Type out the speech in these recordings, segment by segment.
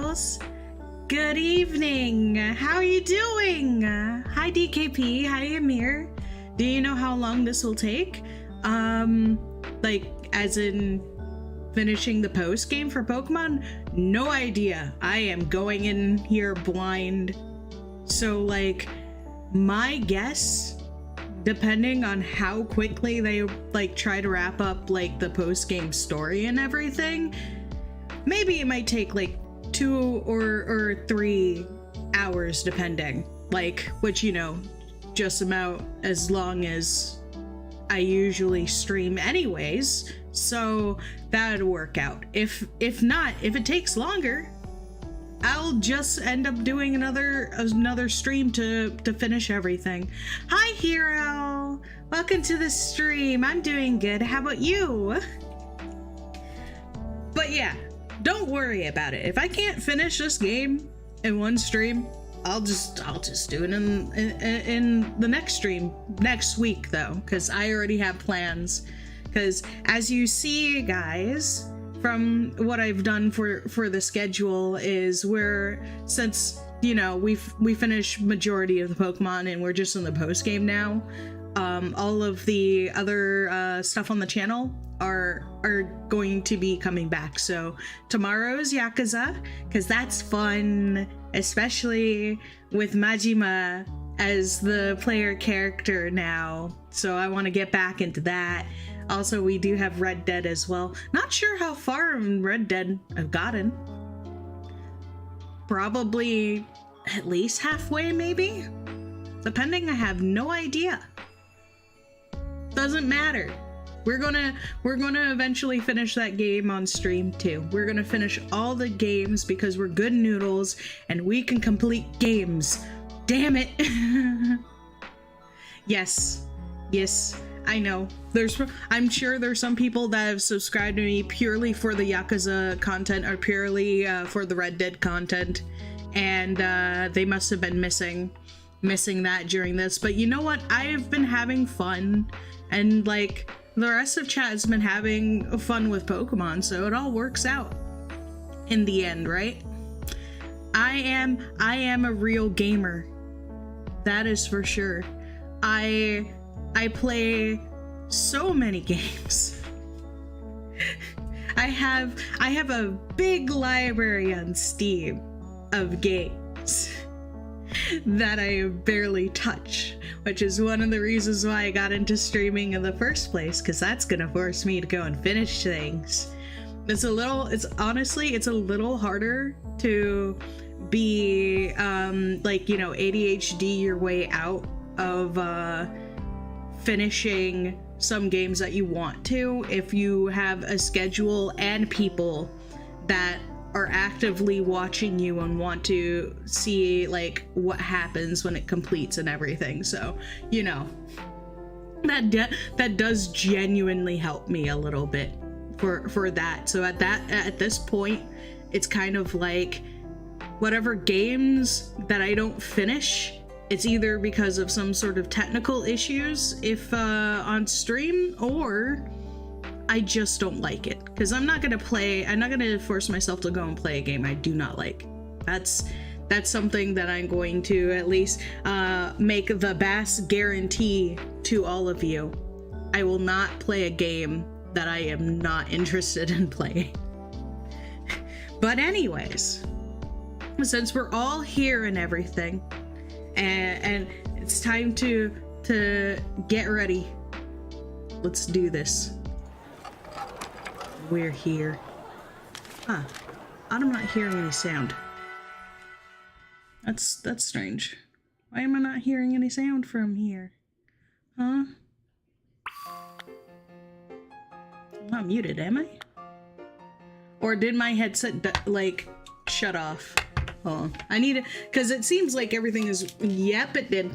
girls. Good evening. How are you doing? Hi DKP. Hi Amir. Do you know how long this will take? Like as in finishing the post game for Pokemon? No idea. I am going in here blind. So like my guess, depending on how quickly they like try to wrap up like the post game story and everything, maybe it might take like 2 or 3 hours depending, like, which, you know, just about as long as I usually stream anyways, so that would work out. If not, if it takes longer, I'll just end up doing another stream to finish everything. Hi Hero, welcome to the stream. I'm doing good. How about you? But yeah, don't worry about it. If I can't finish this game in one stream, I'll just do it in the next stream next week though, because I already have plans. Because as you see, guys, from what I've done for the schedule is since you know we finished majority of the Pokemon and we're just in the post game now, all of the other stuff on the channel are going to be coming back. So tomorrow's Yakuza, because that's fun, especially with Majima as the player character now, so I want to get back into that. Also, we do have Red Dead as well. Not sure how far in Red Dead I've gotten. Probably at least halfway, maybe? Depending, I have no idea. Doesn't matter. We're gonna eventually finish that game on stream too. We're gonna finish all the games because we're good noodles and we can complete games. Damn it. Yes. I know. I'm sure there's some people that have subscribed to me purely for the Yakuza content or purely for the Red Dead content, and they must have been missing that during this. But you know what? I've been having fun, and like the rest of chat has been having fun with Pokemon, so it all works out in the end, right? I am a real gamer. That is for sure. I play so many games. I have a big library on Steam of games that I barely touch, which is one of the reasons why I got into streaming in the first place, because that's gonna force me to go and finish things. It's honestly a little harder to be like, you know, ADHD your way out of finishing some games that you want to if you have a schedule and people that are actively watching you and want to see like what happens when it completes and everything. So, you know, that does genuinely help me a little bit for that. So at this point, it's kind of like whatever games that I don't finish, it's either because of some sort of technical issues if on stream, or I just don't like it. Because I'm not gonna force myself to go and play a game I do not like. That's something that I'm going to at least make the Bast guarantee to all of you. I will not play a game that I am not interested in playing. But anyways, since we're all here and everything, and it's time to get ready. Let's do this. We're here. Huh. I'm not hearing any sound. That's strange. Why am I not hearing any sound from here? Huh? I'm not muted, am I? Or did my headset like shut off? Hold on. I need it, because it seems like everything is... Yep, it did.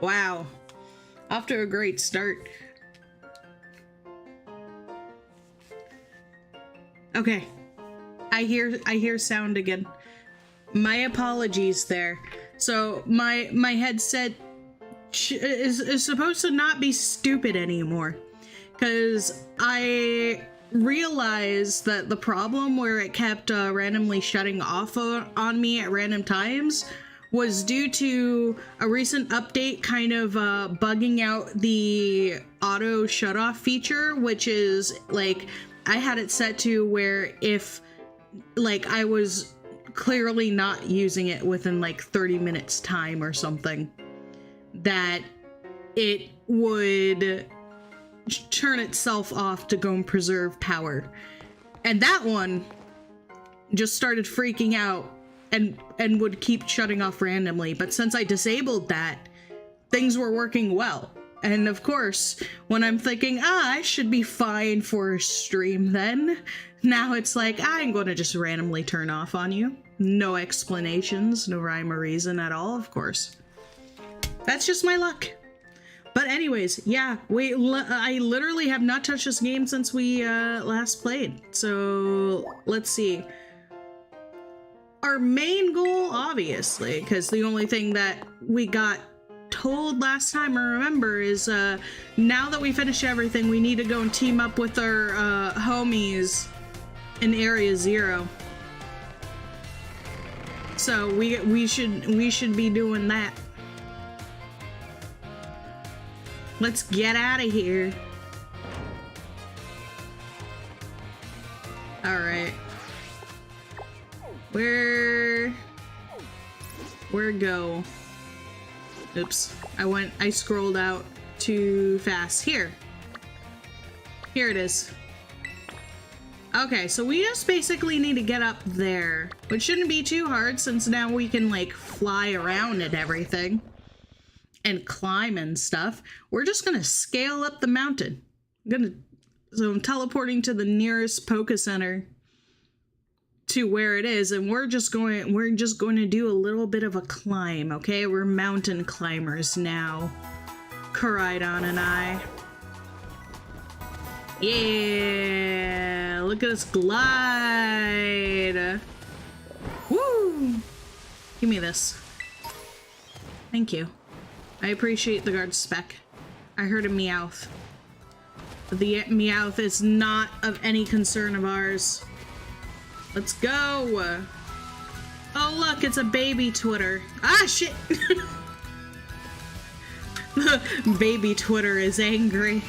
Wow. Off to a great start. Okay. I hear sound again. My apologies there. So my headset is supposed to not be stupid anymore, because I realized that the problem where it kept randomly shutting off on me at random times was due to a recent update kind of bugging out the auto shut off feature, which is like, I had it set to where if like I was clearly not using it within like 30 minutes time or something, that it would turn itself off to go and preserve power. And that one just started freaking out and would keep shutting off randomly. But since I disabled that, things were working well. And of course, when I'm thinking, I should be fine for a stream then, now it's like, I'm going to just randomly turn off on you. No explanations, no rhyme or reason at all, of course. That's just my luck. But anyways, yeah, I literally have not touched this game since we last played. So let's see. Our main goal, obviously, because the only thing that we got told last time I remember is now that we finish everything, we need to go and team up with our homies in Area 0. So we should be doing that. Let's get out of here. All right. Where go? Oops, I scrolled out too fast. Here it is. Okay, so we just basically need to get up there, which shouldn't be too hard since now we can like fly around and everything and climb and stuff. We're just gonna scale up the mountain. So I'm teleporting to the nearest Poke Center to where it is, and we're just going to do a little bit of a climb, okay? We're mountain climbers now, Koraidon and I. Yeah, look at us glide. Woo! Give me this. Thank you. I appreciate the guard spec. I heard a Meowth. The Meowth is not of any concern of ours. Let's go! Oh look, it's a baby Twitter. Ah, shit! Baby Twitter is angry.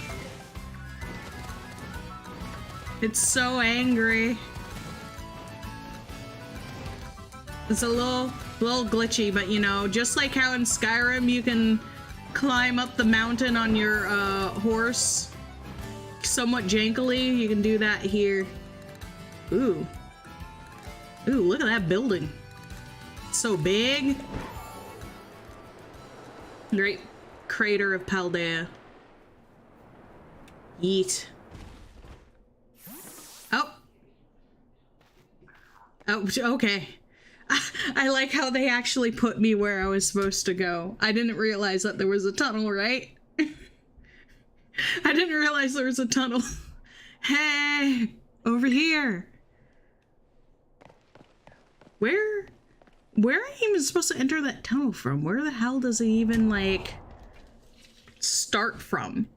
It's so angry. It's a little glitchy, but you know, just like how in Skyrim you can climb up the mountain on your horse somewhat jankily, you can do that here. Ooh. Ooh, look at that building. It's so big. Great crater of Paldea. Yeet. Oh. Oh, okay. I like how they actually put me where I was supposed to go. I didn't realize that there was a tunnel, right? I didn't realize there was a tunnel. Hey, over here. Where are you even supposed to enter that tunnel from? Where the hell does it even, like, start from?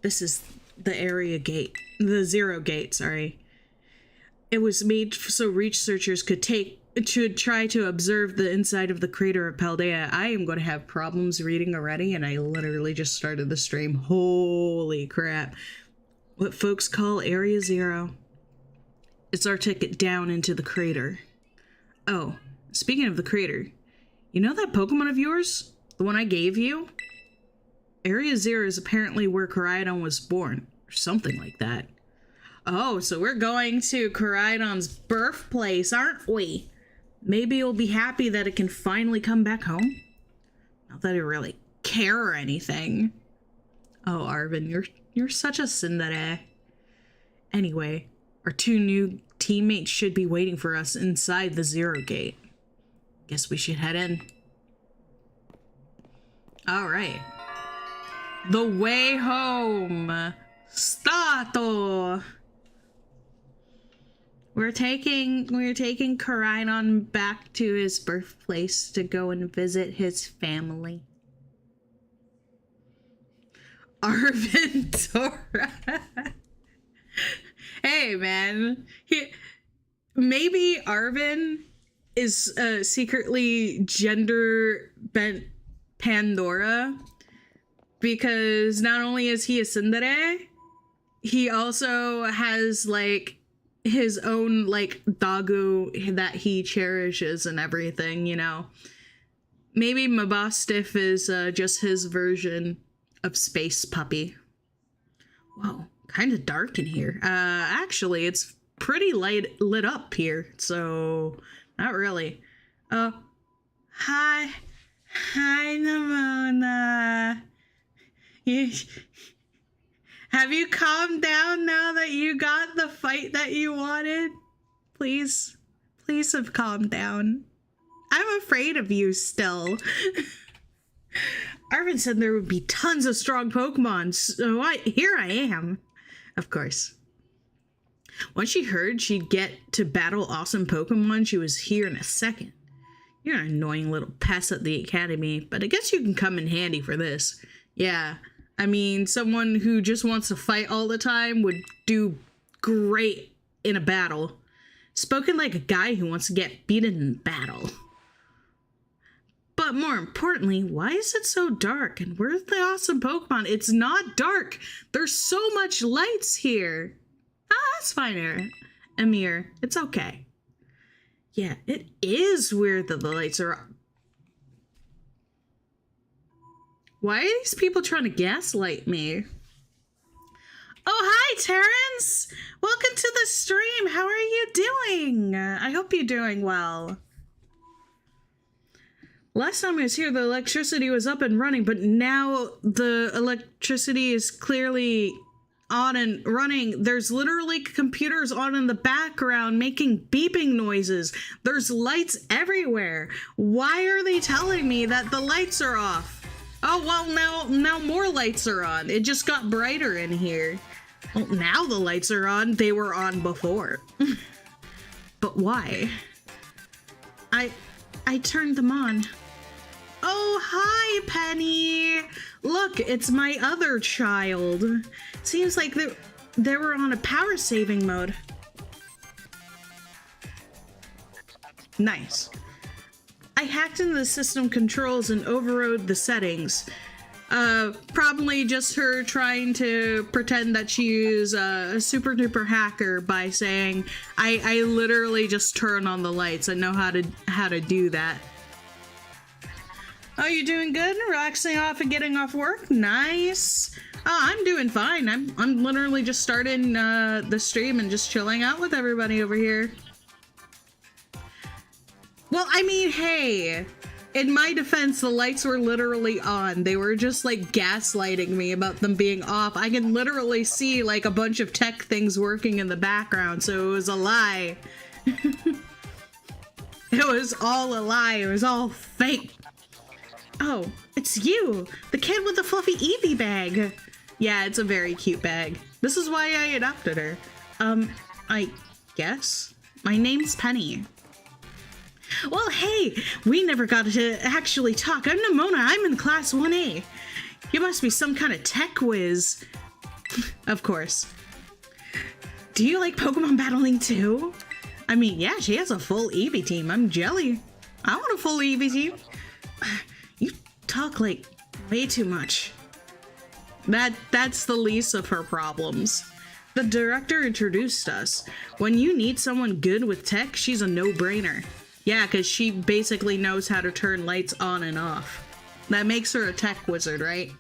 This is the area gate. The 0 gate, sorry. It was made so researchers could try to observe the inside of the crater of Paldea. I am going to have problems reading already, and I literally just started the stream. Holy crap. What folks call Area 0. It's our ticket down into the crater. Oh, speaking of the crater, you know that Pokemon of yours? The one I gave you? Area 0 is apparently where Koraidon was born, or something like that. Oh, so we're going to Koraidon's birthplace, aren't we? Maybe you'll be happy that it can finally come back home. Not that I really care or anything. Oh, Arvin, you're such a tsundere. Anyway, our 2 new teammates should be waiting for us inside the 0 gate. Guess we should head in. All right. The way home. Stato. We're taking Koraidon back to his birthplace to go and visit his family. Arventura. Hey, man. Maybe Arvin is secretly gender bent Pandora, because not only is he a tsundere, he also has like his own like dagu that he cherishes and everything, you know. Maybe Mabastiff is just his version of Space Puppy. Whoa, kind of dark in here. Actually, it's pretty lit up here, so not really. Oh, hi, Namona. Have you calmed down now that you got the fight that you wanted? Please have calmed down. I'm afraid of you still. Arvin said there would be tons of strong Pokemon, so here I am. Of course. Once she heard she'd get to battle awesome Pokemon, she was here in a second. You're an annoying little pest at the academy, but I guess you can come in handy for this. Yeah, I mean, someone who just wants to fight all the time would do great in a battle. Spoken like a guy who wants to get beaten in battle. But more importantly, why is it so dark? And where's the awesome Pokemon? It's not dark. There's so much lights here. Ah, that's fine, Amir. It's okay. Yeah, it is weird that the lights are... Why are these people trying to gaslight me? Oh, hi, Terrence! Welcome to the stream. How are you doing? I hope you're doing well. Last time I was here, the electricity was up and running, but now the electricity is clearly on and running. There's literally computers on in the background making beeping noises. There's lights everywhere. Why are they telling me that the lights are off? Oh, well, now more lights are on. It just got brighter in here. Well, now the lights are on. They were on before. But why? I turned them on. Oh, hi, Penny. Look, it's my other child. Seems like they were on a power saving mode. Nice. I hacked into the system controls and overrode the settings. Probably just her trying to pretend that she's a super duper hacker by saying, I literally just turn on the lights. I know how to do that. Oh, you doing good? Relaxing off and getting off work? Nice. Oh, I'm doing fine. I'm literally just starting the stream and just chilling out with everybody over here. Well, I mean, hey, in my defense, the lights were literally on. They were just like gaslighting me about them being off. I can literally see like a bunch of tech things working in the background, so it was a lie. It was all a lie. It was all fake. Oh, it's you, the kid with the fluffy Eevee bag. Yeah, it's a very cute bag. This is why I adopted her. I guess. My name's Penny. Well, hey, we never got to actually talk. I'm Nimona. I'm in class 1A. You must be some kind of tech whiz. Of course. Do you like Pokemon battling too? I mean, yeah, she has a full Eevee team. I'm jelly. I want a full Eevee team. You talk like way too much. That's the least of her problems. The director introduced us. When you need someone good with tech, she's a no-brainer. Yeah, because she basically knows how to turn lights on and off. That makes her a tech wizard, right?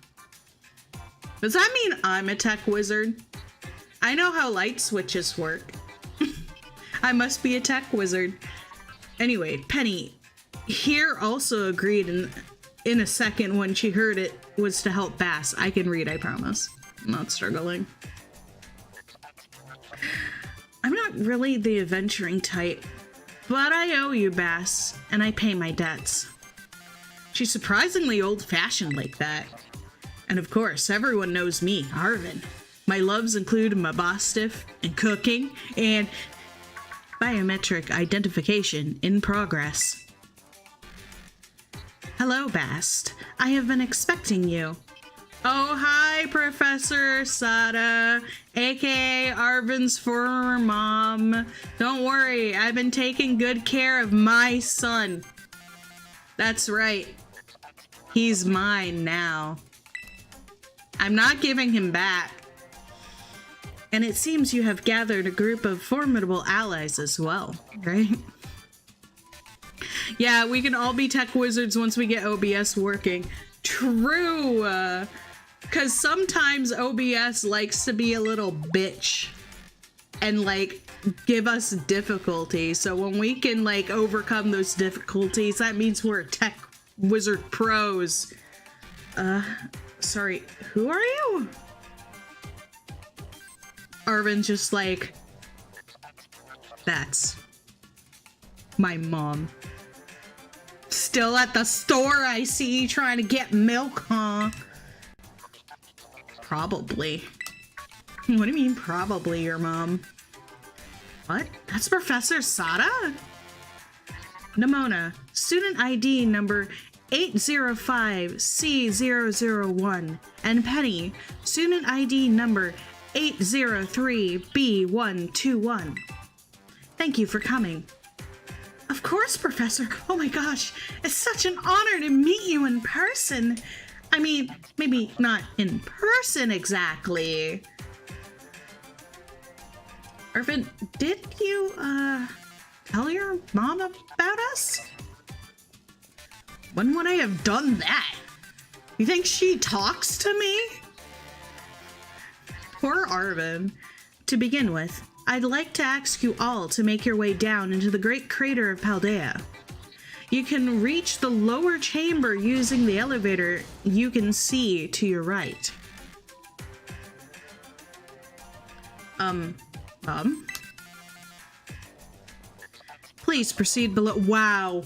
Does that mean I'm a tech wizard? I know how light switches work. I must be a tech wizard. Anyway, Penny here also agreed in a second when she heard it was to help Bast. I can read, I promise. I'm not struggling. I'm not really the adventuring type, but I owe you, Bast, and I pay my debts. She's surprisingly old-fashioned like that. And of course, everyone knows me, Arvin. My loves include Mabastiff and cooking and biometric identification in progress. Hello, Bast. I have been expecting you. Oh, hi, Professor Sada, aka Arvin's former mom. Don't worry, I've been taking good care of my son. That's right. He's mine now. I'm not giving him back. And it seems you have gathered a group of formidable allies as well, right? Yeah, we can all be tech wizards once we get OBS working. True! Because sometimes OBS likes to be a little bitch and, like, give us difficulty. So when we can, like, overcome those difficulties, that means we're tech wizard pros. Sorry, who are you? Arvin's just like, that's my mom. Still at the store, I see, trying to get milk, huh? Probably. What do you mean, probably, your mom? What? That's Professor Sada? Nimona, student ID number 805C001, and Penny, student ID number 803B121. Thank you for coming. Of course, Professor. Oh my gosh, it's such an honor to meet you in person. I mean, maybe not in person exactly. Arvin, did you, tell your mom about us? When would I have done that? You think she talks to me? Poor Arvin. To begin with, I'd like to ask you all to make your way down into the great crater of Paldea. You can reach the lower chamber using the elevator you can see to your right. Please proceed below. Wow.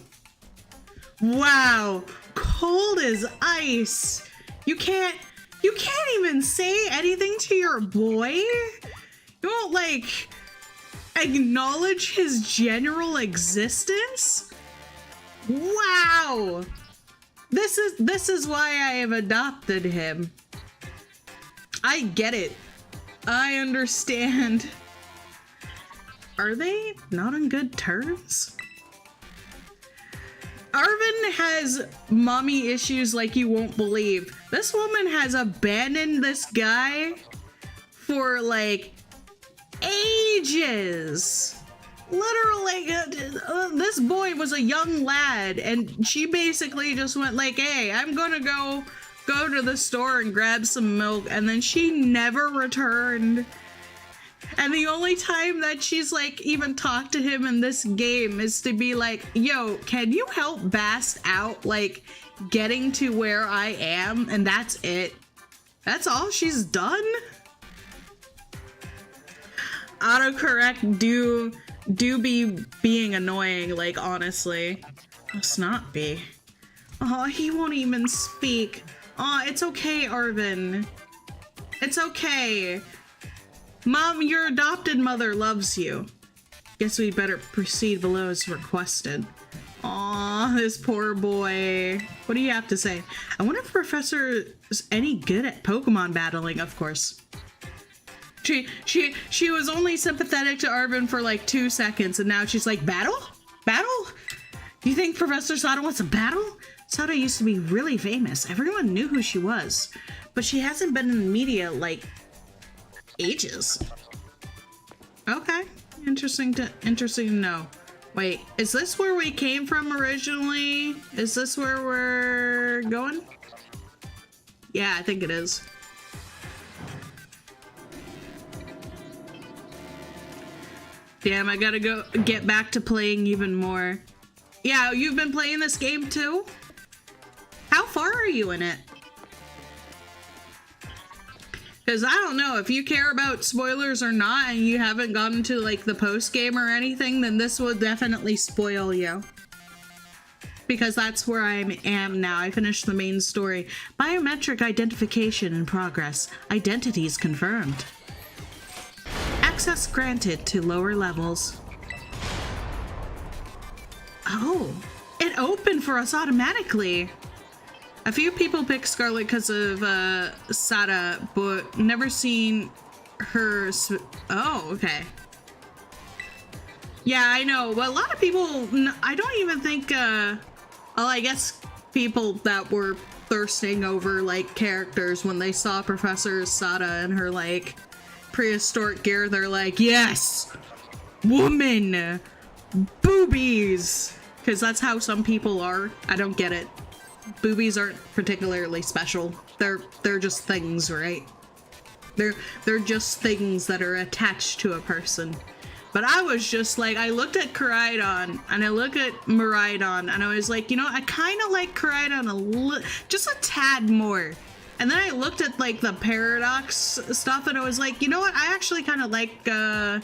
Wow. Cold as ice. You can't even say anything to your boy? You won't, like, acknowledge his general existence? Wow. This is why I have adopted him. I get it. I understand. Are they not on good terms? Arvin has mommy issues like you won't believe. This woman has abandoned this guy for, like, ages. Literally, this boy was a young lad, and she basically just went like, hey, I'm gonna go to the store and grab some milk, and then she never returned. And the only time that she's, like, even talked to him in this game is to be like, yo, can you help Bast out, like, getting to where I am? And that's it. That's all she's done? Autocorrect do be being annoying, like, honestly. Must not be. Oh, he won't even speak. Oh, it's okay, Arvin. It's okay. Mom, your adopted mother loves you. Guess we'd better proceed below as requested. Aw, this poor boy. What do you have to say? I wonder if Professor is any good at Pokemon battling, of course. She was only sympathetic to Arvin for like 2 seconds, and now she's like, battle? Battle? Do you think Professor Sada wants a battle? Sada used to be really famous. Everyone knew who she was. But she hasn't been in the media, like, ages. Okay. Interesting to know. Wait, is this where we came from originally? Is this where we're going? Yeah, I think it is. Damn, I gotta go get back to playing even more. Yeah, you've been playing this game too? How far are you in it? Because I don't know, if you care about spoilers or not and you haven't gotten to like the post game or anything, then this will definitely spoil you. Because that's where I am now. I finished the main story. Biometric identification in progress. Identities confirmed. Access granted to lower levels. Oh, it opened for us automatically. A few people pick Scarlet because of Sada, but never seen her. Oh, okay. Yeah, I know. Well, a lot of people, I don't even think, well, I guess people that were thirsting over, like, characters when they saw Professor Sada and her, like, prehistoric gear, they're like, yes! Woman! Boobies! Because that's how some people are. I don't get it. Boobies aren't particularly special. They're just things, right? They're just things that are attached to a person. But I was just like, I looked at Koraidon and I looked at Miraidon and I was like, you know, I kind of like Koraidon just a tad more. And then I looked at like the Paradox stuff and I was like, you know what? I actually kind of like the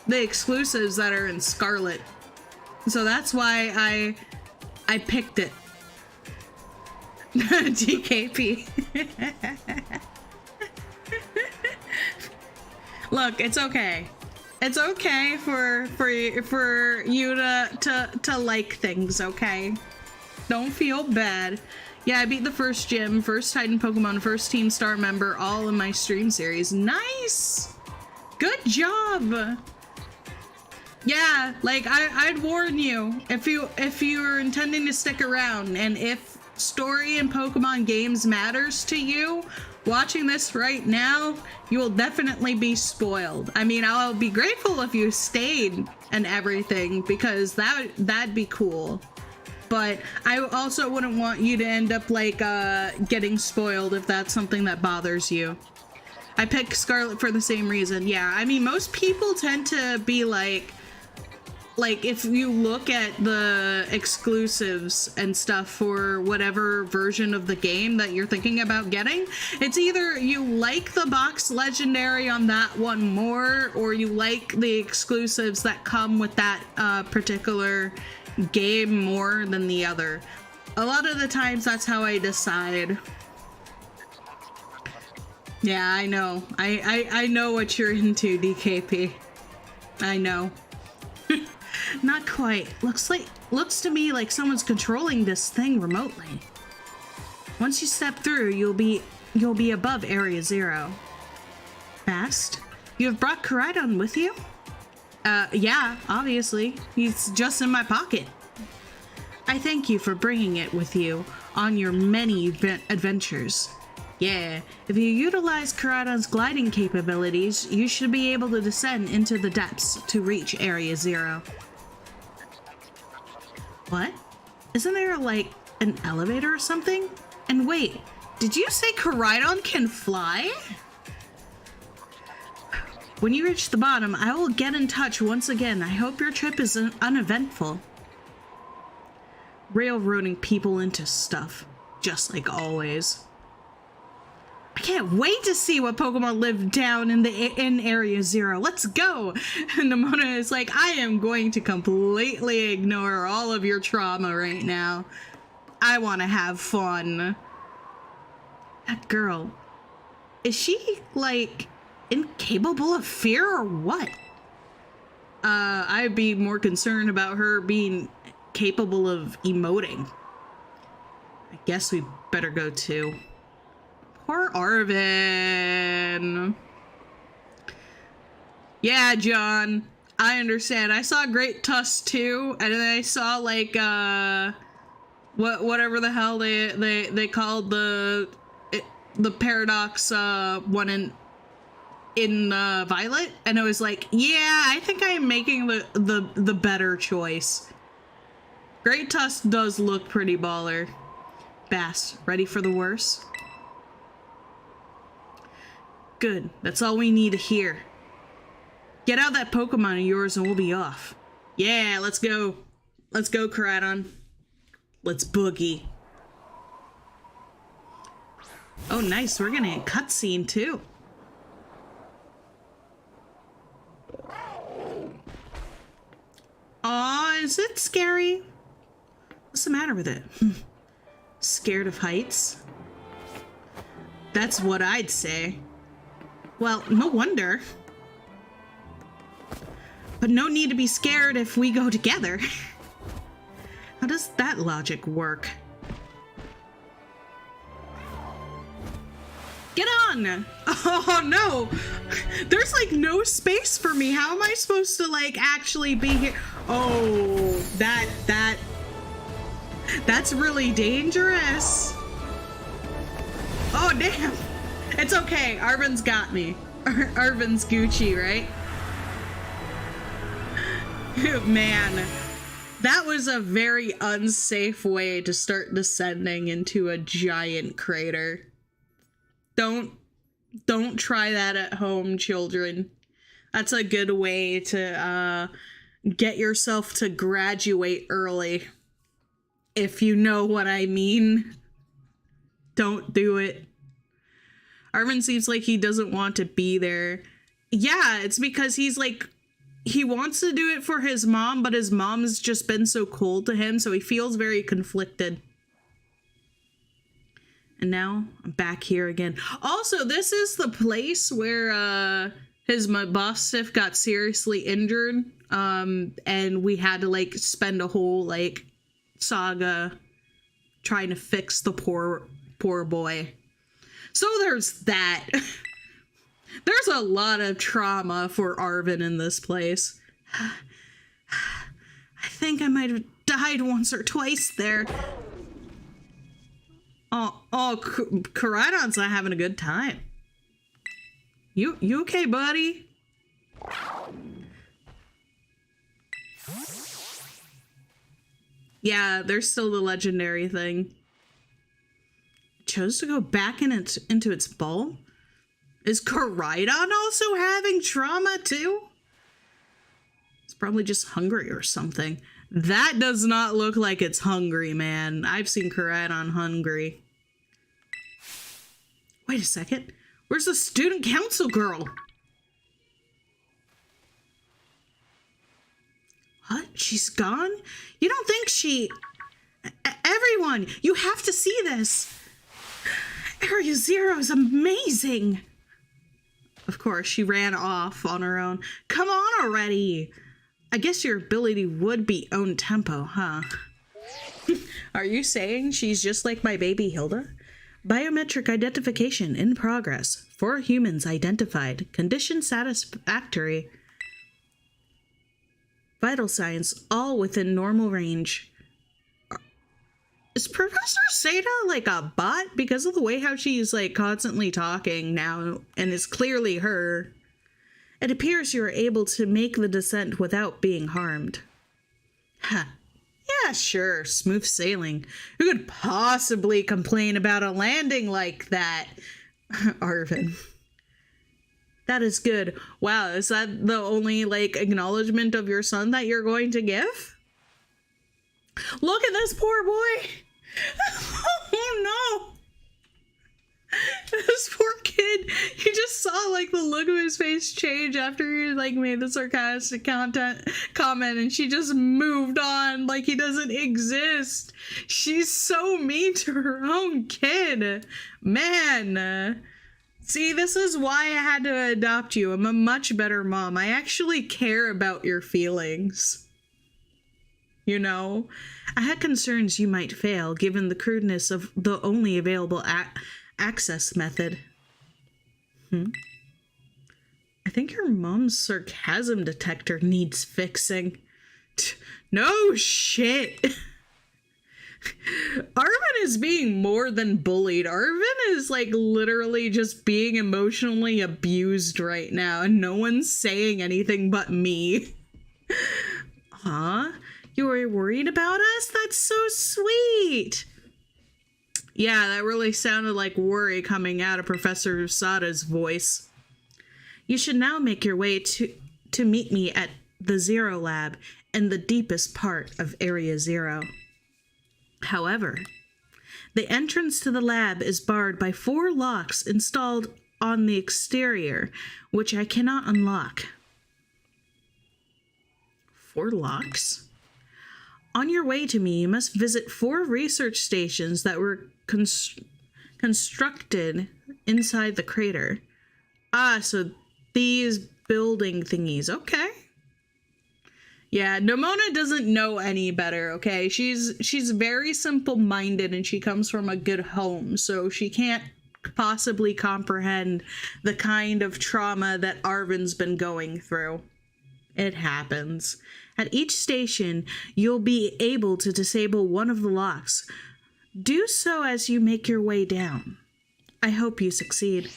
exclusives that are in Scarlet. So that's why I picked it. DKP. Look, it's okay. It's okay for you to like things, okay? Don't feel bad. Yeah, I beat the first gym, first Titan Pokemon, first Team Star member, all in my stream series. Nice! Good job! Yeah, like I'd warn you if you're intending to stick around, and if story in Pokemon games matters to you, watching this right now, you will definitely be spoiled. I mean, I'll be grateful if you stayed and everything, because that'd be cool. But I also wouldn't want you to end up like getting spoiled if that's something that bothers you. I picked Scarlet for the same reason. Yeah, I mean, most people tend to be like if you look at the exclusives and stuff for whatever version of the game that you're thinking about getting, it's either you like the box legendary on that one more, or you like the exclusives that come with that particular game more than the other. A lot of the times that's how I decide. Yeah, I know. I know what you're into, DKP. I know. Not quite. Looks to me like someone's controlling this thing remotely. Once you step through, you'll be above Area 0. Bast, you have brought Koraidon with you? Yeah, obviously. He's just in my pocket. I thank you for bringing it with you on your many adventures. Yeah, if you utilize Koraidon's gliding capabilities, you should be able to descend into the depths to reach Area 0. What? Isn't there, like, an elevator or something? And wait, did you say Koraidon can fly? When you reach the bottom, I will get in touch once again. I hope your trip is uneventful. Railroading people into stuff, just like always. I can't wait to see what Pokemon live down in Area 0. Let's go! And Nemona is like, I am going to completely ignore all of your trauma right now. I want to have fun. That girl, is she, like, incapable of fear or what? I'd be more concerned about her being capable of emoting. I guess we better go too. Poor Arvin. Yeah, John, I understand. I saw Great Tusk too, and then I saw like whatever the hell they called the Paradox one in Violet, and I was like, yeah, I think I am making the better choice. Great Tusk does look pretty baller. Bast, ready for the worst? Good, that's all we need to hear. Get out that Pokemon of yours and we'll be off. Yeah, let's go. Let's go, Koraidon. Let's boogie. Oh, nice, we're getting a cutscene too. Aw, is it scary? What's the matter with it? Scared of heights? That's what I'd say. Well, no wonder. But no need to be scared if we go together. How does that logic work? Get on! Oh no! There's like no space for me. How am I supposed to like actually be here? Oh, that's really dangerous. Oh damn! It's okay. Arvin's got me. Arvin's Gucci, right? Man, that was a very unsafe way to start descending into a giant crater. Don't try that at home, children. That's a good way to get yourself to graduate early. If you know what I mean. Don't do it. Arvin seems like he doesn't want to be there. Yeah, it's because he's like, he wants to do it for his mom, but his mom's just been so cold to him, so he feels very conflicted. And now I'm back here again. Also, this is the place where his Mastiff got seriously injured. And we had to like spend a whole like saga trying to fix the poor boy. So there's that. There's a lot of trauma for Arvin in this place. I think I might have died once or twice there. Koraidon's not having a good time. You okay, buddy? Yeah, there's still the legendary thing. Chose to go back into its bowl? Is Koraidon also having trauma too? It's probably just hungry or something. That does not look like it's hungry, man. I've seen Koraidon hungry. Wait a second. Where's the student council girl? What? She's gone? You don't think she... Everyone, you have to see this. Area Zero is amazing. Of course, she ran off on her own. Come on already. I guess your ability would be own tempo, huh? Are you saying she's just like my baby Hilda? Biometric identification in progress. 4 humans identified. Condition satisfactory. Vital signs all within normal range. Is Professor Seda like a bot because of the way how she's like constantly talking now and is clearly her? It appears you are able to make the descent without being harmed. Huh. Yeah, sure. Smooth sailing. Who could possibly complain about a landing like that? Arvin. That is good. Wow, is that the only, like, acknowledgement of your son that you're going to give? Look at this poor boy! Oh no! This poor kid, he just saw like the look of his face change after he like made the sarcastic comment and she just moved on like he doesn't exist. She's so mean to her own kid. Man. See, this is why I had to adopt you. I'm a much better mom. I actually care about your feelings. You know? I had concerns you might fail given the crudeness of the only available access method. I think your mom's sarcasm detector needs fixing. No shit. Arvin is being more than bullied. Arvin is like literally just being emotionally abused right now and no one's saying anything but me. Huh? You were worried about us? That's so sweet. Yeah, that really sounded like worry coming out of Professor Sada's voice. You should now make your way to meet me at the Zero Lab in the deepest part of Area Zero. However, the entrance to the lab is barred by 4 locks installed on the exterior, which I cannot unlock. 4 locks? On your way to me, you must visit 4 research stations that were constructed inside the crater. Ah, so these building thingies. Okay. Yeah, Nomona doesn't know any better, okay? She's very simple-minded and she comes from a good home, so she can't possibly comprehend the kind of trauma that Arvin's been going through. It happens. At each station, you'll be able to disable one of the locks. Do so as you make your way down. I hope you succeed.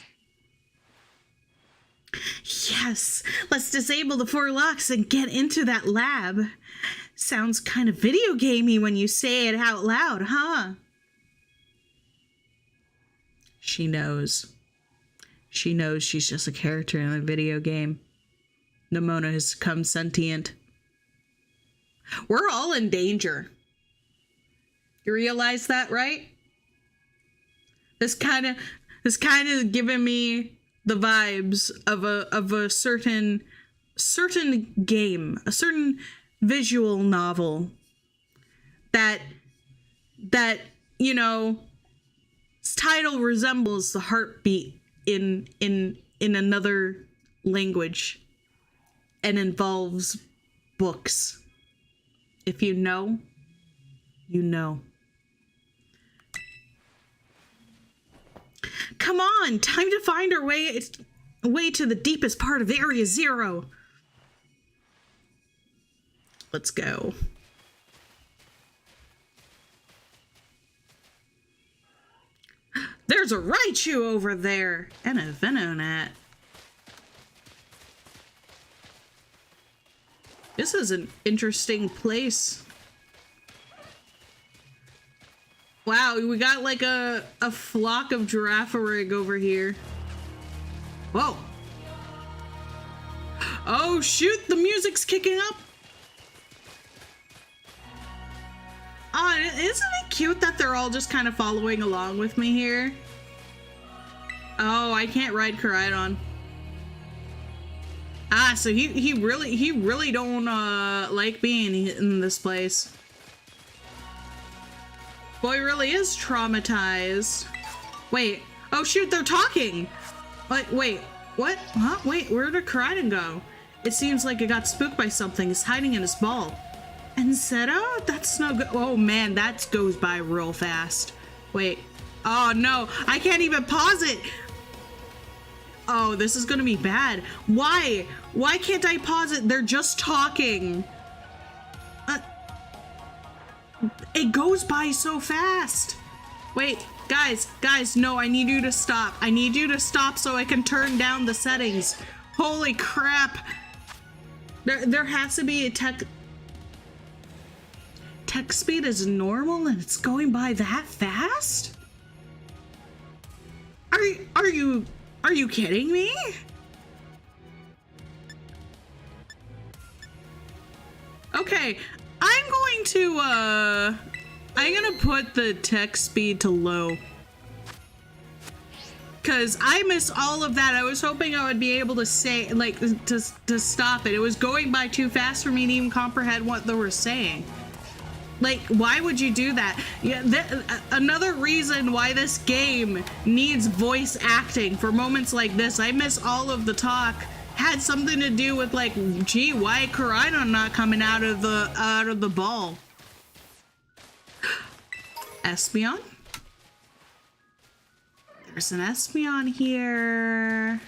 Yes, let's disable the 4 locks and get into that lab. Sounds kind of video gamey when you say it out loud, huh? She knows. She knows she's just a character in a video game. Nimona has become sentient. We're all in danger. You realize that, right? This kind of giving me the vibes of a certain game, a certain visual novel that you know, its title resembles the heartbeat in another language and involves books. If you know, you know. Come on, time to find our way to the deepest part of Area 0. Let's go. There's a Raichu over there and a Venonat. This is an interesting place. Wow, we got like a flock of Girafarig over here. Whoa. Oh shoot, the music's kicking up. Isn't it cute that they're all just kind of following along with me here? Oh, I can't ride Koraidon. Ah, so he really don't like being in this place. Boy really is traumatized. Wait, oh shoot, they're talking! Wait, what? Huh? Wait, where did Koraidon go? It seems like it got spooked by something. It's hiding in his ball. And Zeta? That's no good. Oh man, that goes by real fast. Wait. Oh no, I can't even pause it! Oh, this is gonna be bad. Why? Why can't I pause it? They're just talking. It goes by so fast. Wait, guys, no, I need you to stop. I need you to stop so I can turn down the settings. Holy crap. There has to be a text speed is normal and it's going by that fast? Are you kidding me? Okay, I'm gonna put the text speed to low. Cause I missed all of that. I was hoping I would be able to say, like, to stop it. It was going by too fast for me to even comprehend what they were saying. Like, why would you do that? Yeah, another reason why this game needs voice acting for moments like this. I miss all of the talk. Had something to do with like, gee, why Koraidon not coming out of the ball? Espeon? There's an Espeon here.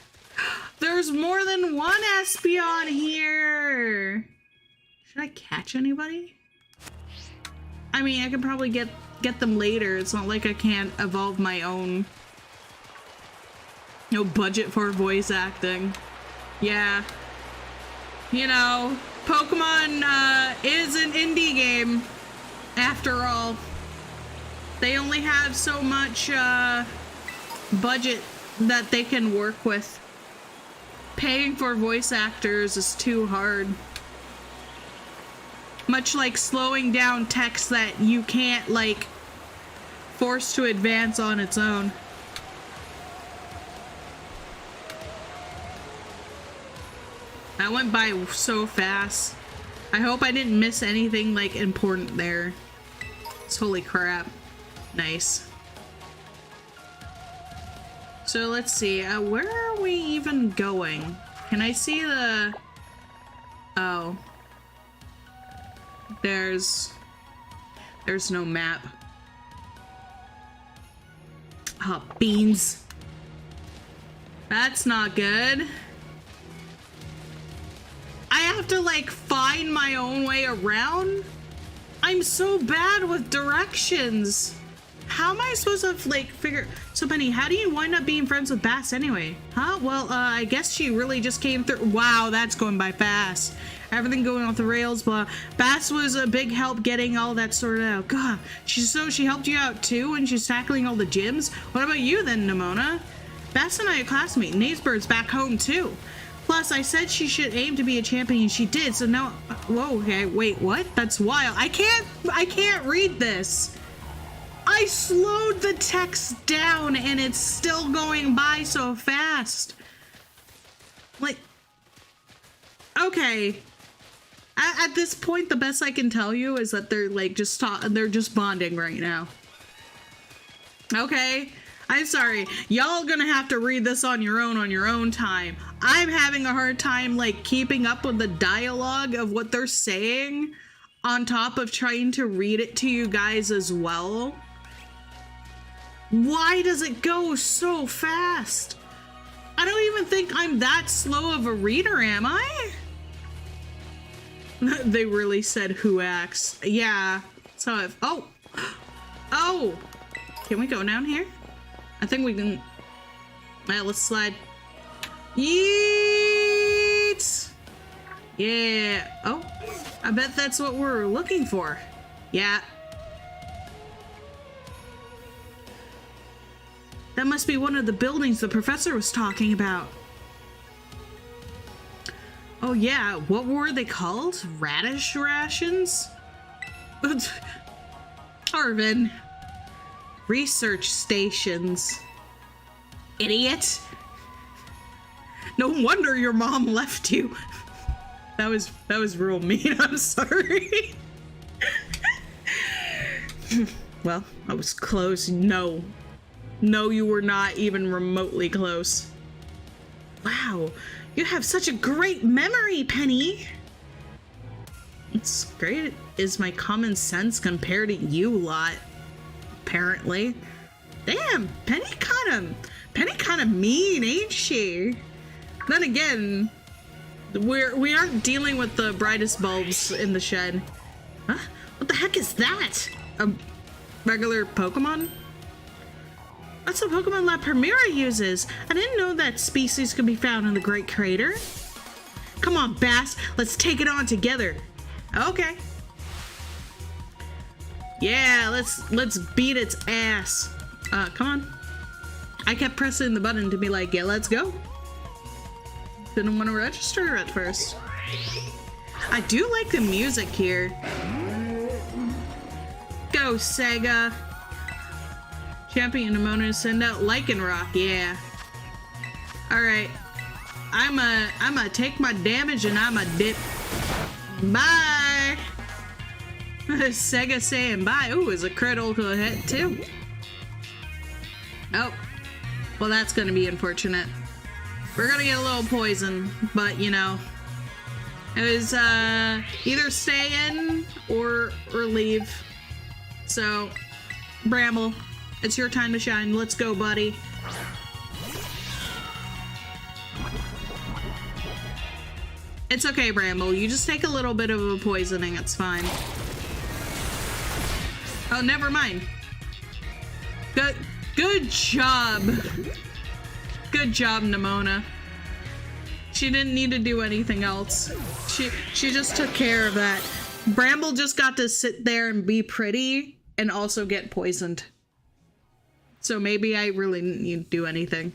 There's more than one Espeon here. Should I catch anybody? I mean, I can probably get them later. It's not like I can't evolve my own. No budget for voice acting. Yeah. You know, Pokemon is an indie game, after all. They only have so much budget that they can work with. Paying for voice actors is too hard. Much like slowing down text that you can't, like, force to advance on its own. That went by so fast. I hope I didn't miss anything, like, important there. It's holy crap. Nice. So let's see, where are we even going? Can I see the... Oh. There's no map. Oh, beans. That's not good. I have to like find my own way around? I'm so bad with directions. How am I supposed to like figure? So Penny, how do you wind up being friends with Bast anyway? Huh? Well, I guess she really just came through. Wow, that's going by fast. Everything going off the rails, blah. Bast was a big help getting all that sorted out. God, she helped you out too when she's tackling all the gyms? What about you then, Nimona? Bast and I are classmates. Nacebird's back home too. Plus, I said she should aim to be a champion, and she did, so now... Whoa, okay, wait, what? That's wild. I can't read this. I slowed the text down, and it's still going by so fast. Like... Okay. At this point, the best I can tell you is that they're, like, they're just bonding right now. Okay. I'm sorry. Y'all gonna have to read this on your own time. I'm having a hard time like keeping up with the dialogue of what they're saying on top of trying to read it to you guys as well. Why does it go so fast? I don't even think I'm that slow of a reader, am I? They really said who acts. Yeah. So oh, can we go down here? I think we can. Alright, let's slide. Yeet! Yeah. Oh, I bet that's what we're looking for. Yeah. That must be one of the buildings the professor was talking about. Oh yeah, what were they called? Radish rations? Arvin. Research stations. Idiot. No wonder your mom left you. That was real mean. I'm sorry. Well, I was close. No, you were not even remotely close. Wow, you have such a great memory, Penny. It's great is my common sense compared to you lot. Apparently. Damn, Penny kind of mean, ain't she? Then again, we aren't dealing with the brightest bulbs in the shed. Huh? What the heck is that? A regular Pokemon? That's the Pokemon Lab Primera uses. I didn't know that species could be found in the Great Crater. Come on, Bast, let's take it on together. Okay. Yeah, let's beat its ass. Come on. I kept pressing the button to be like, yeah, let's go. Didn't want to register at first. I do like the music here. Go, Sega. Champion Nimona send out Lycanroc, yeah. Alright. I'ma take my damage and I'ma dip. Bye! Sega saying bye. Ooh, is a critical hit too. Oh. Well, that's gonna be unfortunate. We're gonna get a little poison, but you know. It was either stay in or leave. So, Bramble, it's your time to shine. Let's go, buddy. It's okay, Bramble. You just take a little bit of a poisoning. It's fine. Oh, never mind. Good job. Good job, Nimona. She didn't need to do anything else. She just took care of that. Bramble just got to sit there and be pretty and also get poisoned. So maybe I really didn't need to do anything.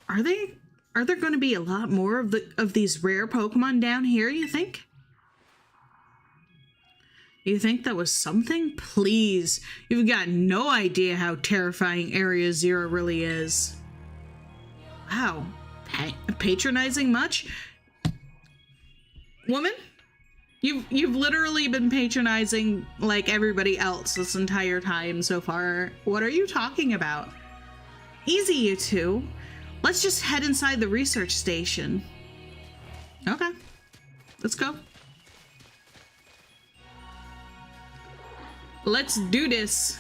Are there going to be a lot more of these rare Pokemon down here, you think? You think that was something? Please, you've got no idea how terrifying Area Zero really is. Wow, patronizing much? Woman? You've literally been patronizing like everybody else this entire time so far. What are you talking about? Easy, you two. Let's just head inside the research station. Okay, let's go. Let's do this.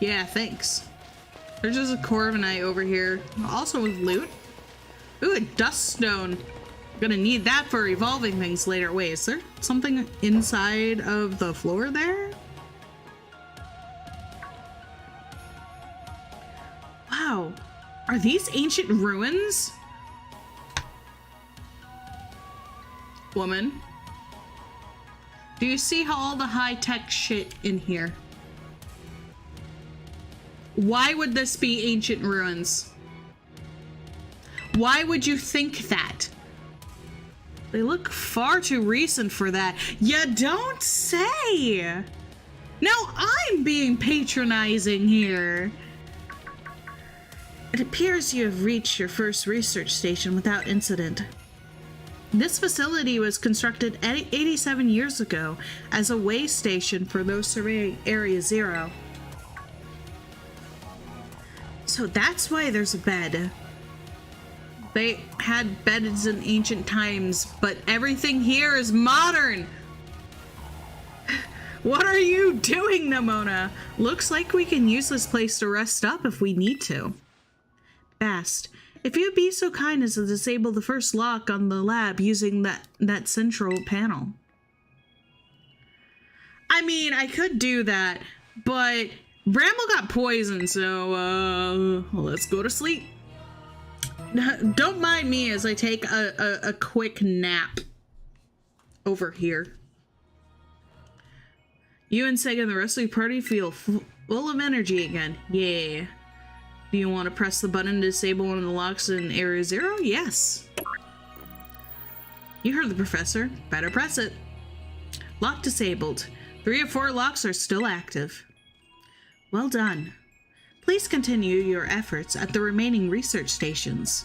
Yeah, thanks. There's just a Corviknight over here. Also with loot. Ooh, a dust stone. Gonna need that for evolving things later. Wait, is there something inside of the floor there? Wow. Are these ancient ruins? Woman. Do you see all the high-tech shit in here? Why would this be ancient ruins? Why would you think that? They look far too recent for that. You don't say! Now I'm being patronizing here. It appears you have reached your first research station without incident. This facility was constructed 87 years ago as a way station for those surveying Area Zero. So that's why there's a bed. They had beds in ancient times, but everything here is modern! What are you doing, Nemona? Looks like we can use this place to rest up if we need to. Bast, if you'd be so kind as to disable the first lock on the lab using that central panel. I mean, I could do that, but Bramble got poisoned, so let's go to sleep. Don't mind me as I take a quick nap over here. You and Sega and the rest of the party feel full of energy again. Yeah. Do you want to press the button to disable one of the locks in Area Zero? Yes. You heard the professor. Better press it. Lock disabled. 3 of 4 locks are still active. Well done. Please continue your efforts at the remaining research stations.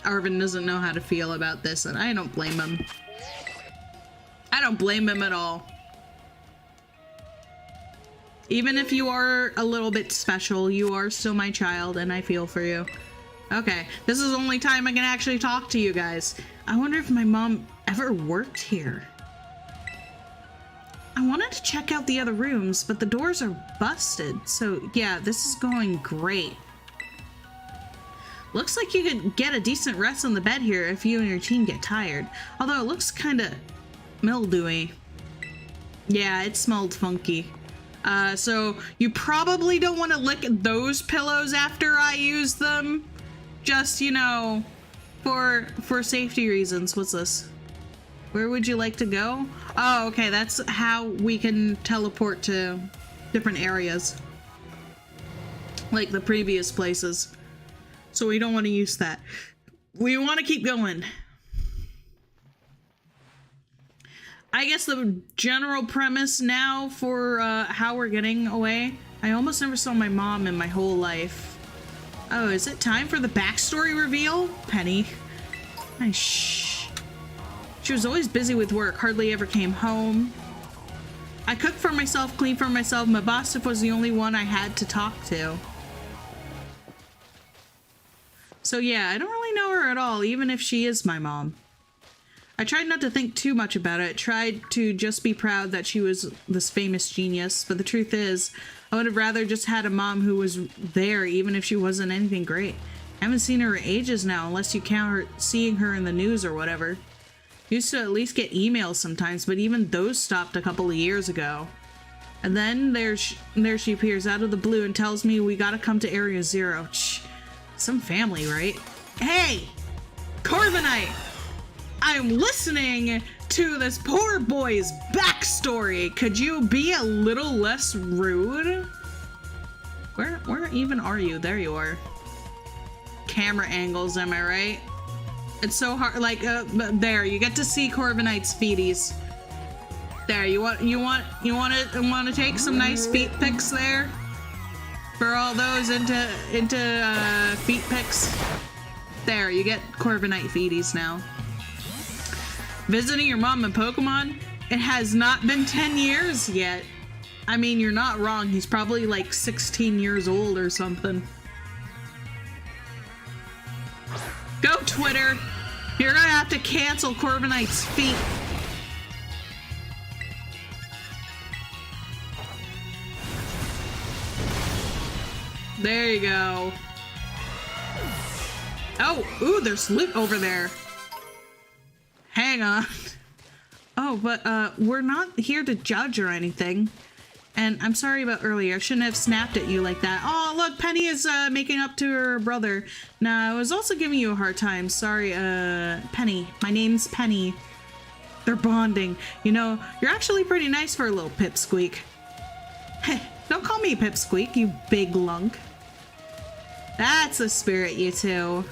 Arvin doesn't know how to feel about this, and I don't blame him. I don't blame him at all. Even if you are a little bit special, you are still my child, and I feel for you. Okay, this is the only time I can actually talk to you guys. I wonder if my mom ever worked here. I wanted to check out the other rooms, but the doors are busted, so yeah, this is going great. Looks like you could get a decent rest on the bed here if you and your team get tired, although it looks kind of mildewy. Yeah, it smelled funky. So you probably don't want to lick those pillows after I use them. Just, you know, for safety reasons. What's this? Where would you like to go? Oh, okay, that's how we can teleport to different areas. Like the previous places. So we don't want to use that. We want to keep going. I guess the general premise now for how we're getting away. I almost never saw my mom in my whole life. Oh, is it time for the backstory reveal? Penny. Shh. She was always busy with work, hardly ever came home. I cooked for myself, cleaned for myself. My boss was the only one I had to talk to. So yeah, I don't really know her at all, even if she is my mom. I tried not to think too much about it, tried to just be proud that she was this famous genius, but the truth is, I would have rather just had a mom who was there even if she wasn't anything great. I haven't seen her in ages now, unless you count seeing her in the news or whatever. Used to at least get emails sometimes, but even those stopped a couple of years ago. And then there she appears out of the blue and tells me we gotta come to Area Zero. Shh, some family, right? Hey! Corviknight! I'm listening to this poor boy's backstory. Could you be a little less rude? Where even are you? There you are. Camera angles, am I right? It's so hard. Like there, you get to see Corviknight's feeties. There, you want to take some nice feet pics there for all those into feet pics. There, you get Corviknight feeties now. Visiting your mom in Pokemon? It has not been 10 years yet. I mean, you're not wrong. He's probably like 16 years old or something. Go, Twitter! You're gonna have to cancel Corviknight's feet. There you go. Oh, ooh, there's loot over there. Hang on. Oh, but we're not here to judge or anything. And I'm sorry about earlier. I shouldn't have snapped at you like that. Oh, look, Penny is making up to her brother. Now, I was also giving you a hard time. Sorry, Penny. My name's Penny. They're bonding. You know, you're actually pretty nice for a little pipsqueak. Hey, don't call me pipsqueak, you big lunk. That's the spirit, you two.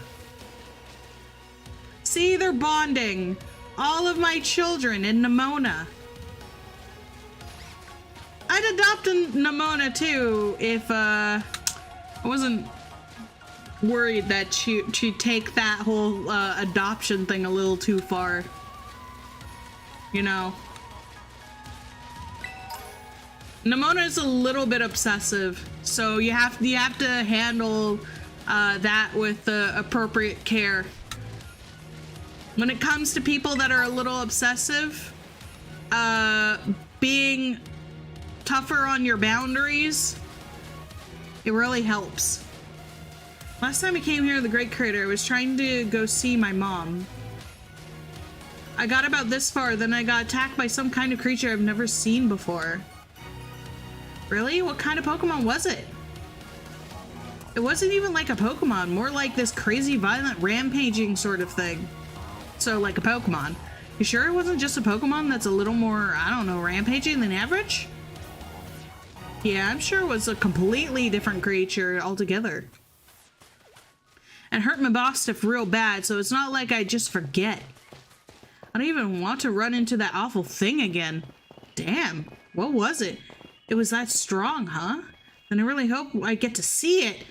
See, they're bonding. All of my children in Nimona. I'd adopt a Nimona too if I wasn't worried that she'd take that whole adoption thing a little too far. You know. Nimona is a little bit obsessive, so you have to handle that with the appropriate care. When it comes to people that are a little obsessive, being tougher on your boundaries, it really helps. Last time I came here to the Great Crater, I was trying to go see my mom. I got about this far, then I got attacked by some kind of creature I've never seen before. Really? What kind of Pokemon was it? It wasn't even like a Pokemon, more like this crazy violent rampaging sort of thing. So like a Pokemon. You sure it wasn't just a Pokemon that's a little more, I don't know, rampaging than average? Yeah, I'm sure it was a completely different creature altogether. And hurt my boss stuff real bad, so it's not like I just forget. I don't even want to run into that awful thing again. Damn, what was it? It was that strong, huh? And I really hope I get to see it.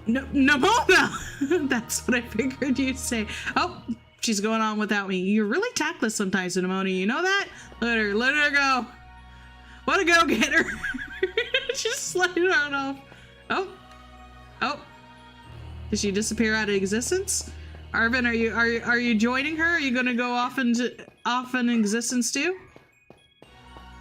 Nimona! That's what I figured you'd say. Oh, she's going on without me. You're really tactless sometimes, Nimona. You know that? Let her go. What a go-getter. Just slide it on off. Oh. Oh. Did she disappear out of existence? Arvin, are you joining her? Are you gonna go off in existence too?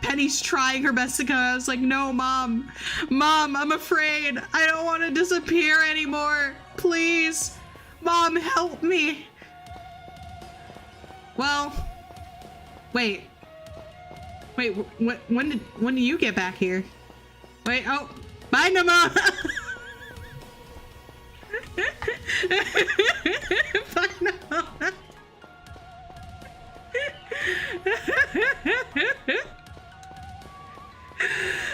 Penny's trying her best to come out. I was like, no, Mom. Mom, I'm afraid. I don't want to disappear anymore. Please. Mom, help me. Well, wait. Wait, when do you get back here? Wait, oh, bye, Nimona. Bye, Nimona.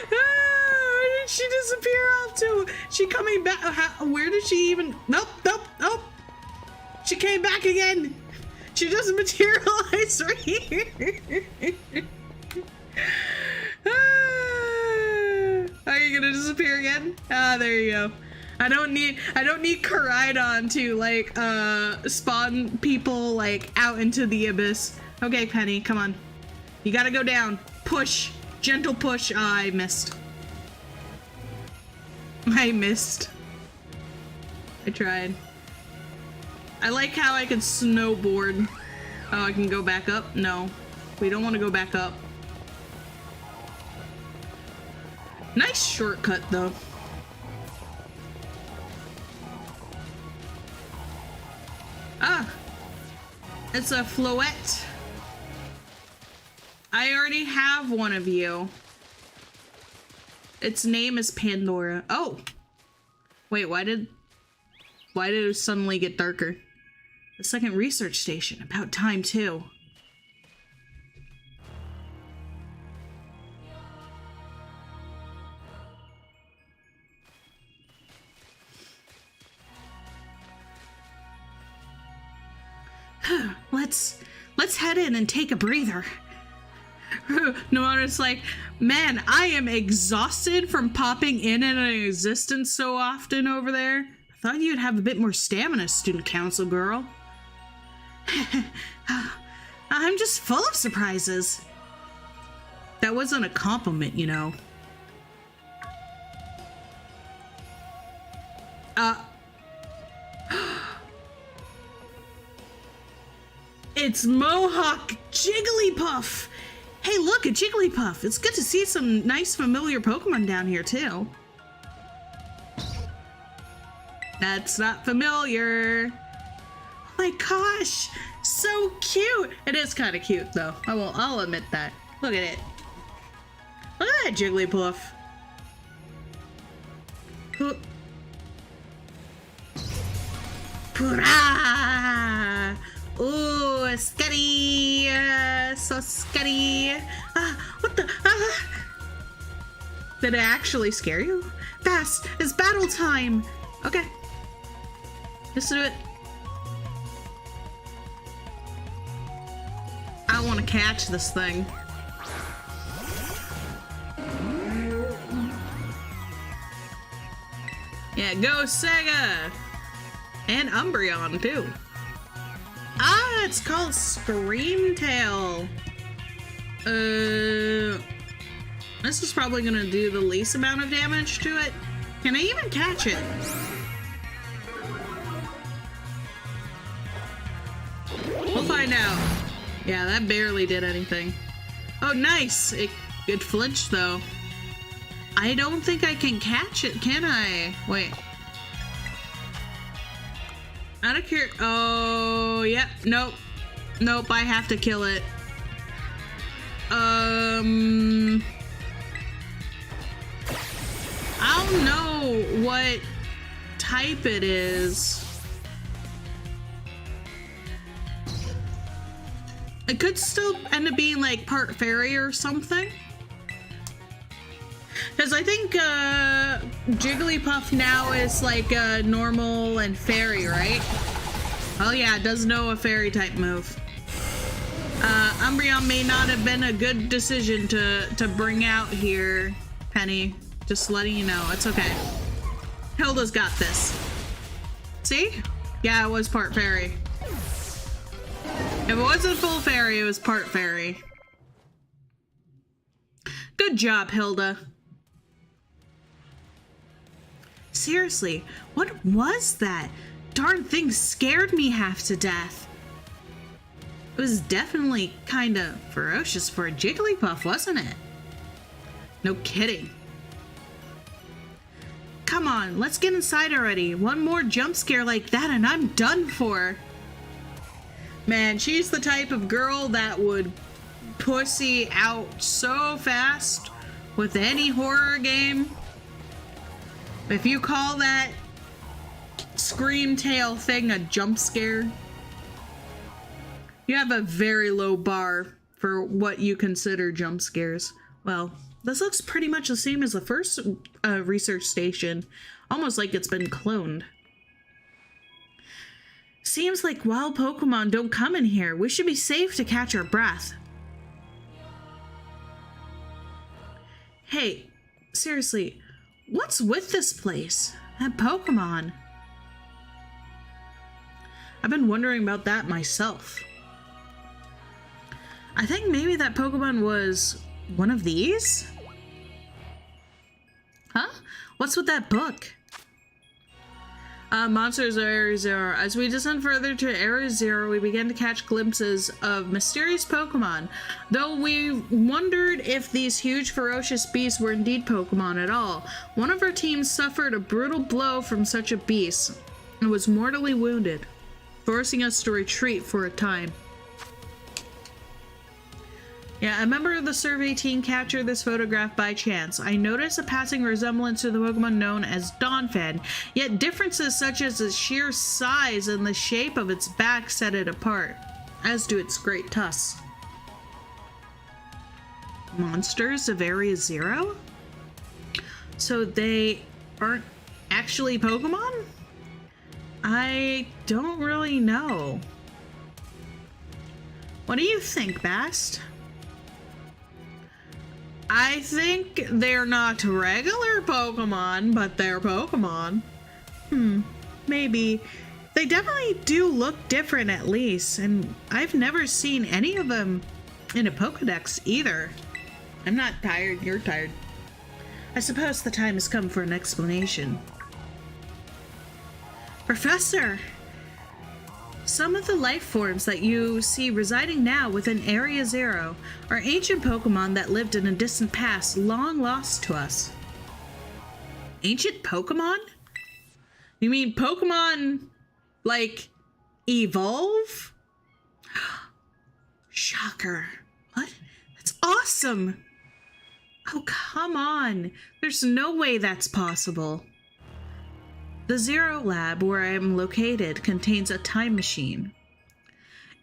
Where did she disappear off to? She coming back? Where did she even? Nope, nope, nope. She came back again. She doesn't materialize right here. Are you gonna disappear again? Ah, there you go. I don't need Koraidon to like spawn people like out into the abyss. Okay, Penny, come on. You gotta go down. Push. Gentle push. Ah, I missed. I missed. I tried. I like how I can snowboard. Oh, I can go back up? No. We don't want to go back up. Nice shortcut, though. Ah! It's a Floette. I already have one of you. Its name is Pandora. Oh! Wait, why did it suddenly get darker? The second research station. About time, too. Let's head in and take a breather. Nimona's like, man, I am exhausted from popping in and out of existence so often over there. I thought you'd have a bit more stamina, student council girl. I'm just full of surprises. That wasn't a compliment, you know. It's Mohawk Jigglypuff! Hey, look, a Jigglypuff! It's good to see some nice familiar Pokemon down here, too. That's not familiar. Oh my gosh, so cute. It is kind of cute though. I'll admit that. Look at it. Look at that Jigglypuff. Purah! Ooh, scary. So scary. What the? Did it actually scare you? Bast, it's battle time. Okay. Let's do it. I want to catch this thing. Yeah, go Sega! And Umbreon, too. Ah, it's called Screamtail. This is probably gonna do the least amount of damage to it. Can I even catch it? We'll find out. Yeah, that barely did anything. Oh, nice! It flinched, though. I don't think I can catch it, can I? Wait. Out of here. Oh, yep. Nope. Nope, I have to kill it. I don't know what type it is. It could still end up being like part fairy or something. Because I think Jigglypuff now is like normal and fairy, right? Oh yeah, it does know a fairy type move. Umbreon may not have been a good decision to bring out here, Penny. Just letting you know, it's okay. Hilda's got this. See? Yeah, it was part fairy. If it wasn't full fairy, it was part fairy. Good job, Hilda. Seriously, what was that? Darn thing scared me half to death. It was definitely kind of ferocious for a Jigglypuff, wasn't it? No kidding. Come on, let's get inside already. One more jump scare like that and I'm done for. Man, she's the type of girl that would pussy out so fast with any horror game. If you call that Screamtail thing a jump scare, you have a very low bar for what you consider jump scares. Well, this looks pretty much the same as the first research station, almost like it's been cloned. Seems like wild Pokemon don't come in here. We should be safe to catch our breath. Hey, seriously, what's with this place? That Pokemon? I've been wondering about that myself. I think maybe that Pokemon was one of these? Huh? What's with that book? Monsters of Area Zero. As we descend further to Area Zero, we begin to catch glimpses of mysterious Pokemon. Though we wondered if these huge ferocious beasts were indeed Pokemon at all. One of our teams suffered a brutal blow from such a beast and was mortally wounded, forcing us to retreat for a time. Yeah, a member of the survey team captured this photograph by chance. I noticed a passing resemblance to the Pokemon known as Donphan, yet differences such as its sheer size and the shape of its back set it apart, as do its great tusks. Monsters of Area Zero? So they aren't actually Pokemon? I don't really know. What do you think, Bast? I think they're not regular Pokemon, but they're Pokemon. Maybe. They definitely do look different at least, and I've never seen any of them in a Pokedex either. I'm not tired, you're tired. I suppose the time has come for an explanation. Professor! Some of the life forms that you see residing now within Area Zero are ancient Pokemon that lived in a distant past, long lost to us. Ancient Pokemon? You mean Pokemon, like, evolve? Shocker. What? That's awesome! Oh, come on. There's no way that's possible. The Zero Lab, where I am located, contains a time machine.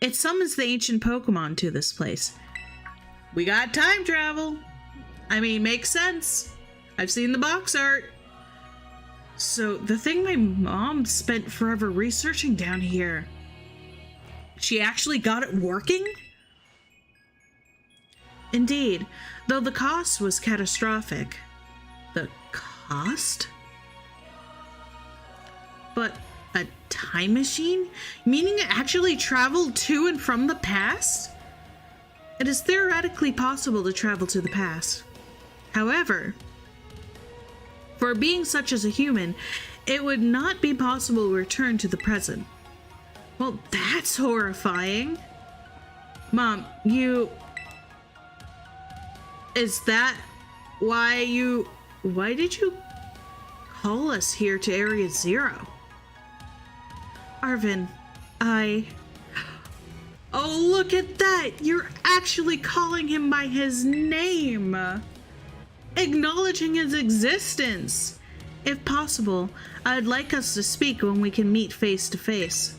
It summons the ancient Pokemon to this place. We got time travel. I mean, makes sense. I've seen the box art. So, the thing my mom spent forever researching down here, she actually got it working? Indeed, though the cost was catastrophic. The cost? But a time machine? Meaning it actually traveled to and from the past? It is theoretically possible to travel to the past. However, for a being such as a human, it would not be possible to return to the present. Well, that's horrifying. Mom, is that why did you call us here to Area Zero? Arvin, oh, look at that! You're actually calling him by his name! Acknowledging his existence! If possible, I'd like us to speak when we can meet face to face.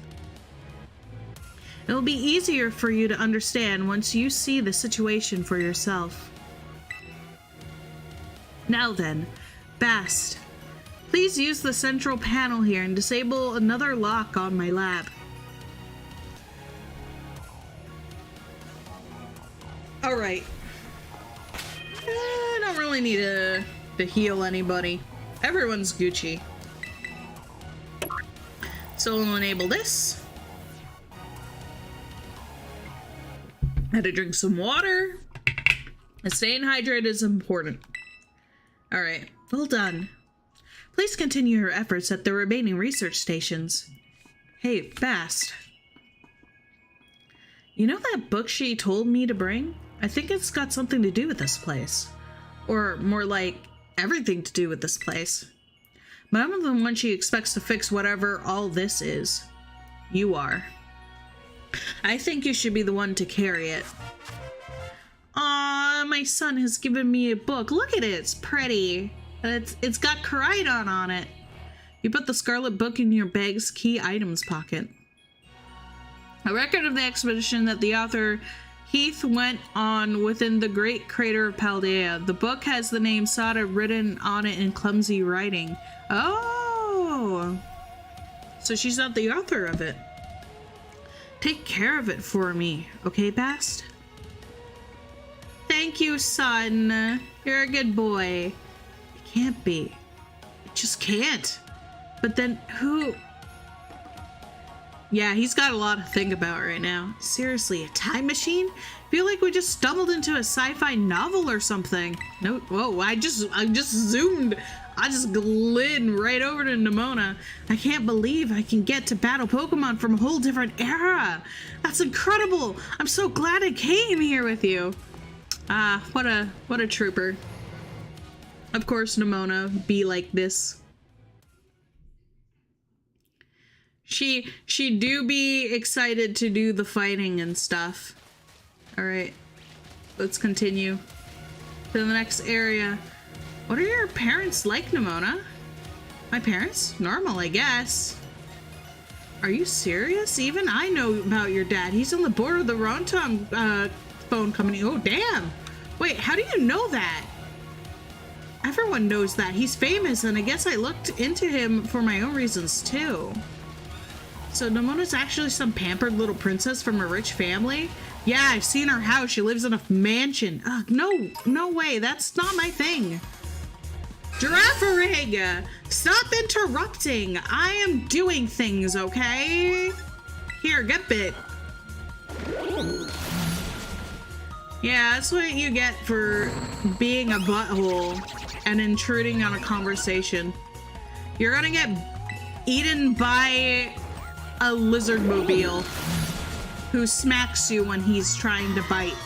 It'll be easier for you to understand once you see the situation for yourself. Now then, Bast, please use the central panel here and disable another lock on my lab. Alright. I don't really need to heal anybody. Everyone's Gucci. So we'll enable this. Had to drink some water. And staying hydrated is important. Alright, well done. Please continue your efforts at the remaining research stations. Hey, Bast. You know that book she told me to bring? I think it's got something to do with this place. Or more like, everything to do with this place. But I'm the one she expects to fix whatever all this is. You are. I think you should be the one to carry it. Aw, my son has given me a book. Look at it, it's pretty. It's got Koraidon on it. You put the Scarlet book in your bag's key items pocket. A record of the expedition that the author Heath went on within the great crater of Paldea. The book has the name Sada written on it in clumsy writing. Oh! So she's not the author of it. Take care of it for me, okay, Bast? Thank you, son. You're a good boy. It can't be. It just can't. But then who... Yeah, he's got a lot to think about right now. Seriously, a time machine? Feel like we just stumbled into a sci-fi novel or something. No, whoa, I just zoomed. I just glid right over to Nemona. I can't believe I can get to battle Pokemon from a whole different era. That's incredible. I'm so glad I came here with you. Ah, what a trooper. Of course, Nemona be like this. She do be excited to do the fighting and stuff. Alright, let's continue to the next area. What are your parents like, Nemona? My parents? Normal, I guess. Are you serious? Even I know about your dad. He's on the board of the Rontom phone company. Oh, damn. Wait, how do you know that? Everyone knows that. He's famous, and I guess I looked into him for my own reasons, too. So Nemona's actually some pampered little princess from a rich family? Yeah, I've seen her house. She lives in a mansion. No way. That's not my thing. Giraffering! Stop interrupting! I am doing things, okay? Here, get bit. Yeah, that's what you get for being a butthole and intruding on a conversation. You're gonna get eaten by a lizard mobile who smacks you when he's trying to bite.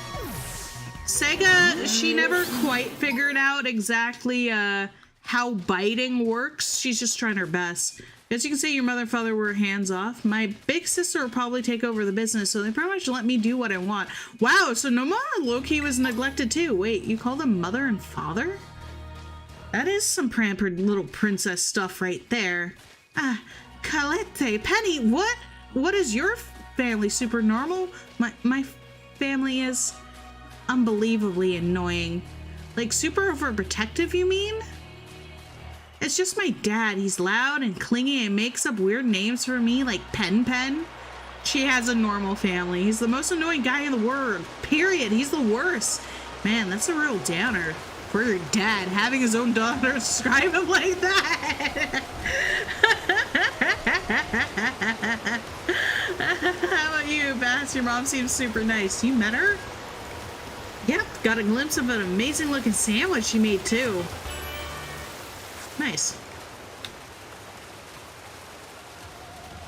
Sega, she never quite figured out exactly how how biting works. She's just trying her best. As you can see, your mother and father were hands off. My big sister will probably take over the business, so they pretty much let me do what I want. Wow, so Nomura low-key was neglected too. Wait, you call them mother and father? That is some pampered little princess stuff right there. Ah, Calette, Penny, what? What is your family? Super normal? My family is unbelievably annoying. Like super overprotective, you mean? It's just my dad. He's loud and clingy and makes up weird names for me like Pen Pen. She has a normal family. He's the most annoying guy in the world. Period. He's the worst. Man, that's a real downer for your dad, having his own daughter describe him like that. How about you, Bast? Your mom seems super nice. You met her? Yep, got a glimpse of an amazing looking sandwich she made too. Nice.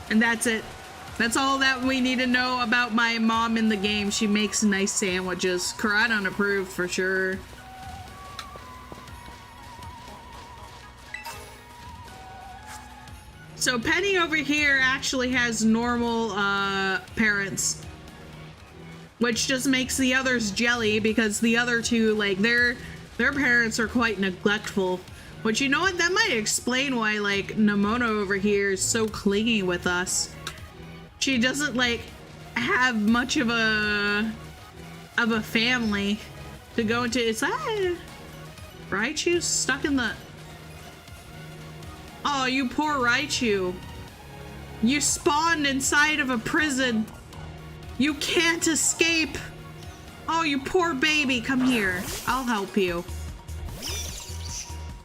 And that's it. That's all that we need to know about my mom in the game. She makes nice sandwiches. Karadon approved for sure. So Penny over here actually has normal parents, which just makes the others jelly because the other two, like, their parents are quite neglectful. But you know what? That might explain why, like, Nomona over here is so clingy with us. She doesn't, like, have much of a family to go into. Is that Raichu stuck in the... Oh, you poor Raichu. You spawned inside of a prison. You can't escape. Oh, you poor baby. Come here. I'll help you.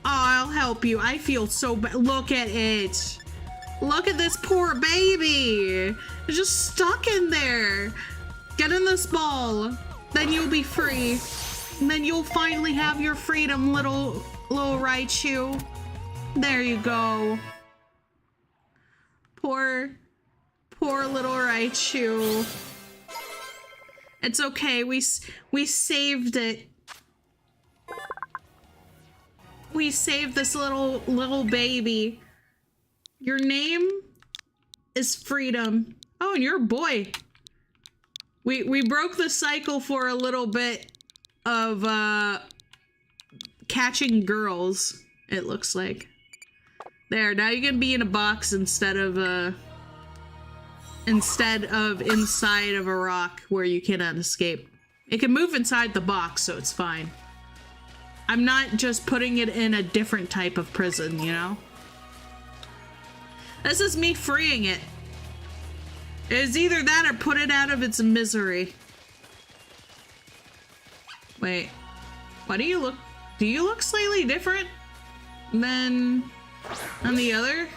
Oh, I'll help you. I feel so bad. Look at it. Look at this poor baby. It's just stuck in there. Get in this ball. Then you'll be free. And then you'll finally have your freedom, little Raichu. There you go. Poor little Raichu. It's okay. We saved it. We saved this little baby. Your name is Freedom. Oh, and you're a boy. We broke the cycle for a little bit of catching girls, it looks like. There, now you can be in a box instead of inside of a rock where you cannot escape. It can move inside the box, so it's fine. I'm not just putting it in a different type of prison, you know? This is me freeing it. It's either that or put it out of its misery. Wait. Why do you look slightly different than the other?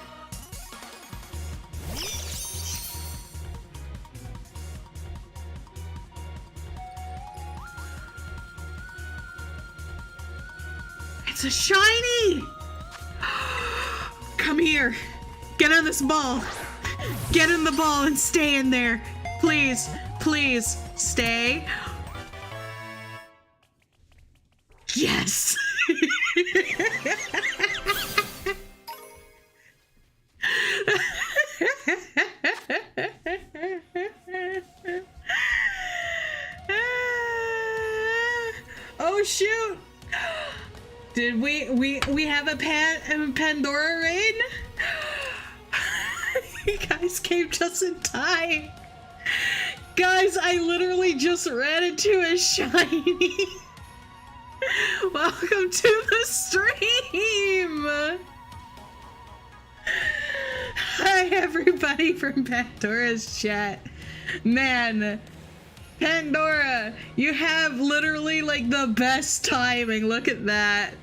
It's a shiny! Come here. Get on this ball. Get in the ball and stay in there. Please, please, stay. Yes! Oh shoot! Did we have a Pandora raid? You guys came just in time. Guys, I literally just ran into a shiny. Welcome to the stream. Hi everybody from Pandora's chat. Man, Pandora, you have literally like the best timing. Look at that.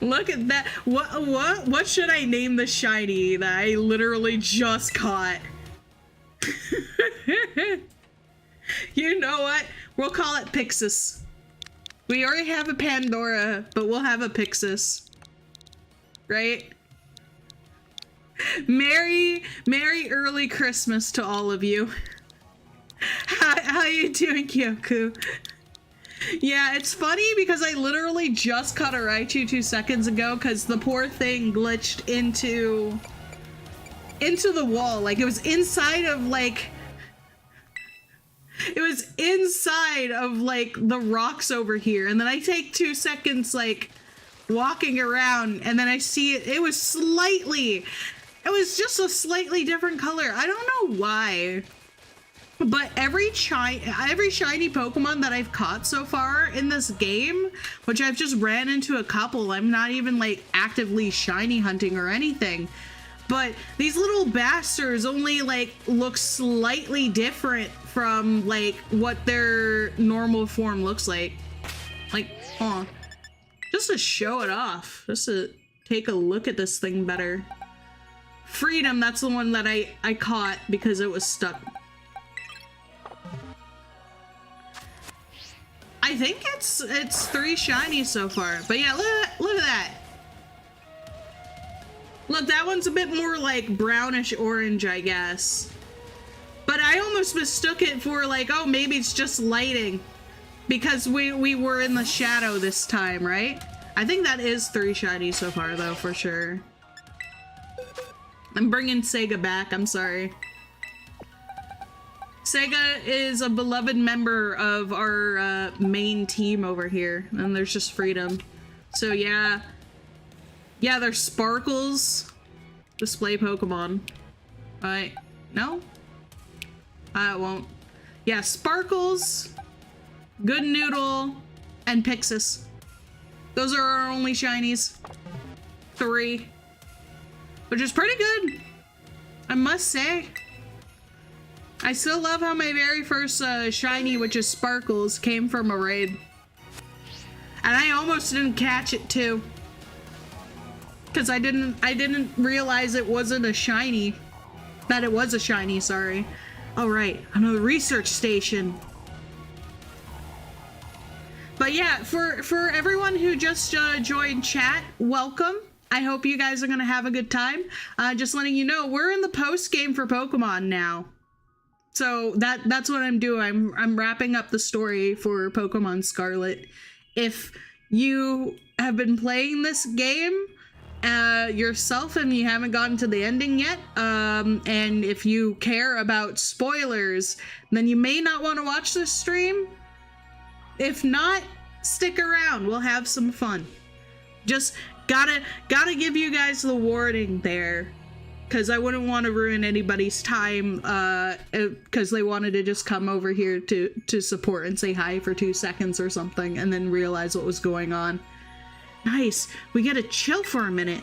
Look at that. What should I name the shiny that I literally just caught? You know what? We'll call it Pixis. We already have a Pandora, but we'll have a Pixis. Right? Merry early Christmas to all of you. How you doing, Kyoku? Yeah, it's funny because I literally just caught a Raichu 2 seconds ago because the poor thing glitched into the wall. Like, it was inside of, like... It was inside of, like, the rocks over here. And then I take 2 seconds, like, walking around, and then I see it. It was just a slightly different color. I don't know why. But every shiny Pokemon that I've caught so far in this game, which I've just ran into a couple, I'm not even, like, actively shiny hunting or anything. But these little bastards only, like, look slightly different from, like, what their normal form looks like. Like, huh. Just to show it off. Just to take a look at this thing better. Freedom, that's the one that I caught because it was stuck. I think it's 3 shinies so far. But yeah, look at that. Look, that one's a bit more like brownish orange, I guess. But I almost mistook it for like, oh, maybe it's just lighting. Because we were in the shadow this time, right? I think that is 3 shinies so far, though, for sure. I'm bringing Sega back, I'm sorry. Sega is a beloved member of our main team over here. And there's just Freedom. So yeah. Yeah, there's Sparkles. Display Pokemon. No? It won't. Yeah, Sparkles, Good Noodle, and Pixis. Those are our only shinies. 3. Which is pretty good, I must say. I still love how my very first shiny, which is Sparkles, came from a raid. And I almost didn't catch it too. Because I didn't realize it wasn't a shiny. That it was a shiny, sorry. All right, another research station. But yeah, for everyone who just joined chat, welcome. I hope you guys are gonna have a good time. Just letting you know, we're in the post game for Pokemon now. So that's what I'm doing. I'm wrapping up the story for Pokemon Scarlet. If you have been playing this game yourself and you haven't gotten to the ending yet, and if you care about spoilers, then you may not want to watch this stream. If not, stick around. We'll have some fun. Just gotta give you guys the warning there, because I wouldn't want to ruin anybody's time because they wanted to just come over here to support and say hi for 2 seconds or something and then realize what was going on. Nice. We get to chill for a minute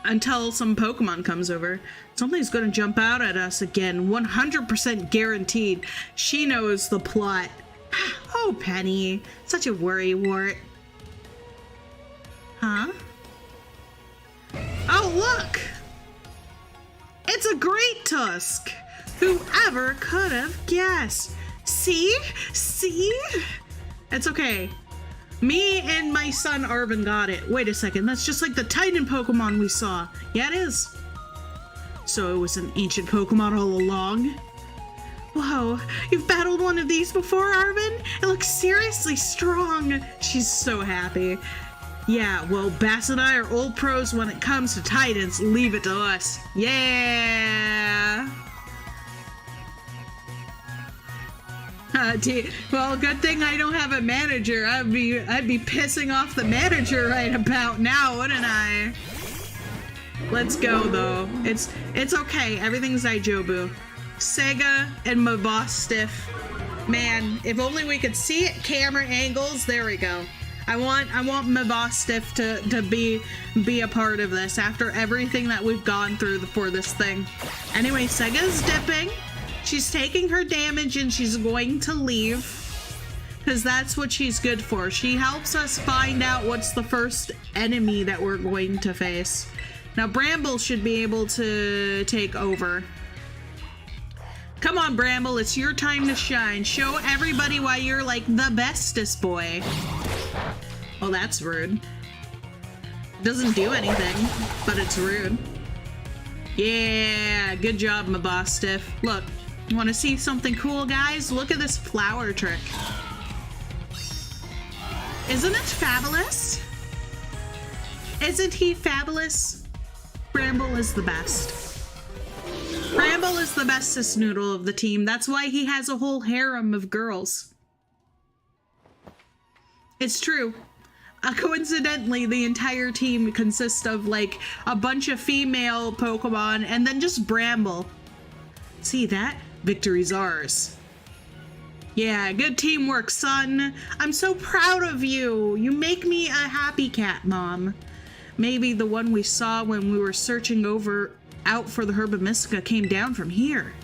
until some Pokemon comes over. Something's gonna jump out at us again. 100% guaranteed. She knows the plot. Oh, Penny. Such a worrywart. Huh? Oh, look! It's a Great Tusk! Whoever could have guessed? See? See? It's okay. Me and my son Arvin got it. Wait a second, that's just like the Titan Pokemon we saw. Yeah, it is. So it was an ancient Pokemon all along? Whoa, you've battled one of these before, Arvin? It looks seriously strong. She's so happy. Yeah, well, Bast and I are old pros when it comes to Titans. Leave it to us. Yeah! Well, good thing I don't have a manager. I'd be pissing off the manager right about now, wouldn't I? Let's go, though. It's okay. Everything's Ijobu. Sega and Mavastiff. Man, if only we could see it. Camera angles. There we go. I want Mavastiff to be a part of this after everything that we've gone through for this thing. Anyway, Sega's dipping. She's taking her damage and she's going to leave because that's what she's good for. She helps us find out what's the first enemy that we're going to face. Now Bramble should be able to take over. Come on, Bramble, it's your time to shine. Show everybody why you're like the bestest boy. Well, that's rude. Doesn't do anything, but it's rude. Yeah, good job, Mavastiff. Look, you want to see something cool, guys? Look at this flower trick. Isn't it fabulous? Isn't he fabulous? Bramble is the best. Bramble is the bestest noodle of the team. That's why he has a whole harem of girls. It's true. Coincidentally, the entire team consists of like a bunch of female Pokemon and then just Bramble. See that? Victory's ours. Yeah, good teamwork, son. I'm so proud of you. You make me a happy cat, Mom. Maybe the one we saw when we were searching out for the Herba Mystica came down from here.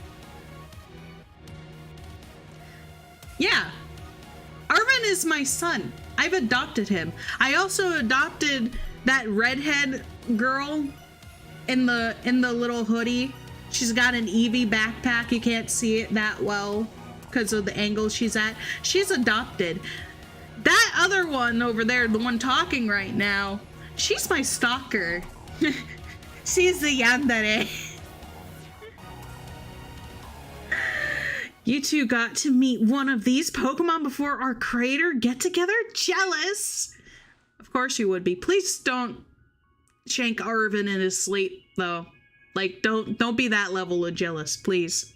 Yeah. Arvin is my son. I've adopted him. I also adopted that redhead girl in the little hoodie. She's got an Eevee backpack. You can't see it that well because of the angle she's at. She's adopted. That other one over there, the one talking right now, she's my stalker. She's the yandere. You two got to meet one of these Pokemon before our creator get-together? Jealous! Of course you would be. Please don't shank Arvin in his sleep, though. Like, don't be that level of jealous, please.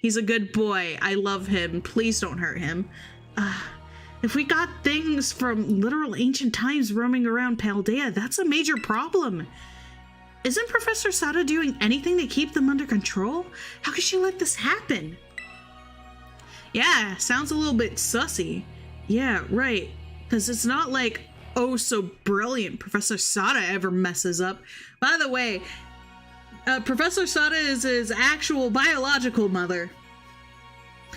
He's a good boy. I love him. Please don't hurt him. If we got things from literal ancient times roaming around Paldea, that's a major problem. Isn't Professor Sada doing anything to keep them under control? How could she let this happen? Yeah, sounds a little bit sussy. Yeah, right. Because it's not like, oh, so brilliant Professor Sada ever messes up. By the way, Professor Sada is his actual biological mother,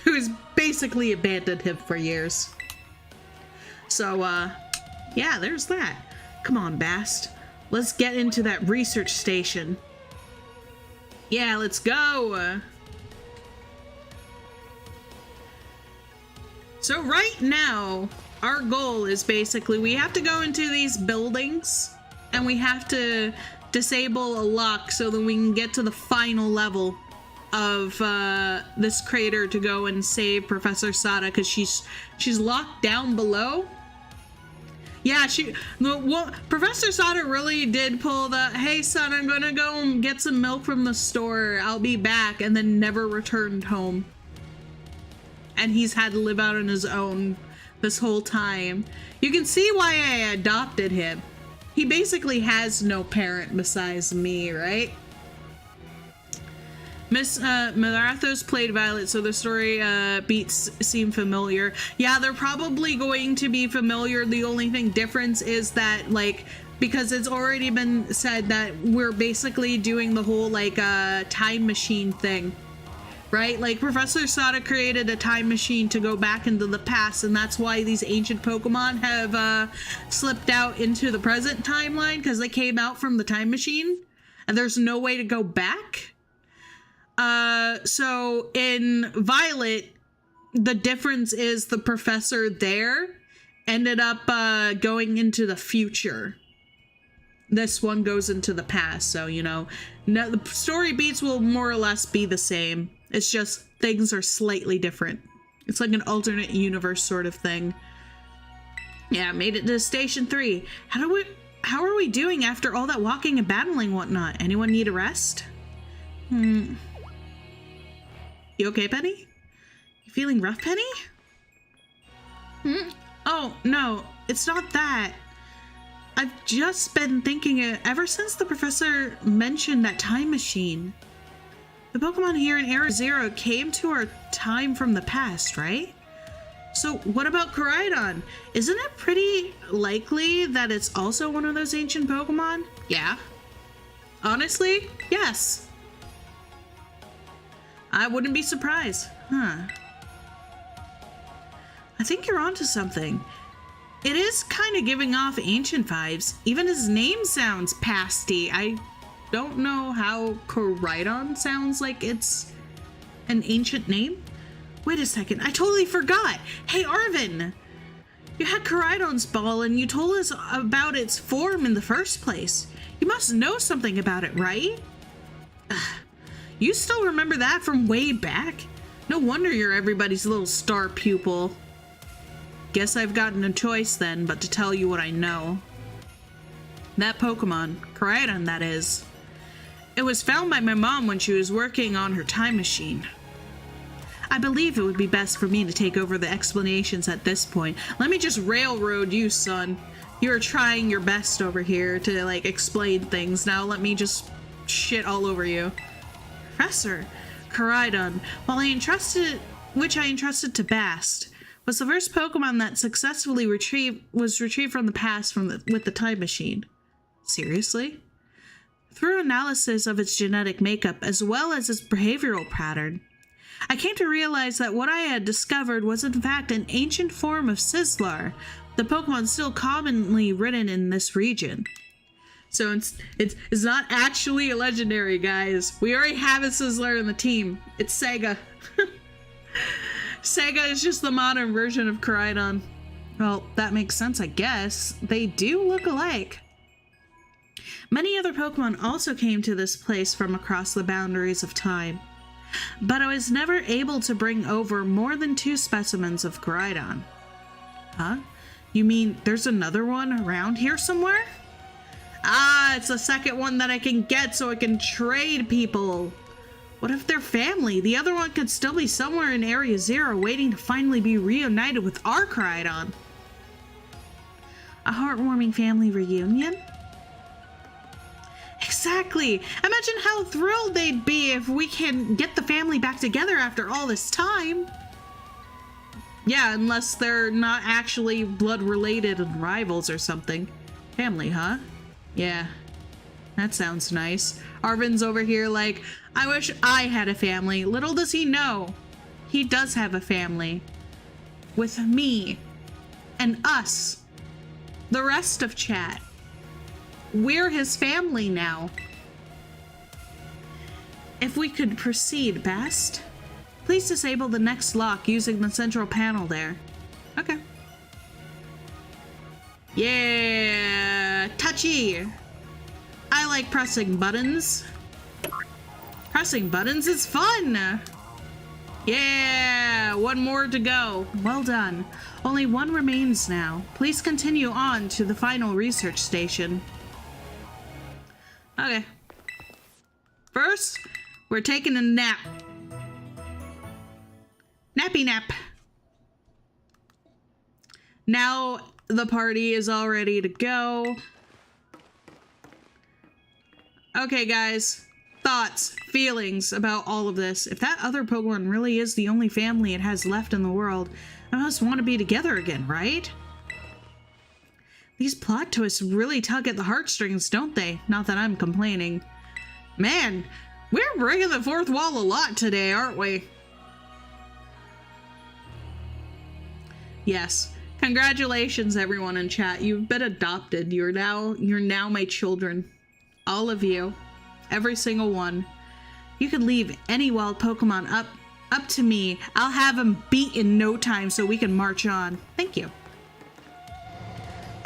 who's basically abandoned him for years. So, yeah, there's that. Come on, Bast. Let's get into that research station. Yeah, let's go. So right now, our goal is basically we have to go into these buildings and we have to disable a lock so that we can get to the final level of this crater to go and save Professor Sada because she's locked down below. Yeah, Professor Sada really did pull the, hey son, I'm gonna go and get some milk from the store, I'll be back, and then never returned home. And he's had to live out on his own this whole time. You can see why I adopted him. He basically has no parent besides me, right? Miss Marathos played Violet, so the story beats seem familiar. Yeah, they're probably going to be familiar. The only difference is that, like, because it's already been said that we're basically doing the whole, like, time machine thing. Right? Like, Professor Sada created a time machine to go back into the past, and that's why these ancient Pokemon have slipped out into the present timeline, because they came out from the time machine, and there's no way to go back. So in Violet, the difference is the professor there ended up going into the future. This one goes into the past, so, you know, no, the story beats will more or less be the same. It's just things are slightly different. It's like an alternate universe sort of thing. Yeah, made it to Station 3. How are we doing after all that walking and battling and whatnot? Anyone need a rest? You okay, Penny? You feeling rough, Penny? Oh, no, it's not that. I've just been thinking ever since the professor mentioned that time machine. The Pokemon here in Era Zero came to our time from the past, right? So what about Koraidon? Isn't it pretty likely that it's also one of those ancient Pokemon? Yeah. Honestly, yes. I wouldn't be surprised. Huh. I think you're onto something. It is kind of giving off ancient vibes. Even his name sounds pasty. I don't know how Koraidon sounds like it's an ancient name. Wait a second, I totally forgot. Hey, Arvin, you had Koraidon's ball and you told us about its form in the first place. You must know something about it, right? You still remember that from way back? No wonder you're everybody's little star pupil. Guess I've gotten a choice then, but to tell you what I know. That Pokemon, Koraidon that is, it was found by my mom when she was working on her time machine. I believe it would be best for me to take over the explanations at this point. Let me just railroad you, son. You're trying your best over here to, like, explain things. Now let me just shit all over you. Professor, Koraidon, which I entrusted to Bast, was the first Pokemon that successfully was retrieved from the past with the time machine. Seriously? Through analysis of its genetic makeup as well as its behavioral pattern, I came to realize that what I had discovered was in fact an ancient form of Sizzlar, the Pokemon still commonly ridden in this region. So it's not actually a legendary, guys. We already have a Sizzler in the team. It's Sega. Sega is just the modern version of Koraidon. Well, that makes sense, I guess. They do look alike. Many other Pokemon also came to this place from across the boundaries of time, but I was never able to bring over more than 2 specimens of Koraidon. Huh? You mean there's another one around here somewhere? Ah, it's the second one that I can get so I can trade people. What if they're family? The other one could still be somewhere in Area 0 waiting to finally be reunited with our Koraidon. A heartwarming family reunion? Exactly! Imagine how thrilled they'd be if we can get the family back together after all this time. Yeah, unless they're not actually blood-related and rivals or something. Family, huh? Yeah, that sounds nice. Arvin's over here like, I wish I had a family. Little does he know, he does have a family. With me. And us. The rest of chat. We're his family now. If we could proceed, Bast. Please disable the next lock using the central panel there. Okay. Yeah, touchy. I like pressing buttons. Pressing buttons is fun. Yeah, 1 more to go. Well done. Only 1 remains now. Please continue on to the final research station. Okay. First, we're taking a nap. Nappy nap. Now the party is all ready to go. Okay, guys. Thoughts, feelings about all of this. If that other Pokemon really is the only family it has left in the world, I must want to be together again, right? These plot twists really tug at the heartstrings, don't they? Not that I'm complaining. Man, we're breaking the 4th wall a lot today, aren't we? Yes. Congratulations, everyone in chat. You've been adopted. You're now my children. All of you. Every single one. You can leave any wild Pokemon up to me. I'll have them beat in no time so we can march on. Thank you.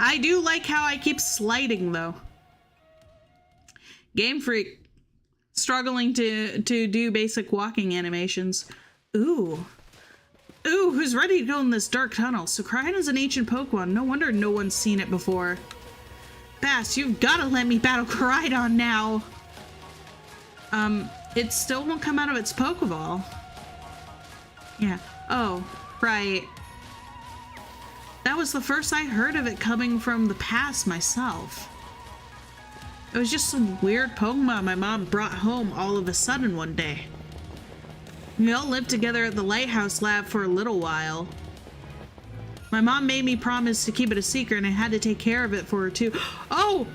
I do like how I keep sliding, though. Game Freak. Struggling to do basic walking animations. Ooh. Ooh, who's ready to go in this dark tunnel? So Koraidon's an ancient Pokemon. No wonder no one's seen it before. Bast, you've gotta let me battle Koraidon now. It still won't come out of its Pokeball. Yeah. Oh, right. That was the first I heard of it coming from the past myself. It was just some weird Pokemon my mom brought home all of a sudden one day. We all lived together at the Lighthouse Lab for a little while. My mom made me promise to keep it a secret and I had to take care of it for her too. Oh!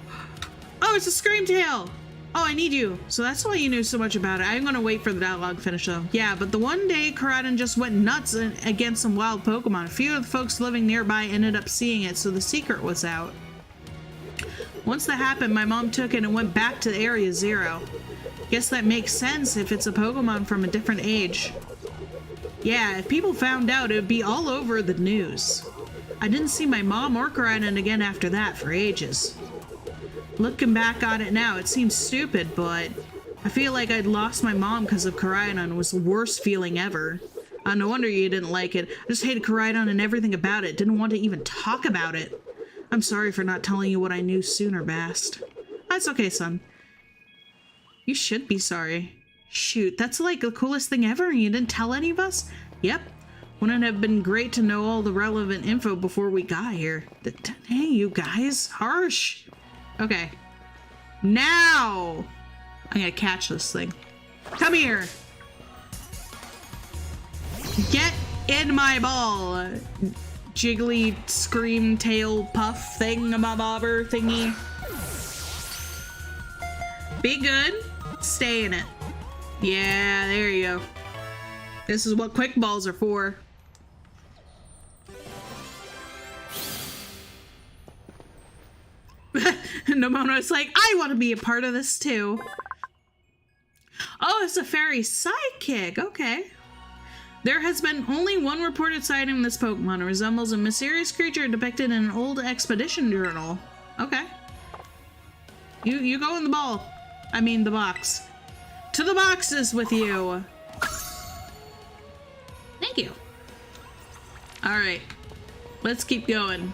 Oh, it's a Screamtail! Oh, I need you. So that's why you knew so much about it. I'm gonna wait for the dialogue finish though. Yeah, but the one day Koraidon just went nuts against some wild Pokemon. A few of the folks living nearby ended up seeing it, so the secret was out. Once that happened, my mom took it and went back to Area 0. Guess that makes sense if it's a Pokemon from a different age. Yeah, if people found out, it would be all over the news. I didn't see my mom or Koraidon again after that for ages. Looking back on it now, it seems stupid, but I feel like I'd lost my mom because of Koraidon was the worst feeling ever. No wonder you didn't like it. I just hated Koraidon and everything about it. Didn't want to even talk about it. I'm sorry for not telling you what I knew sooner, Bast. That's okay, son. You should be sorry. Shoot, that's like the coolest thing ever and you didn't tell any of us? Yep. Wouldn't it have been great to know all the relevant info before we got here? Hey, you guys. Harsh. Okay. Now! I'm gonna catch this thing. Come here! Get in my ball! Jiggly scream tail puff thingamabobber thingy. Be good. Stay in it. Yeah, there you go. This is what quick balls are for. Nomono's like, I want to be a part of this too. Oh, it's a fairy sidekick. Okay. There has been only one reported sighting of this Pokemon. It resembles a mysterious creature depicted in an old expedition journal. Okay. You go in the ball. I mean the box. To the boxes with you. Thank you. All right. Let's keep going.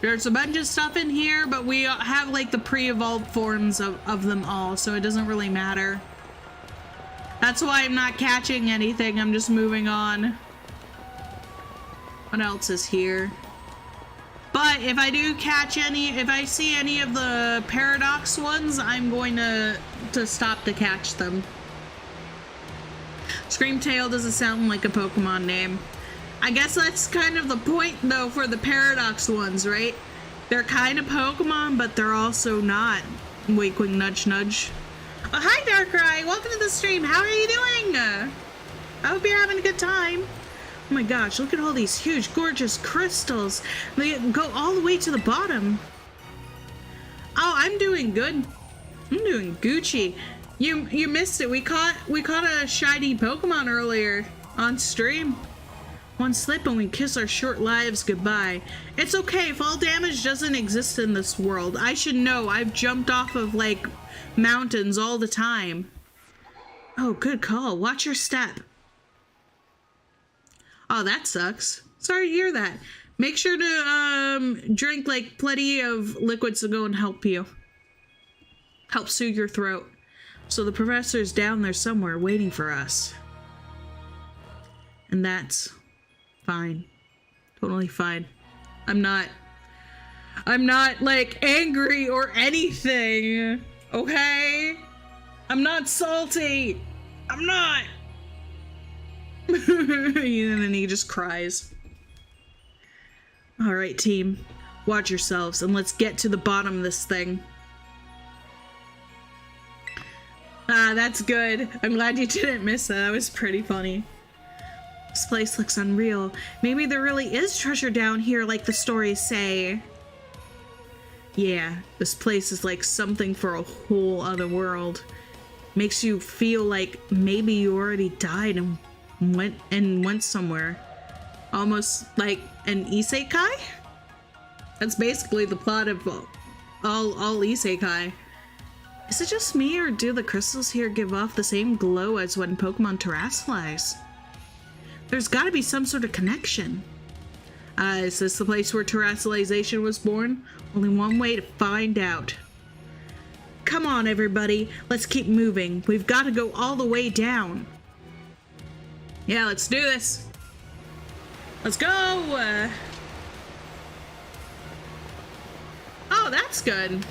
There's a bunch of stuff in here, but we have like the pre-evolved forms of them all, so it doesn't really matter. That's why I'm not catching anything, I'm just moving on. What else is here? But if I do catch any, if I see any of the Paradox ones, I'm going to stop to catch them. Screamtail doesn't sound like a Pokemon name. I guess that's kind of the point, though, for the Paradox ones, right? They're kind of Pokemon, but they're also not. Wink, wink, nudge, nudge. Oh, hi, Darkrai! Welcome to the stream! How are you doing? I hope you're having a good time. Oh my gosh, look at all these huge, gorgeous crystals. They go all the way to the bottom. Oh, I'm doing good. I'm doing Gucci. You missed it. We caught a shiny Pokemon earlier on stream. One slip and we kiss our short lives goodbye. It's okay, fall damage doesn't exist in this world. I should know, I've jumped off of, like, mountains all the time. Oh, good call. Watch your step. Oh, that sucks. Sorry to hear that. Make sure to, drink, like, plenty of liquids to go and help you. Help soothe your throat. So the professor's down there somewhere waiting for us. And that's fine. Totally fine. I'm not like angry or anything. Okay? I'm not salty. I'm not. And then he just cries. All right, team. Watch yourselves and let's get to the bottom of this thing. Ah, that's good. I'm glad you didn't miss that. That was pretty funny. This place looks unreal. Maybe there really is treasure down here like the stories say. Yeah, this place is like something for a whole other world. Makes you feel like maybe you already died and went somewhere. Almost like an isekai? That's basically the plot of all isekai. Is it just me or do the crystals here give off the same glow as when Pokemon terrestrialize? There's gotta be some sort of connection. Is this the place where terrestrialization was born? Only one way to find out. Come on, everybody. Let's keep moving. We've got to go all the way down. Yeah, let's do this. Let's go! Oh, that's good.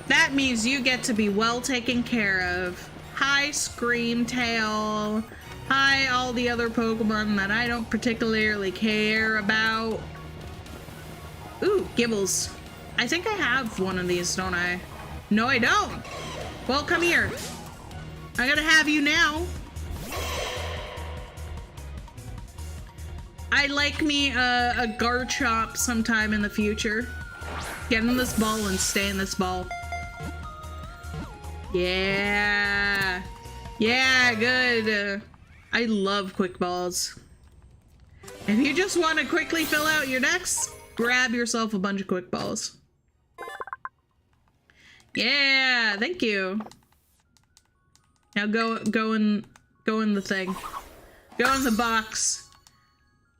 That means you get to be well taken care of. Hi, Screamtail. Hi, all the other Pokemon that I don't particularly care about. Ooh, Gibbles. I think I have one of these, don't I? No, I don't. Well, come here. I gotta have you now. I'd like me a Garchomp sometime in the future. Get in this ball and stay in this ball. Yeah. Yeah, good. I love quick balls. If you just want to quickly fill out your decks, grab yourself a bunch of quick balls. Yeah, thank you. Now go in the thing. Go in the box.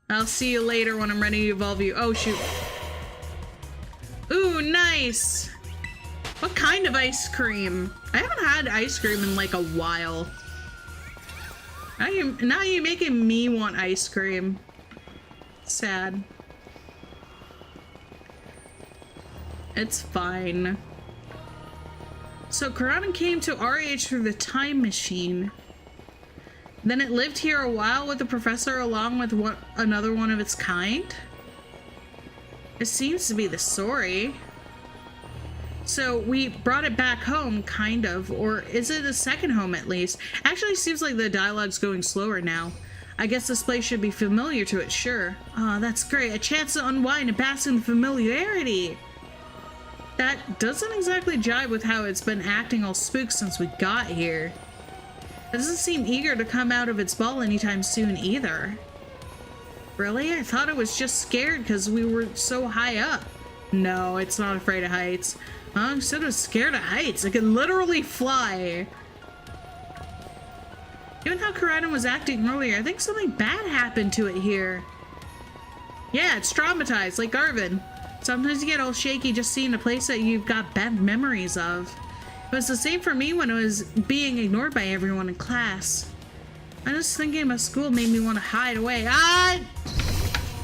I'll see you later when I'm ready to evolve you. Oh, shoot. Ooh, nice. What kind of cream? I haven't had ice cream in like a while. Now you're making me want ice cream. Sad. It's fine. So Kurana came to our age through the time machine. Then it lived here a while with the professor along with another one of its kind? It seems to be the story. So we brought it back home, kind of, or is it a second home at least? Actually seems like the dialogue's going slower now. I guess this place should be familiar to it, sure. Ah, that's great. A chance to unwind and bask in familiarity. That doesn't exactly jive with how it's been acting all spooked since we got here. It doesn't seem eager to come out of its ball anytime soon either. Really? I thought it was just scared because we were so high up. No, it's not afraid of heights. I said it was scared of heights. It can literally fly. Given how Kurana was acting earlier, I think something bad happened to it here. Yeah, it's traumatized, like Garvin. Sometimes you get all shaky just seeing a place that you've got bad memories of. It was the same for me when I was being ignored by everyone in class. I just thinking about school made me want to hide away. Ah!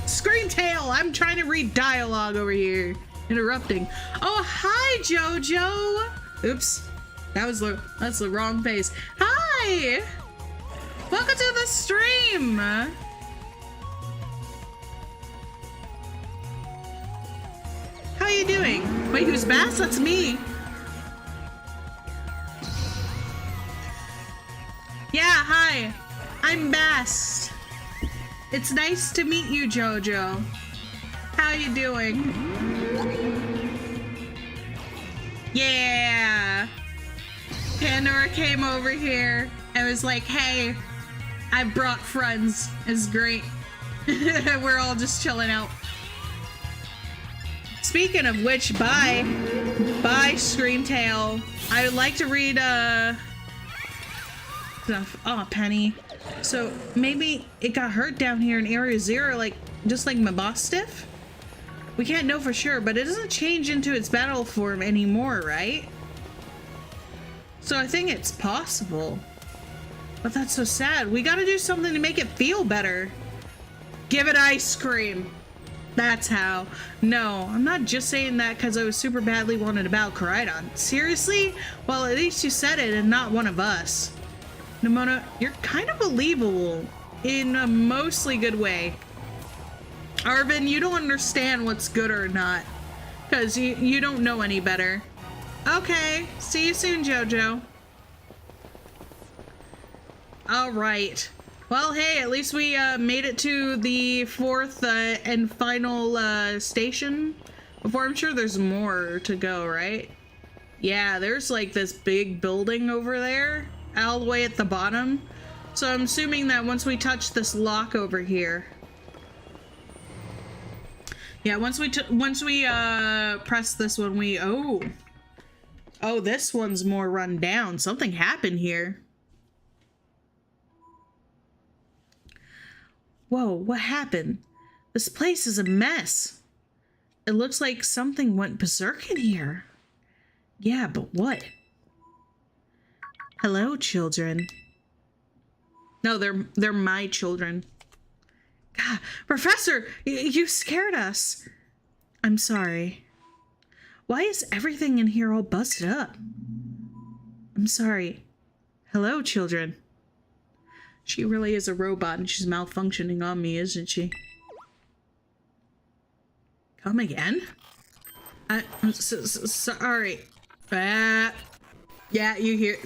Screamtail! I'm trying to read dialogue over here. Interrupting. Oh, hi, Jojo! Oops. That's the wrong face. Hi! Welcome to the stream! How you doing? Wait, who's Bast? That's me. Yeah, hi. I'm Bast. It's nice to meet you, Jojo. How you doing? Yeah. Pandora came over here and was like, hey, I brought friends. It's great. We're all just chilling out. Speaking of which, bye. Bye, Screamtail. I would like to read, stuff. Oh, Penny. So maybe it got hurt down here in Area 0, just like Mabostiff? We can't know for sure, but it doesn't change into its battle form anymore, right? So I think it's possible. But that's so sad. We gotta do something to make it feel better. Give it ice cream. That's how. No, I'm not just saying that because I was super badly wanted to battle Koraidon. Seriously? Well, at least you said it and not one of us. Nimona, you're kind of believable in a mostly good way. Arvin, you don't understand what's good or not because you don't know any better. Okay, see you soon, Jojo. All right. Well, hey, at least we made it to the fourth and final station. Before, I'm sure there's more to go, right? Yeah, there's like this big building over there, all the way at the bottom. So I'm assuming that once we touch this lock over here. Yeah, once we press this one, oh, this one's more run down. Something happened here. Whoa, what happened? This place is a mess. It looks like something went berserk in here. Yeah, but what? Hello, children. No, they're my children. God, Professor, you scared us. I'm sorry. Why is everything in here all busted up? I'm sorry. Hello, children. She really is a robot and she's malfunctioning on me, isn't she? Come again? I'm sorry. Yeah, you hear.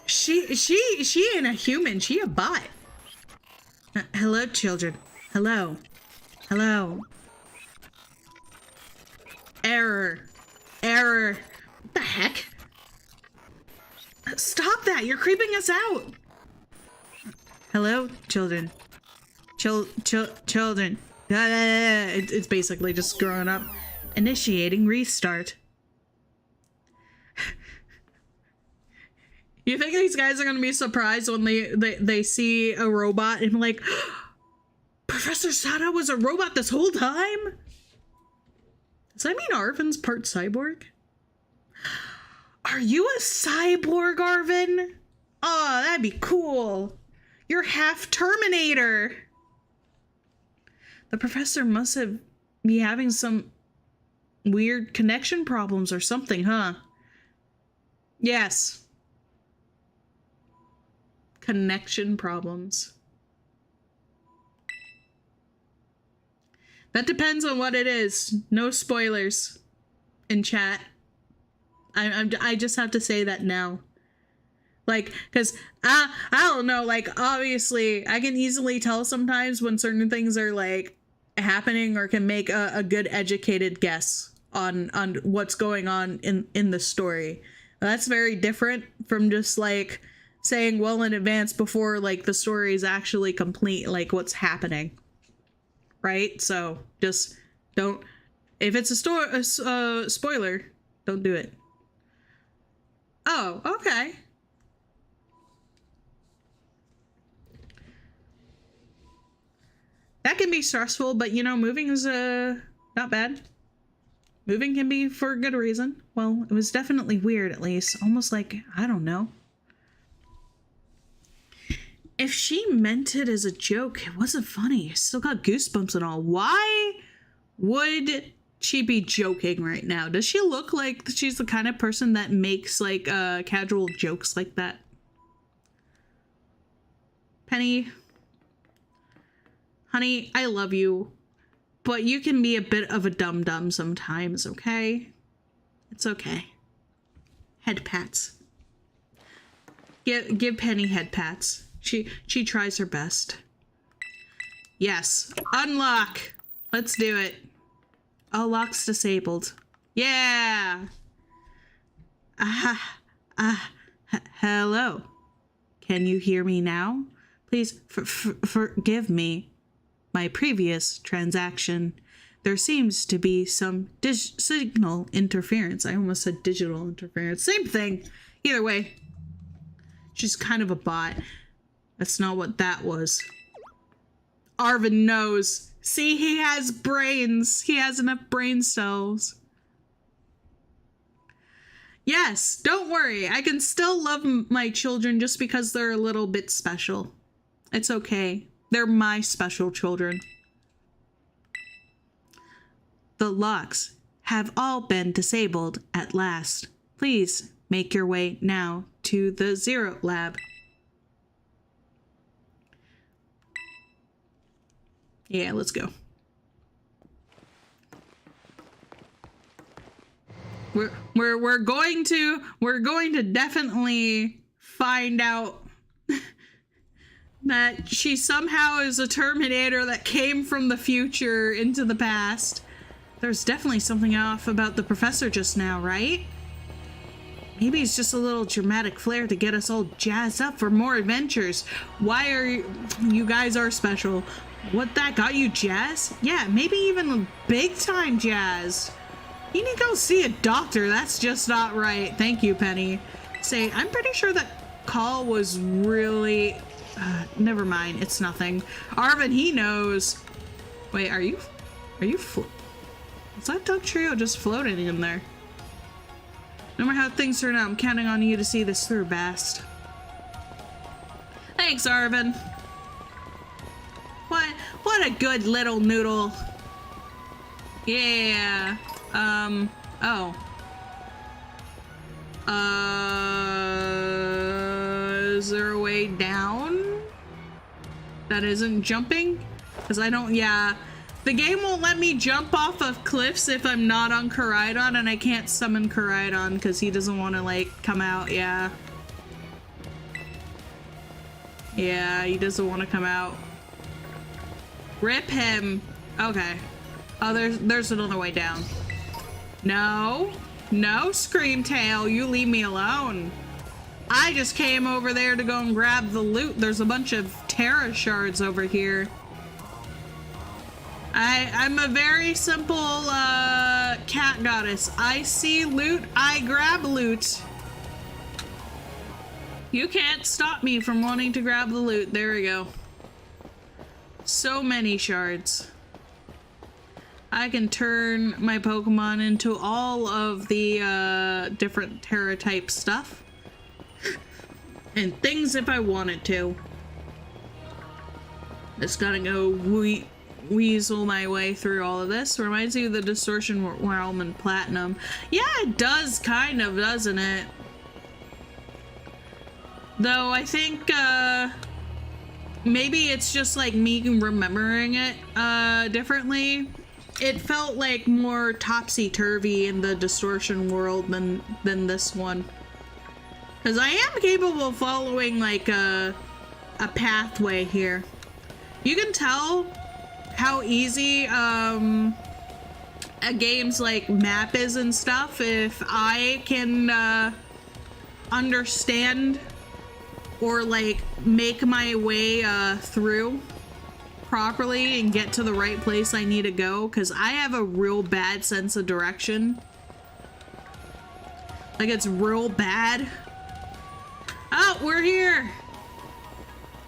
She ain't a human. She a bot. Hello, children. Hello. Hello. Error. Error. What the heck? Stop that! You're creeping us out! Hello, children. Children. It's basically just growing up. Initiating restart. You think these guys are gonna be surprised when they see a robot and like, Professor Sada was a robot this whole time? Does that mean Arvin's part cyborg? Are you a cyborg, Arvin? Oh, that'd be cool. You're half Terminator. The professor must be having some weird connection problems or something, huh? Yes. Connection problems. That depends on what it is. No spoilers in chat. I just have to say that now. Like, because I don't know, like, obviously I can easily tell sometimes when certain things are like happening, or can make a good educated guess on what's going on in the story. That's very different from just like saying well in advance before like the story is actually complete, like what's happening. Right? So just don't, if it's a spoiler, don't do it. Oh, okay. That can be stressful, but you know, moving is not bad. Moving can be for a good reason. Well, it was definitely weird, at least. Almost like, I don't know. If she meant it as a joke, it wasn't funny. I still got goosebumps and all. Why would she be joking right now? Does she look like she's the kind of person that makes like casual jokes like that? Penny, honey, I love you, but you can be a bit of a dum-dum sometimes, okay? It's okay. Head pats. Give Penny head pats. She tries her best. Yes. Unlock! Let's do it. All locks disabled. Yeah! Hello. Can you hear me now? Please forgive me. My previous transaction. There seems to be some signal interference. I almost said digital interference. Same thing. Either way. She's kind of a bot. That's not what that was. Arvin knows. See, he has brains. He has enough brain cells. Yes, don't worry. I can still love my children just because they're a little bit special. It's okay. They're my special children. The locks have all been disabled at last. Please make your way now to the Zero Lab. Yeah, let's go. We're going to definitely find out that she somehow is a Terminator that came from the future into the past. There's definitely something off about the professor just now, right? Maybe it's just a little dramatic flair to get us all jazzed up for more adventures. Why are you guys are special? What, that got you jazzed? Yeah, maybe even big time jazz. You need to go see a doctor. That's just not right. Thank you, Penny. Say, I'm pretty sure that call was really... never mind. It's nothing. Arvin, he knows. Wait, are you is that Duck Trio just floating in there? No matter how things turn out, I'm counting on you to see this through, Bast. Thanks, Arvin. What a good little noodle. Yeah. Oh. Is there a way down that isn't jumping? Because I don't, yeah. The game won't let me jump off of cliffs if I'm not on Koraidon, and I can't summon Koraidon because he doesn't want to, like, come out, yeah. Yeah, he doesn't want to come out. Rip him. Okay. Oh, there's another way down. No. No, Screamtail, you leave me alone. I just came over there to go and grab the loot. There's a bunch of Terra shards over here. I'm a very simple cat goddess. I see loot, I grab loot. You can't stop me from wanting to grab the loot. There we go. So many shards. I can turn my Pokemon into all of the different Terra type stuff. And things if I wanted to. Just gotta go weasel my way through all of this. Reminds you of the Distortion Realm and Platinum. Yeah, it does, kind of, doesn't it? Though I think maybe it's just like me remembering it differently. It felt like more topsy-turvy in the Distortion world than this one. Because I am capable of following like a pathway here. You can tell how easy a game's like map is and stuff if I can understand or like make my way through properly and get to the right place I need to go, because I have a real bad sense of direction. Like, it's real bad. Oh, we're here.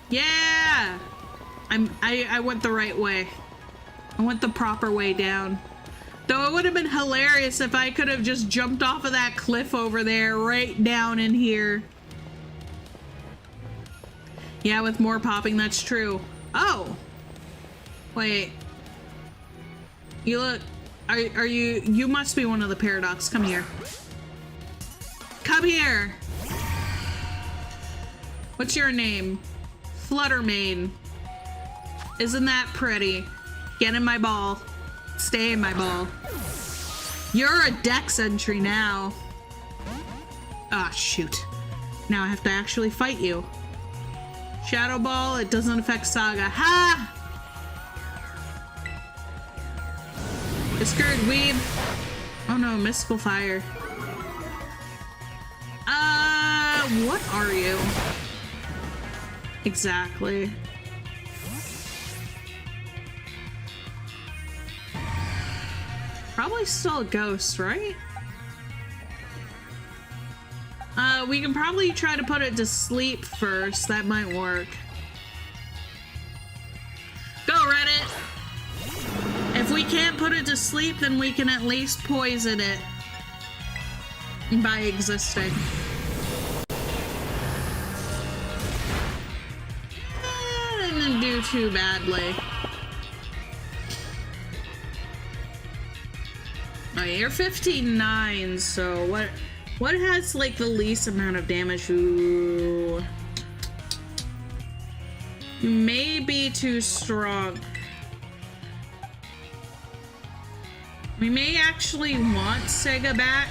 Yeah. I went the right way. I went the proper way down. Though it would have been hilarious if I could have just jumped off of that cliff over there right down in here. Yeah, with more popping, that's true. Oh. Wait. You look... Are you... You must be one of the Paradox. Come here. Come here! What's your name? Fluttermane. Isn't that pretty? Get in my ball. Stay in my ball. You're a Dex entry now. Ah, shoot. Now I have to actually fight you. Shadow Ball, it doesn't affect Saga. Ha! Discouraged Weeb. Oh no, Mystical Fire. What are you? Exactly. Probably still a ghost, right? We can probably try to put it to sleep first. That might work. Go, Reddit! If we can't put it to sleep, then we can at least poison it by existing. Didn't do too badly. Oh, yeah, you're 15-9, so what has like the least amount of damage? Ooh. You may be too strong. We may actually want Sega back,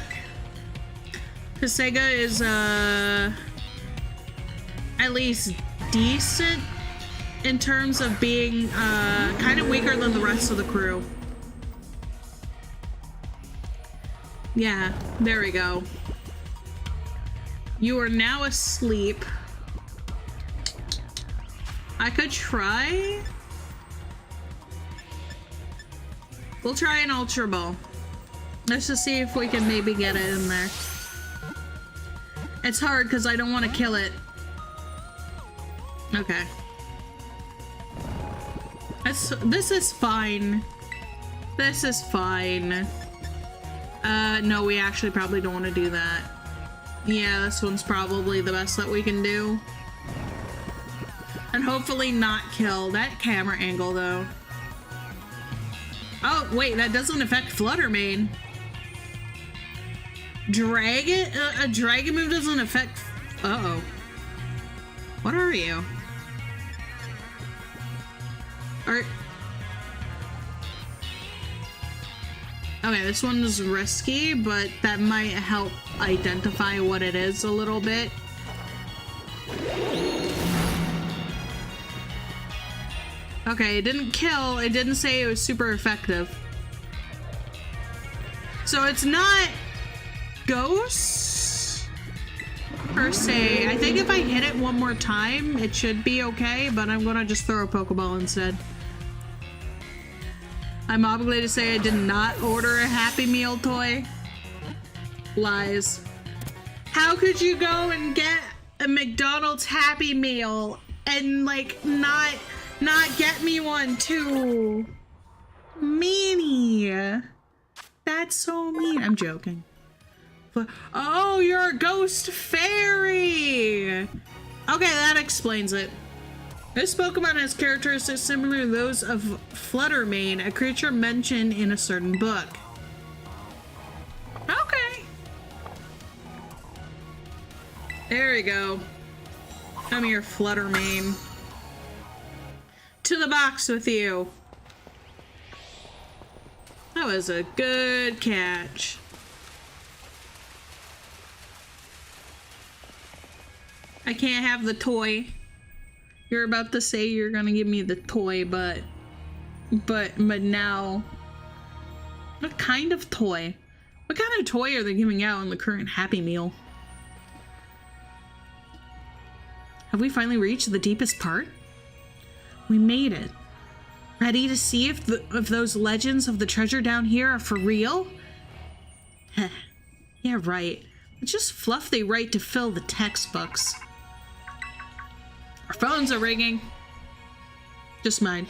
because Sega is at least decent in terms of being kind of weaker than the rest of the crew. Yeah, there we go. You are now asleep. I could try. We'll try an Ultra Ball. Let's just see if we can maybe get it in there. It's hard because I don't want to kill it. Okay. This is fine. This is fine. No, we actually probably don't want to do that. Yeah, this one's probably the best that we can do. And hopefully not kill. That camera angle, though. Oh, wait, that doesn't affect Fluttermane. Dragon? A dragon move doesn't affect... Uh-oh. What are you? Okay, this one is risky, but that might help identify what it is a little bit. Okay, it didn't kill. It didn't say it was super effective. So it's not ghosts per se. I think if I hit it one more time, it should be okay, but I'm gonna just throw a Pokeball instead. I'm obligated to say I did not order a Happy Meal toy. Lies. How could you go and get a McDonald's Happy Meal and like not get me one too. Meanie. That's so mean. I'm joking. But, oh, you're a ghost fairy. Okay, that explains it. This Pokemon has characteristics similar to those of Fluttermane, a creature mentioned in a certain book. Okay. There we go. Come here, Fluttermane. To the box with you. That was a good catch. I can't have the toy. You're about to say you're gonna give me the toy, but now, what kind of toy? What kind of toy are they giving out in the current Happy Meal? Have we finally reached the deepest part? We made it. Ready to see if those legends of the treasure down here are for real? Heh. Yeah, right. It's just fluff they write to fill the textbooks. Our phones are ringing. Just mine.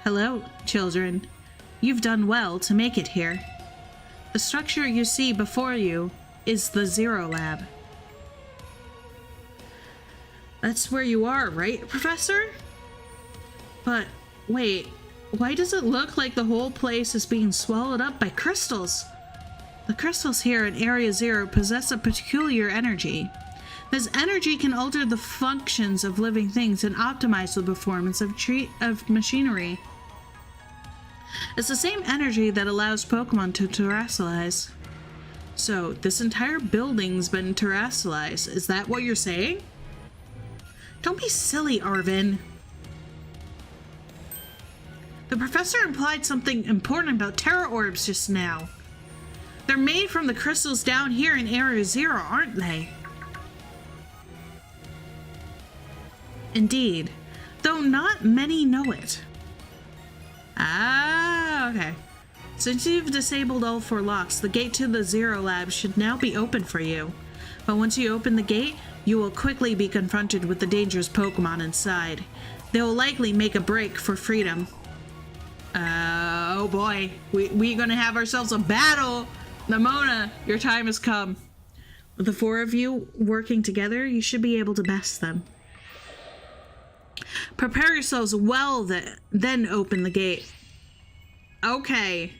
Hello, children. You've done well to make it here. The structure you see before you is the Zero Lab. That's where you are, right, Professor? But, wait, why does it look like the whole place is being swallowed up by crystals? The crystals here in Area Zero possess a peculiar energy. This energy can alter the functions of living things and optimize the performance of machinery. It's the same energy that allows Pokemon to terrestrialize. So, this entire building's been terrestrialized. Is that what you're saying? Don't be silly, Arvin. The professor implied something important about Taro orbs just now. They're made from the crystals down here in Area Zero, aren't they? Indeed, though not many know it. Ah, okay. Since you've disabled all 4 locks, the gate to the Zero Lab should now be open for you. But once you open the gate, you will quickly be confronted with the dangerous Pokemon inside. They will likely make a break for freedom. Oh boy, we're gonna have ourselves a battle! Nemona, your time has come. With the 4 of you working together, you should be able to best them. Prepare yourselves well, then open the gate. Okay.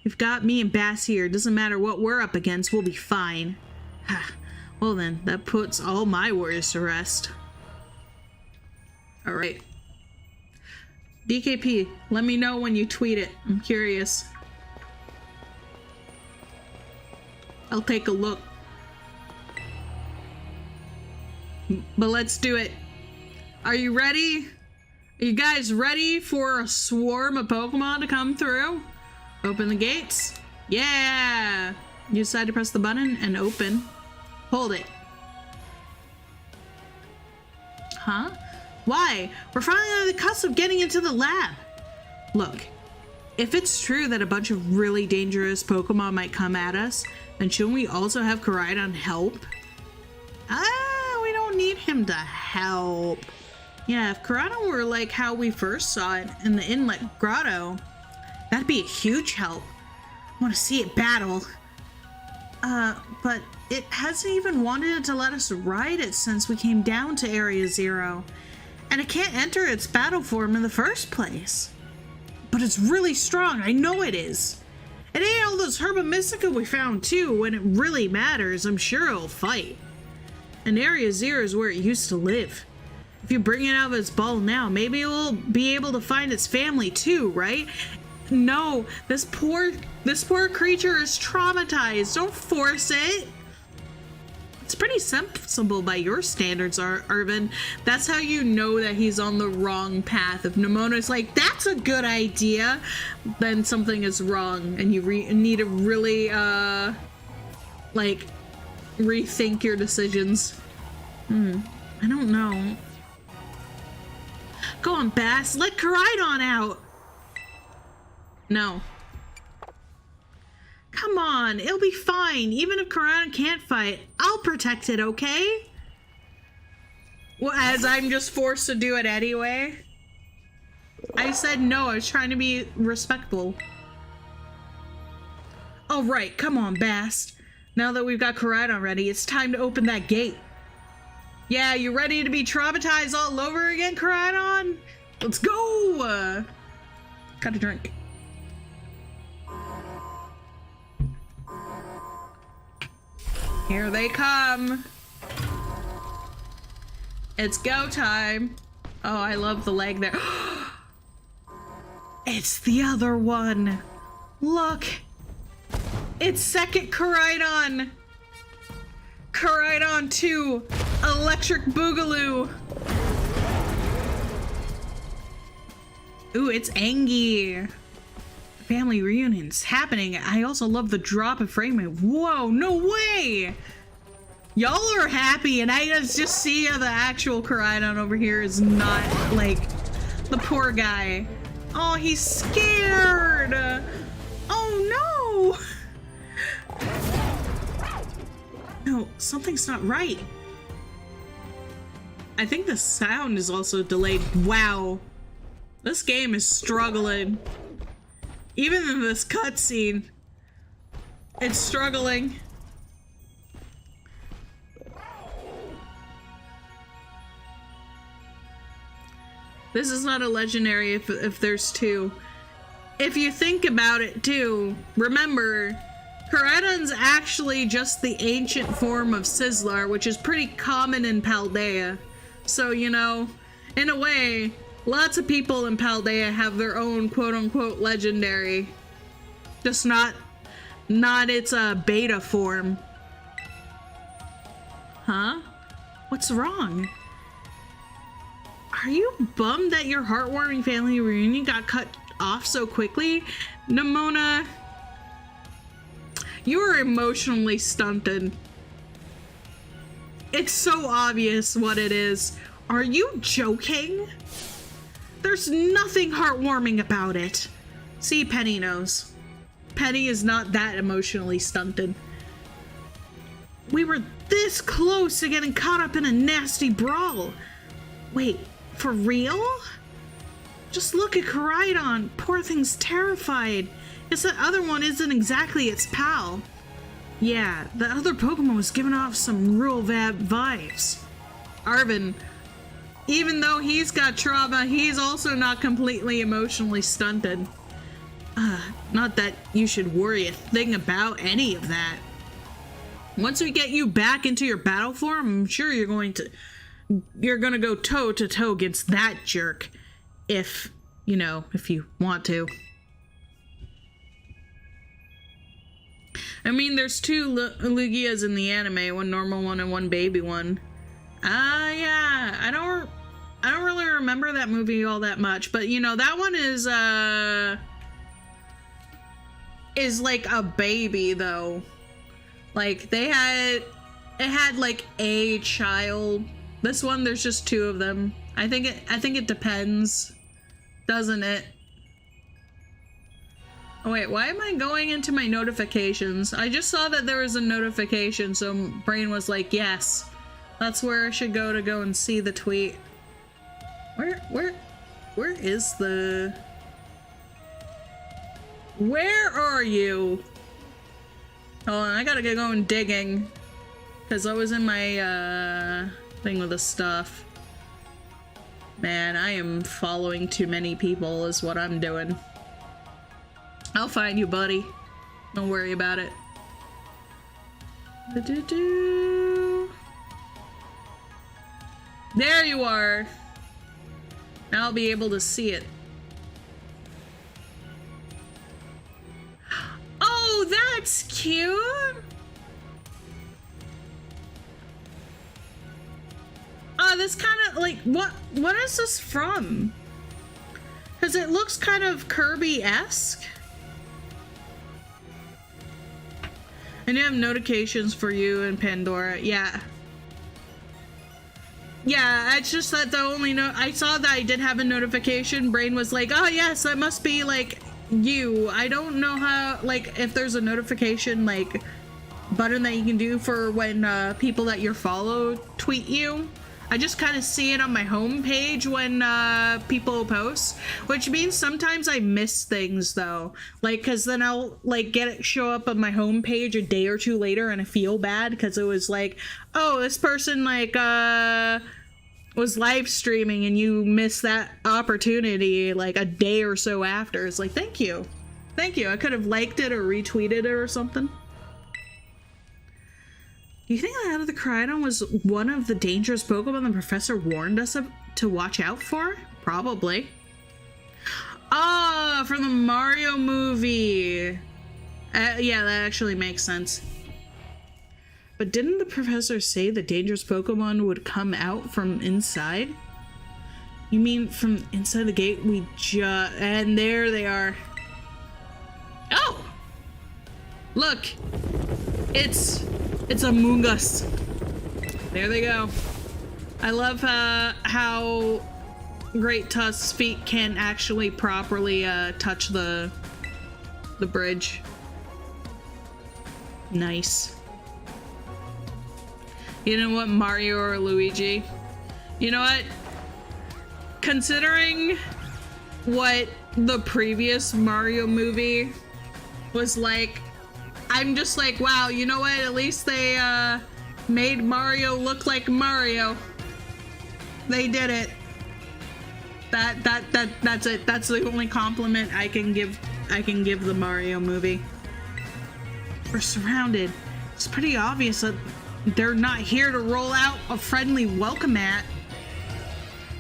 You've got me and Bast here. Doesn't matter what we're up against, we'll be fine. Well then, that puts all my worries to rest. Alright. DKP, let me know when you tweet it. I'm curious. I'll take a look. But let's do it. Are you ready? Are you guys ready for a swarm of Pokemon to come through? Open the gates. Yeah! You decide to press the button and open. Hold it. Huh? Why? We're finally on the cusp of getting into the lab. Look, if it's true that a bunch of really dangerous Pokemon might come at us, then shouldn't we also have Koraidon help? We don't need him to help. Yeah, if Koraidon were like how we first saw it in the Inlet Grotto, that'd be a huge help. I want to see it battle. But it hasn't even wanted to let us ride it since we came down to Area Zero. And it can't enter its battle form in the first place. But it's really strong, I know it is. It ain't all those Herba Mystica we found too. When it really matters, I'm sure it'll fight. And Area Zero is where it used to live. If you bring it out of its ball now, maybe it will be able to find its family too, right? No, this poor creature is traumatized. Don't force it. It's pretty sensible by your standards, Arvin. That's how you know that he's on the wrong path. If Nemona's like, that's a good idea, then something is wrong and you need to really, like, rethink your decisions. I don't know. Go on, Bast. Let Koraidon out. No. Come on, it'll be fine. Even if Koraidon can't fight, I'll protect it, okay? Well, as I'm just forced to do it anyway. I said no, I was trying to be respectful. All right, come on, Bast. Now that we've got Koraidon ready, it's time to open that gate. Yeah, you ready to be traumatized all over again, Koraidon? Let's go! Got a drink. Here they come. It's go time. Oh, I love the leg there. It's the other one. Look. It's second Koraidon. Koraidon 2. Electric Boogaloo. Ooh, it's Angie. Family reunions happening. I also love the drop of frame rate. Whoa, no way! Y'all are happy, and I just see the actual Koraidon over here is not, like, the poor guy. Oh, he's scared! Oh, no! No, something's not right. I think the sound is also delayed. Wow. This game is struggling. Even in this cutscene, it's struggling. This is not a legendary if there's two. If you think about it too, remember, Koraidon's actually just the ancient form of Sizzler, which is pretty common in Paldea. So, you know, in a way, lots of people in Paldea have their own quote-unquote legendary. Just not its beta form. Huh? What's wrong? Are you bummed that your heartwarming family reunion got cut off so quickly? Nimona, you are emotionally stunted. It's so obvious what it is. Are you joking? There's nothing heartwarming about it. See, Penny knows. Penny is not that emotionally stunted. We were this close to getting caught up in a nasty brawl. Wait, for real? Just look at Koraidon. Poor thing's terrified. Guess that other one isn't exactly its pal. Yeah, the other Pokemon was giving off some real vibes. Arvin, even though he's got trauma, he's also not completely emotionally stunted. Not that you should worry a thing about any of that. Once we get you back into your battle form, I'm sure you're gonna go toe to toe against that jerk. If you want to. I mean, there's two Lugias in the anime, one normal one and one baby one. Yeah, I don't really remember that movie all that much, but you know, that one is like a baby though. Like it had like a child. This one, there's just two of them. I think it depends, doesn't it? Oh wait, why am I going into my notifications? I just saw that there was a notification, so brain was like, yes, that's where I should go and see the tweet. Where is the... Where are you? Hold on, I gotta get going digging. Because I was in my, thing with the stuff. Man, I am following too many people is what I'm doing. I'll find you, buddy. Don't worry about it. There you are. Now I'll be able to see it. Oh, that's cute. Oh, this kind of like, what is this from? Because it looks kind of Kirby-esque. And you have notifications for you and Pandora. Yeah. Yeah, it's just that the only I saw that I did have a notification. Brain was like, oh yes, that must be like you. I don't know how, like, if there's a notification like button that you can do for when people that you follow tweet you. I just kind of see it on my homepage when people post, which means sometimes I miss things though. Like, cause then I'll like get it show up on my homepage a day or two later and I feel bad because it was like, oh, this person like was live streaming and you missed that opportunity like a day or so after. It's like, thank you. Thank you. I could have liked it or retweeted it or something. Do you think that out of the Crydon was one of the dangerous Pokemon the professor warned us to watch out for? Probably. Ah, from the Mario movie. Yeah, that actually makes sense. But didn't the professor say the dangerous Pokemon would come out from inside? You mean from inside the gate? And there they are. Oh! Look! It's Among Us. There they go. I love how Great Tusk's feet can't actually properly touch the bridge. Nice. You know what, Mario or Luigi? You know what? Considering what the previous Mario movie was like, I'm just like, wow, you know what? At least they made Mario look like Mario. They did it. That's it. That's the only compliment I can give the Mario movie. We're surrounded. It's pretty obvious that they're not here to roll out a friendly welcome mat.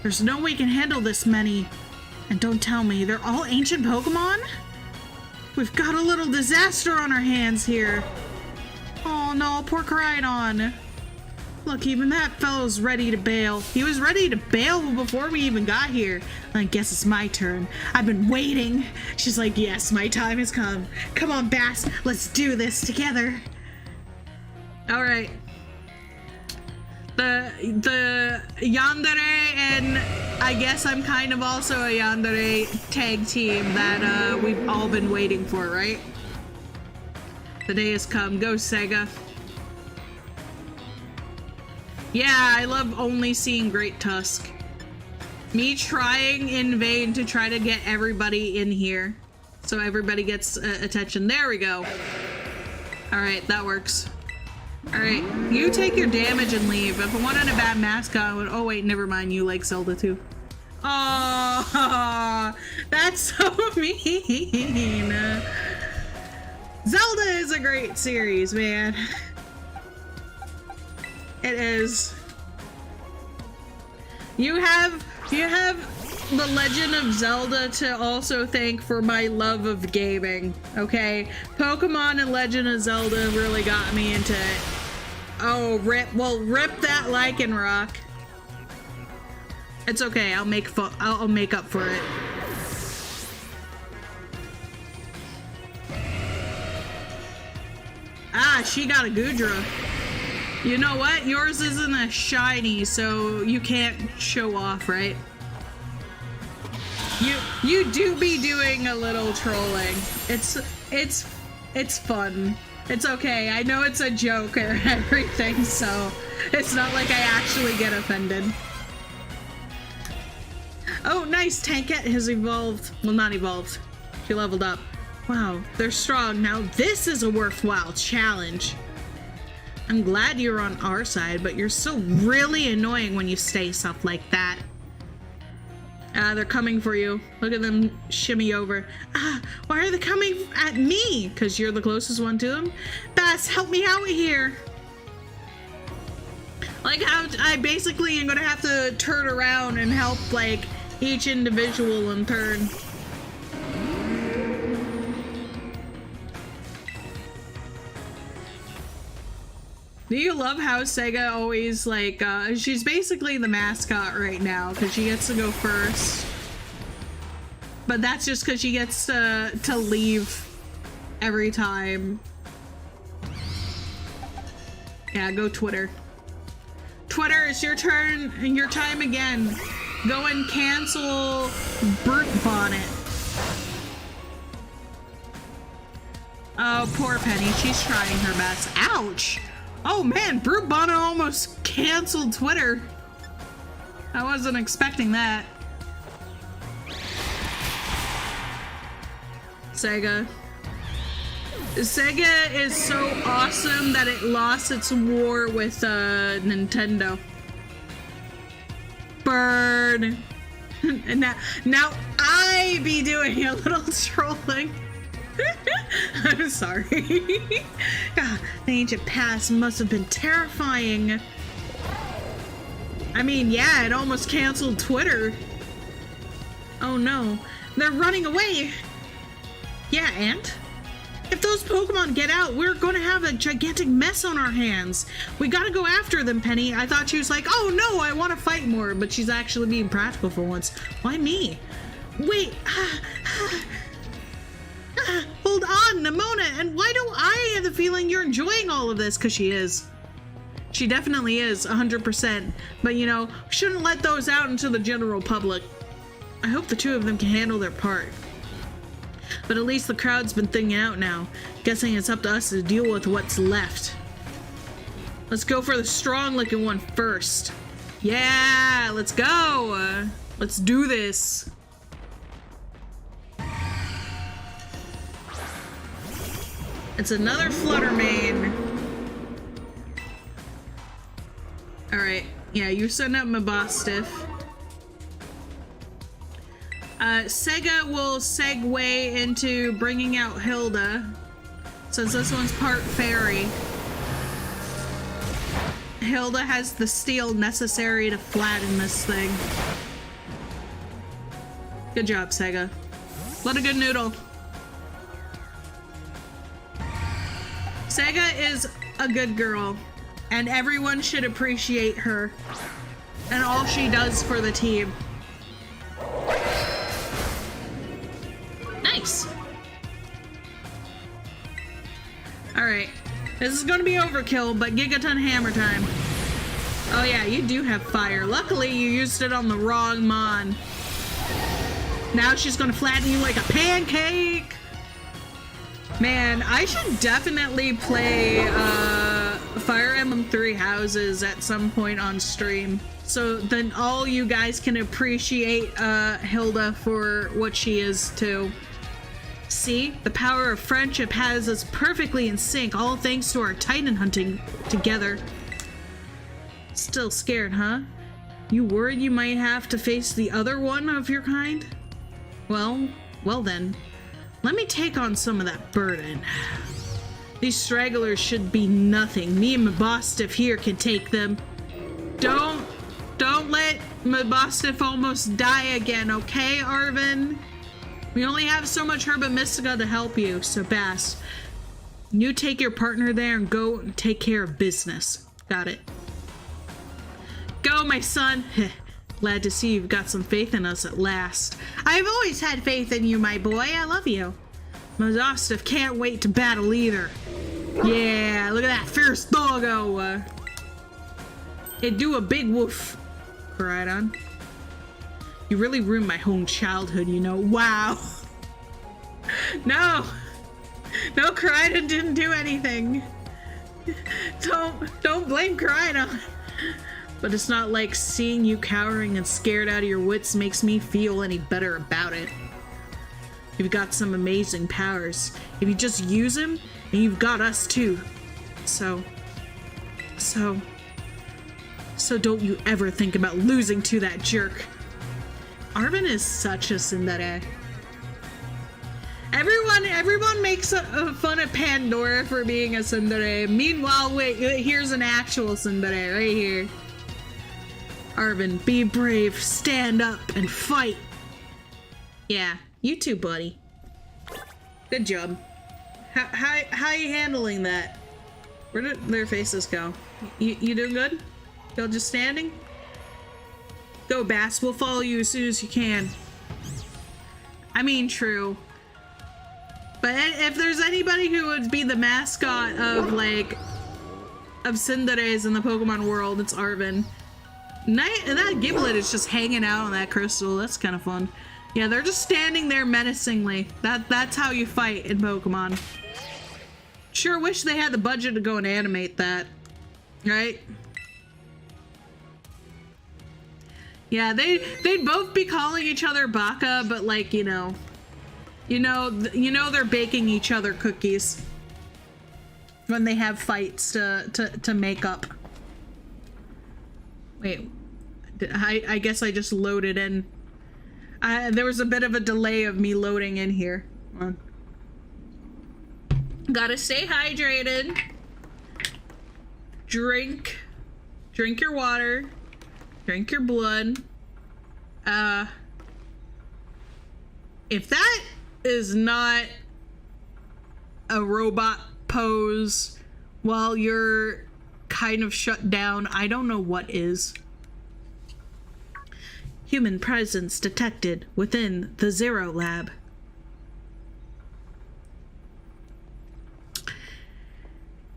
There's no way we can handle this many. And don't tell me, they're all ancient Pokemon? We've got a little disaster on our hands here. Oh no, poor Crydon. Look, even that fellow's ready to bail. He was ready to bail before we even got here. I guess it's my turn. I've been waiting. She's like, yes, my time has come. Come on, Bast, let's do this together. All right. The Yandere and I guess I'm kind of also a Yandere tag team that we've all been waiting for, right? The day has come. Go, Sega. Yeah, I love only seeing Great Tusk. Me trying in vain to try to get everybody in here so everybody gets attention. There we go. All right, that works. Alright, you take your damage and leave. If I wanted a bad mascot, I would... Oh wait, never mind, you like Zelda too. Oh, that's so mean. Zelda is a great series, man. It is. You have The Legend of Zelda to also thank for my love of gaming, okay? Pokemon and Legend of Zelda really got me into it. Oh, rip that Lycanroc. It's okay, I'll make up for it. Ah, she got a Goodra. You know what? Yours isn't a shiny, so you can't show off, right? You do be doing a little trolling. It's fun. It's okay. I know it's a joke or everything, so it's not like I actually get offended. Oh, nice. Tankette has evolved. Well, not evolved. She leveled up. Wow, they're strong. Now this is a worthwhile challenge. I'm glad you're on our side, but you're still really annoying when you say stuff like that. They're coming for you. Look at them shimmy over. Why are they coming at me? Because you're the closest one to them? Bast, help me out here. Like how I basically am gonna have to turn around and help like each individual in turn. Do you love how Sega always like, she's basically the mascot right now because she gets to go first. But that's just because she gets to leave every time. Yeah, go Twitter. Twitter, it's your turn and your time again. Go and cancel Brute Bonnet. Oh, poor Penny. She's trying her best. Ouch! Oh man, Brute Bonnet almost canceled Twitter. I wasn't expecting that. Sega. Sega is so awesome that it lost its war with Nintendo. Burn. And now I be doing a little trolling. I'm sorry. God, the ancient past must have been terrifying. I mean, yeah, it almost canceled Twitter. Oh no, they're running away. Yeah, and? If those Pokemon get out, we're gonna have a gigantic mess on our hands. We gotta go after them, Penny. I thought she was like, oh no, I want to fight more, but she's actually being practical for once. Why me? Wait, hold on, Nimona, and why don't I have the feeling you're enjoying all of this? Because she is. She definitely is, 100%. But you know, shouldn't let those out into the general public. I hope the two of them can handle their part. But at least the crowd's been thinning out now. Guessing it's up to us to deal with what's left. Let's go for the strong-looking one first. Yeah, let's go. Let's do this. It's another Fluttermane. Alright, yeah, you send up my Mastiff. Sega will segue into bringing out Hilda, since this one's part fairy. Hilda has the steel necessary to flatten this thing. Good job, Sega. What a good noodle. Sega is a good girl, and everyone should appreciate her and all she does for the team. Nice. Alright. This is gonna be overkill, but Gigaton Hammer time. Oh yeah, you do have fire. Luckily, you used it on the wrong Mon. Now she's gonna flatten you like a pancake! Man, I should definitely play Fire Emblem Three Houses at some point on stream. So then all you guys can appreciate Hilda for what she is too. See, the power of friendship has us perfectly in sync, all thanks to our Titan hunting together. Still scared, huh? You worried you might have to face the other one of your kind? Well then, let me take on some of that burden. These stragglers should be nothing. Me and Mastiff here can take them. Don't let Mastiff almost die again, okay, Arvin? We only have so much Herba Mystica to help you, so Bast, you take your partner there and go and take care of business. Got it. Go, my son. Glad to see you've got some faith in us at last. I've always had faith in you, my boy. I love you. Mastiff can't wait to battle either. Yeah, look at that fierce doggo. It do a big woof. Koraidon. You really ruined my whole childhood, you know. Wow. No, Koraidon didn't do anything. Don't blame Koraidon. But it's not like seeing you cowering and scared out of your wits makes me feel any better about it. You've got some amazing powers. If you just use them, and you've got us too. So don't you ever think about losing to that jerk. Arvin is such a tsundere. Everyone makes fun of Pandora for being a tsundere. Meanwhile, wait, here's an actual tsundere right here. Arvin, be brave, stand up, and fight. Yeah, you too, buddy. Good job. How you handling that? Where did their faces go? You doing good? Y'all just standing? Go, Bast. We'll follow you as soon as you can. I mean, true. But if there's anybody who would be the mascot of, like, of tsunderes in the Pokemon world, it's Arvin. That Giblet is just hanging out on that crystal. That's kind of fun. Yeah, they're just standing there menacingly. That's how you fight in Pokemon. Sure wish they had the budget to go and animate that. Right? Yeah, they'd both be calling each other Baka, but like, you know they're baking each other cookies when they have fights to make up. Wait, I guess I just loaded in. There was a bit of a delay of me loading in here. Hold on. Gotta stay hydrated. Drink your water. Drink your blood. If that is not a robot pose while you're kind of shut down, I don't know what is. Human presence detected within the Zero Lab.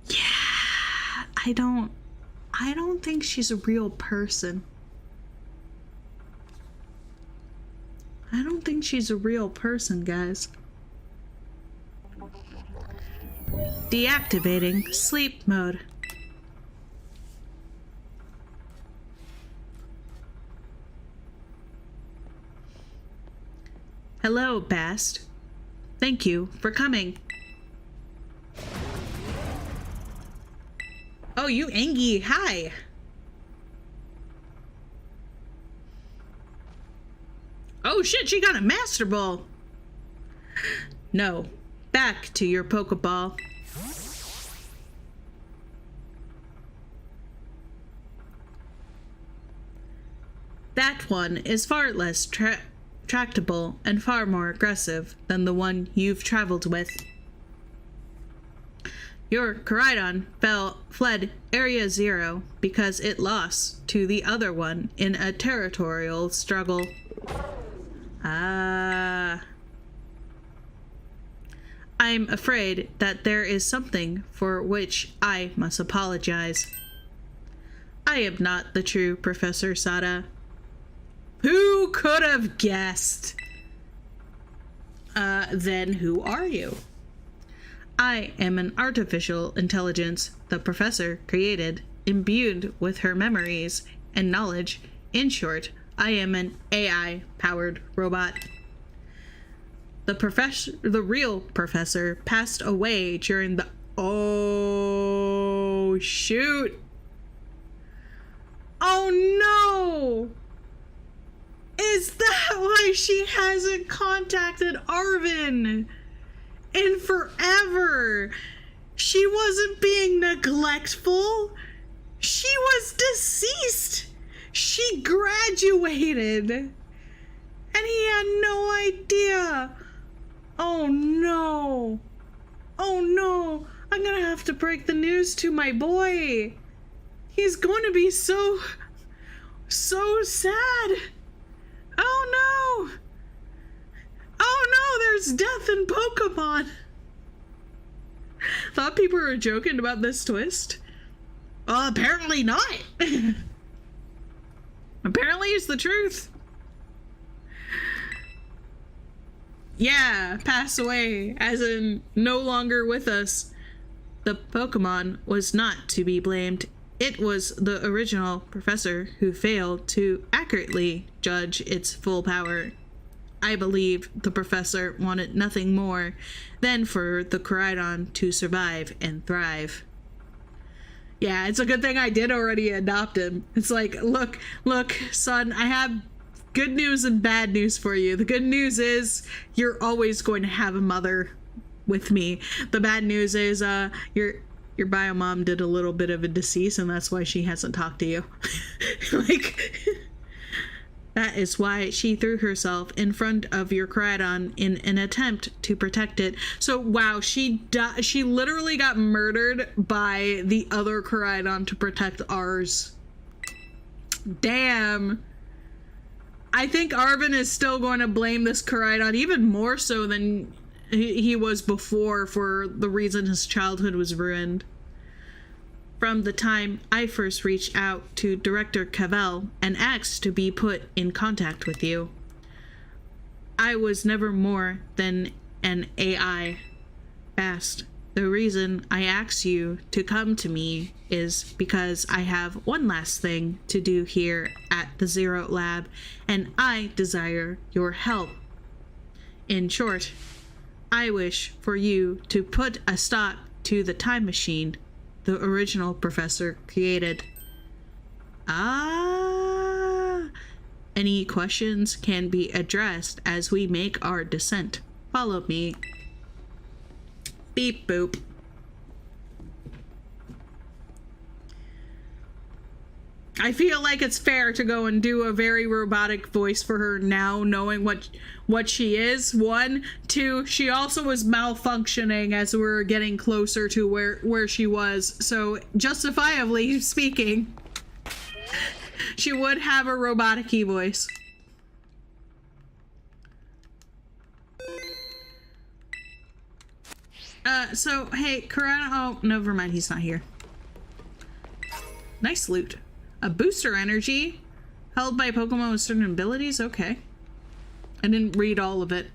Yeah, I don't think she's a real person. I don't think she's a real person, guys. Deactivating sleep mode. Hello, Bast. Thank you for coming. Oh, you Angie, hi. Oh shit, she got a Master Ball. No, back to your Pokeball. That one is far less tractable and far more aggressive than the one you've traveled with. Your Koraidon fled Area 0 because it lost to the other one in a territorial struggle. I'm afraid that there is something for which I must apologize. I am not the true Professor Sada. Who could have guessed? Then who are you? I am an artificial intelligence the professor created, imbued with her memories and knowledge. In short, I am an AI-powered robot. The real professor passed away during the... Oh, shoot. Oh, no. Is that why she hasn't contacted Arvin in forever? She wasn't being neglectful. She was deceased. She graduated. And he had no idea. Oh no. Oh no. I'm gonna have to break the news to my boy. He's going to be so sad. Oh no! Oh no, there's death in Pokemon! Thought people were joking about this twist? Well, apparently not! Apparently it's the truth. Yeah, pass away, as in no longer with us. The Pokemon was not to be blamed. It was the original professor who failed to accurately judge its full power. I believe the professor wanted nothing more than for the Koraidon to survive and thrive. Yeah, it's a good thing I did already adopt him. It's like, look, son, I have good news and bad news for you. The good news is you're always going to have a mother with me. The bad news is your bio mom did a little bit of a decease, and that's why she hasn't talked to you. Like, that is why she threw herself in front of your Koraidon in an attempt to protect it. So, wow, she literally got murdered by the other Koraidon to protect ours. Damn. I think Arvin is still going to blame this Koraidon even more so than he was before for the reason his childhood was ruined. From the time I first reached out to Director Cavell and asked to be put in contact with you, I was never more than an AI. Bast, The reason I asked you to come to me is because I have one last thing to do here at the Zero Lab, and I desire your help. In short, I wish for you to put a stop to the time machine the original professor created. Any questions can be addressed as we make our descent. Follow me. Beep boop. I feel like it's fair to go and do a very robotic voice for her now, knowing what she is. 1, 2, she also was malfunctioning as we're getting closer to where she was. So justifiably speaking, she would have a robotic-y voice. So, hey, Karana, oh, never mind, he's not here. Nice loot. A booster energy held by Pokemon with certain abilities? Okay. I didn't read all of it.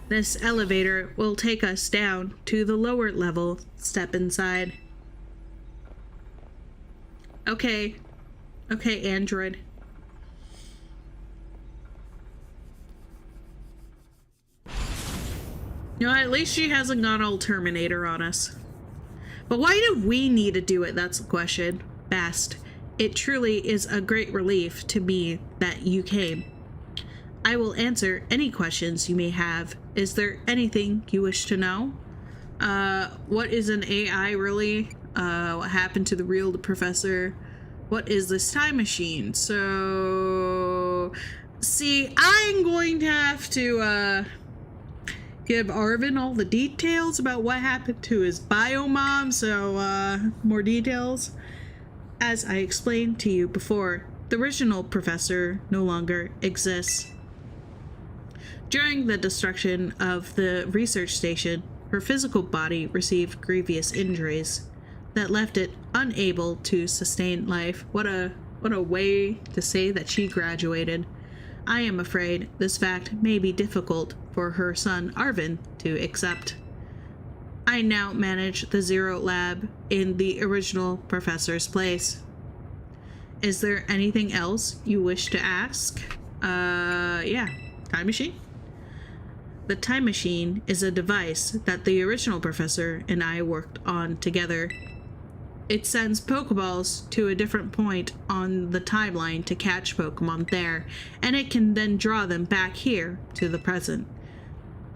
This elevator will take us down to the lower level. Step inside. Okay. Okay, Android. You know, at least she hasn't gone all Terminator on us. But why do we need to do it? That's the question. Bast, it truly is a great relief to me that you came. I will answer any questions you may have. Is there anything you wish to know? What is an AI really? What happened to the real professor? What is this time machine? So, see, I'm going to have to, give Arvin all the details about what happened to his biomom, so, more details. As I explained to you before, the original professor no longer exists. During the destruction of the research station, her physical body received grievous injuries that left it unable to sustain life. What a way to say that she graduated. I am afraid this fact may be difficult for her son Arvin to accept. I now manage the Zero Lab in the original professor's place. Is there anything else you wish to ask? Yeah. Time machine? The time machine is a device that the original professor and I worked on together. It sends Pokeballs to a different point on the timeline to catch Pokemon there, and it can then draw them back here to the present.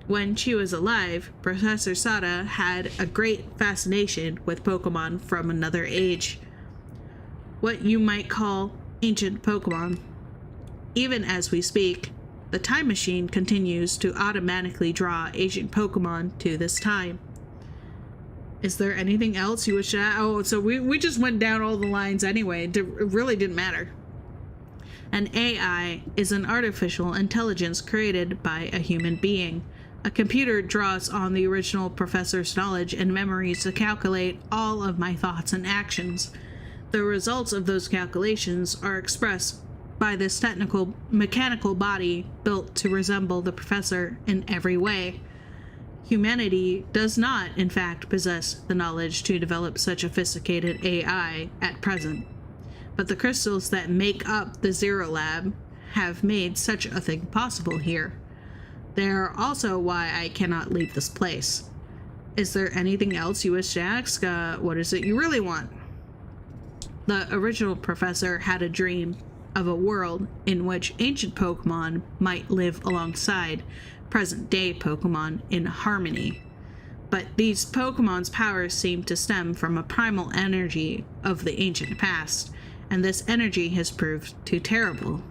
When she was alive, Professor Sada had a great fascination with Pokemon from another age. What you might call ancient Pokemon. Even as we speak, the time machine continues to automatically draw ancient Pokemon to this time. Is there anything else you wish to add? Oh, so we just went down all the lines anyway. It really didn't matter. An AI is an artificial intelligence created by a human being. A computer draws on the original professor's knowledge and memories to calculate all of my thoughts and actions. The results of those calculations are expressed by this mechanical body built to resemble the professor in every way. Humanity does not, in fact, possess the knowledge to develop such sophisticated AI at present, but the crystals that make up the Zero Lab have made such a thing possible here. They are also why I cannot leave this place. Is there anything else you wish to ask? What is it you really want? The original professor had a dream of a world in which ancient Pokemon might live alongside present-day Pokemon in harmony. But these Pokemon's powers seem to stem from a primal energy of the ancient past, and this energy has proved too terrible.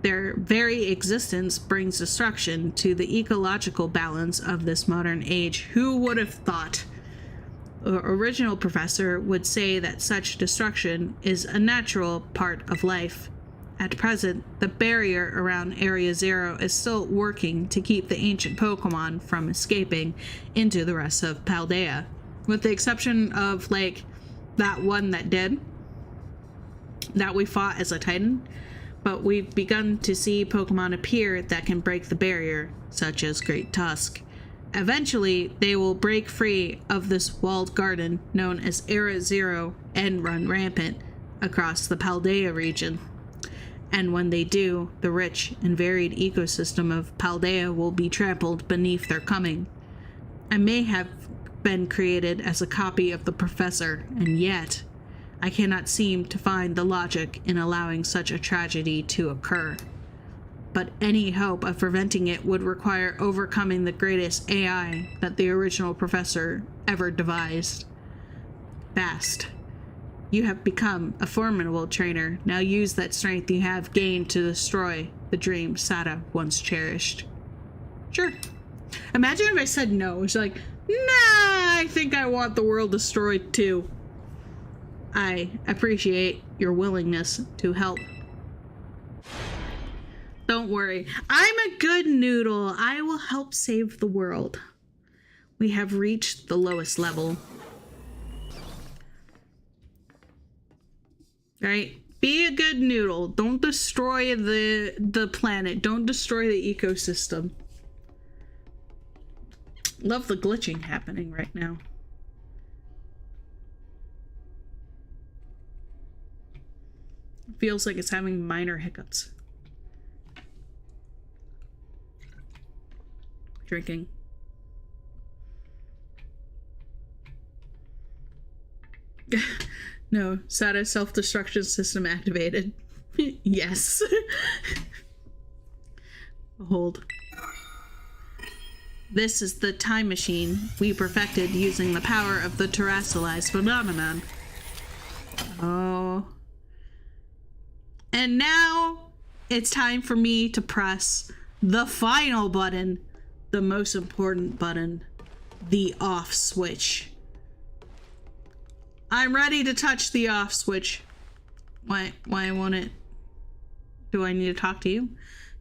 Their very existence brings destruction to the ecological balance of this modern age. Who would have thought? The original professor would say that such destruction is a natural part of life. At present, the barrier around Area Zero is still working to keep the ancient Pokemon from escaping into the rest of Paldea. With the exception of, like, that one that did, that we fought as a Titan. but we've begun to see Pokemon appear that can break the barrier, such as Great Tusk. Eventually, they will break free of this walled garden known as Era Zero and run rampant across the Paldea region. And when they do, the rich and varied ecosystem of Paldea will be trampled beneath their coming. I may have been created as a copy of the Professor, and yet I cannot seem to find the logic in allowing such a tragedy to occur. But any hope of preventing it would require overcoming the greatest AI that the original Professor ever devised. Bast, you have become a formidable trainer. Now use that strength you have gained to destroy the dream Sada once cherished. Sure. Imagine if I said no. It's like, nah, I think I want the world destroyed too. I appreciate your willingness to help. Don't worry. I'm a good noodle. I will help save the world. We have reached the lowest level. Right? Be a good noodle. Don't destroy the planet. Don't destroy the ecosystem. Love the glitching happening right now. Feels like it's having minor hiccups. Drinking. No, SATA self-destruction system activated. Yes. Behold. This is the time machine we perfected using the power of the terrestrialized phenomenon. Oh. And now it's time for me to press the final button, the most important button, the off switch. I'm ready to touch the off switch. Why won't it? Do I need to talk to you?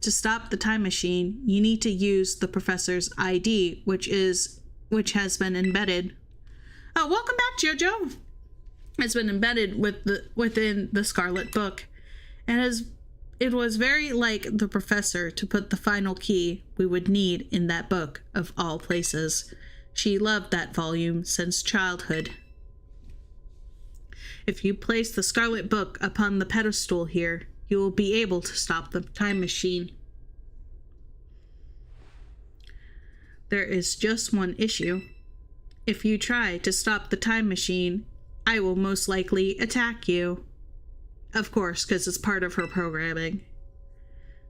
To stop the time machine, you need to use the Professor's ID, which has been embedded. Oh, welcome back, Jojo. It's been embedded within the Scarlet Book. And it was very like the Professor to put the final key we would need in that book of all places. She loved that volume since childhood. If you place the Scarlet Book upon the pedestal here, you will be able to stop the time machine. There is just one issue. If you try to stop the time machine, I will most likely attack you. Of course, because it's part of her programming.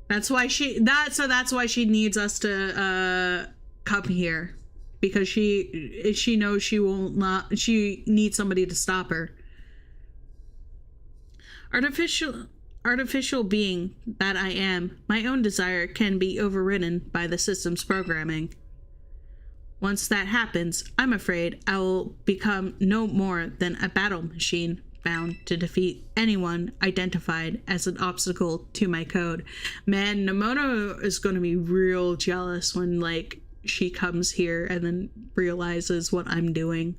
That's why she needs us to come here, because she knows she needs somebody to stop her. Artificial being that I am, my own desire can be overridden by the system's programming. Once that happens, I'm afraid I will become no more than a battle machine bound to defeat anyone identified as an obstacle to my code. Man, Nemona is going to be real jealous when, like, she comes here and then realizes what I'm doing.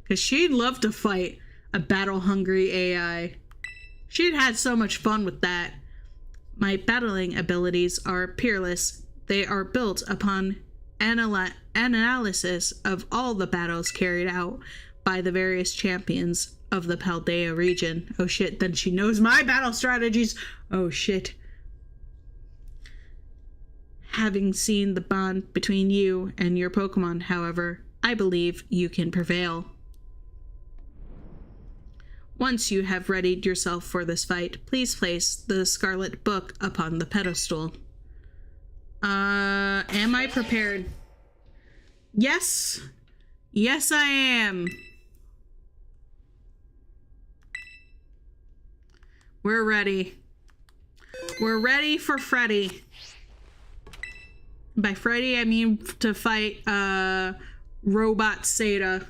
Because she'd love to fight a battle-hungry AI. She'd had so much fun with that. My battling abilities are peerless. They are built upon analysis of all the battles carried out by the various champions of the Paldea region. Oh shit, then she knows my battle strategies. Oh shit. Having seen the bond between you and your Pokemon, however, I believe you can prevail. Once you have readied yourself for this fight, please place the Scarlet Book upon the pedestal. Am I prepared? Yes. Yes, I am. We're ready. We're ready for Freddy. By Freddy, I mean to fight, Robot Seda.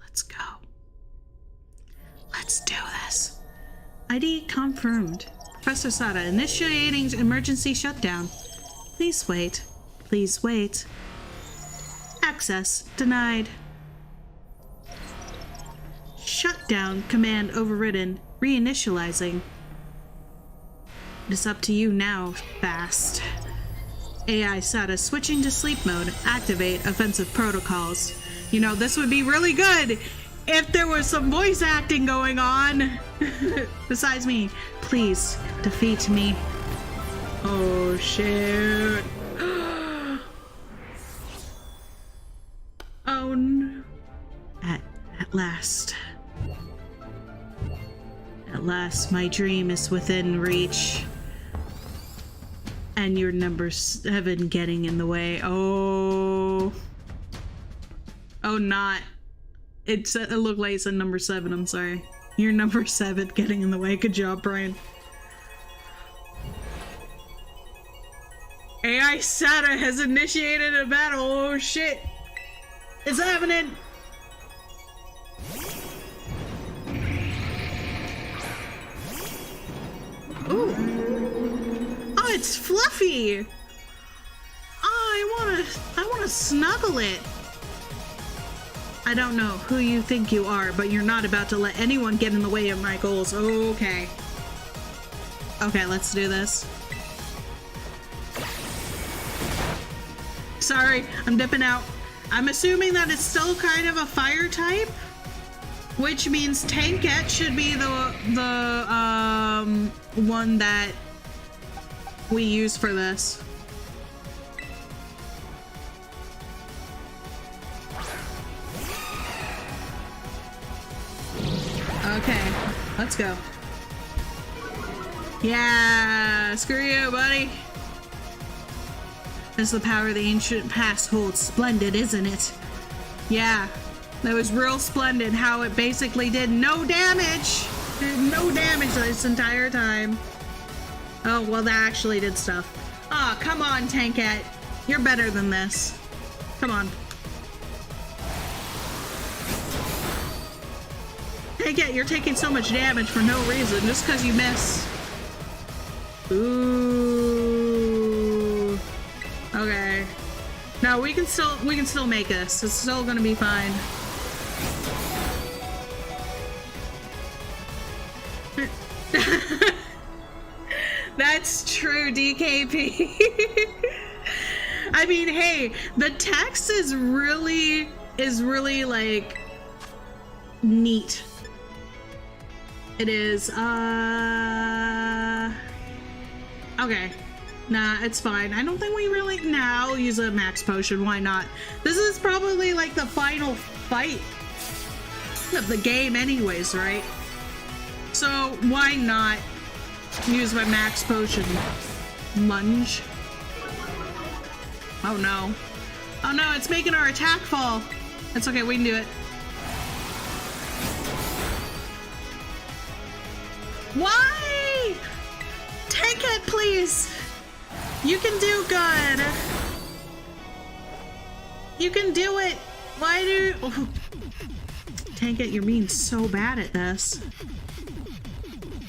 Let's go. Let's do this. ID confirmed. Professor Sada initiating emergency shutdown. Please wait. Please wait. Access denied. shutdown command overridden. Reinitializing. It's up to you now, Bast. AI SATA switching to sleep mode. Activate offensive protocols. You know, this would be really good if there was some voice acting going on. Besides me, please defeat me. Oh shit. Oh no. At last. At last, my dream is within reach. And your number 7 getting in the way. Oh. Oh, not. It looked like it's a number 7, I'm sorry. Your number 7 getting in the way. Good job, Brian. AI SATA has initiated a battle. Oh shit. It's happening. Ooh. Oh, it's fluffy. Oh, I wanna snuggle it. I don't know who you think you are, but you're not about to let anyone get in the way of my goals. Okay. Okay, let's do this. Sorry, I'm dipping out. I'm assuming that it's still kind of a fire type, which means Tankette should be the one that we use for this. Okay, let's go. Yeah, screw you, buddy. As the power of the ancient past holds. Splendid, isn't it? Yeah, that was real splendid how it basically did no damage. No damage this entire time. Oh, well, that actually did stuff. Aw, oh, come on, Tankette. You're better than this. Come on. Tankette, you're taking so much damage for no reason, just because you miss. Ooh. Okay. No, we can still make this. It's still gonna be fine. That's true, DKP. I mean, hey, the text is really like neat. It is. Okay. Nah, it's fine. I don't think we really... Nah, I'll use a max potion. Why not? This is probably like the final fight of the game anyways, right? So why not use my max potion? Lunge. Oh no. Oh no, it's making our attack fall. It's okay, we can do it. Why? Take it, please. You can do good. You can do it. Why do... Oh. Tank it, you're being so bad at this.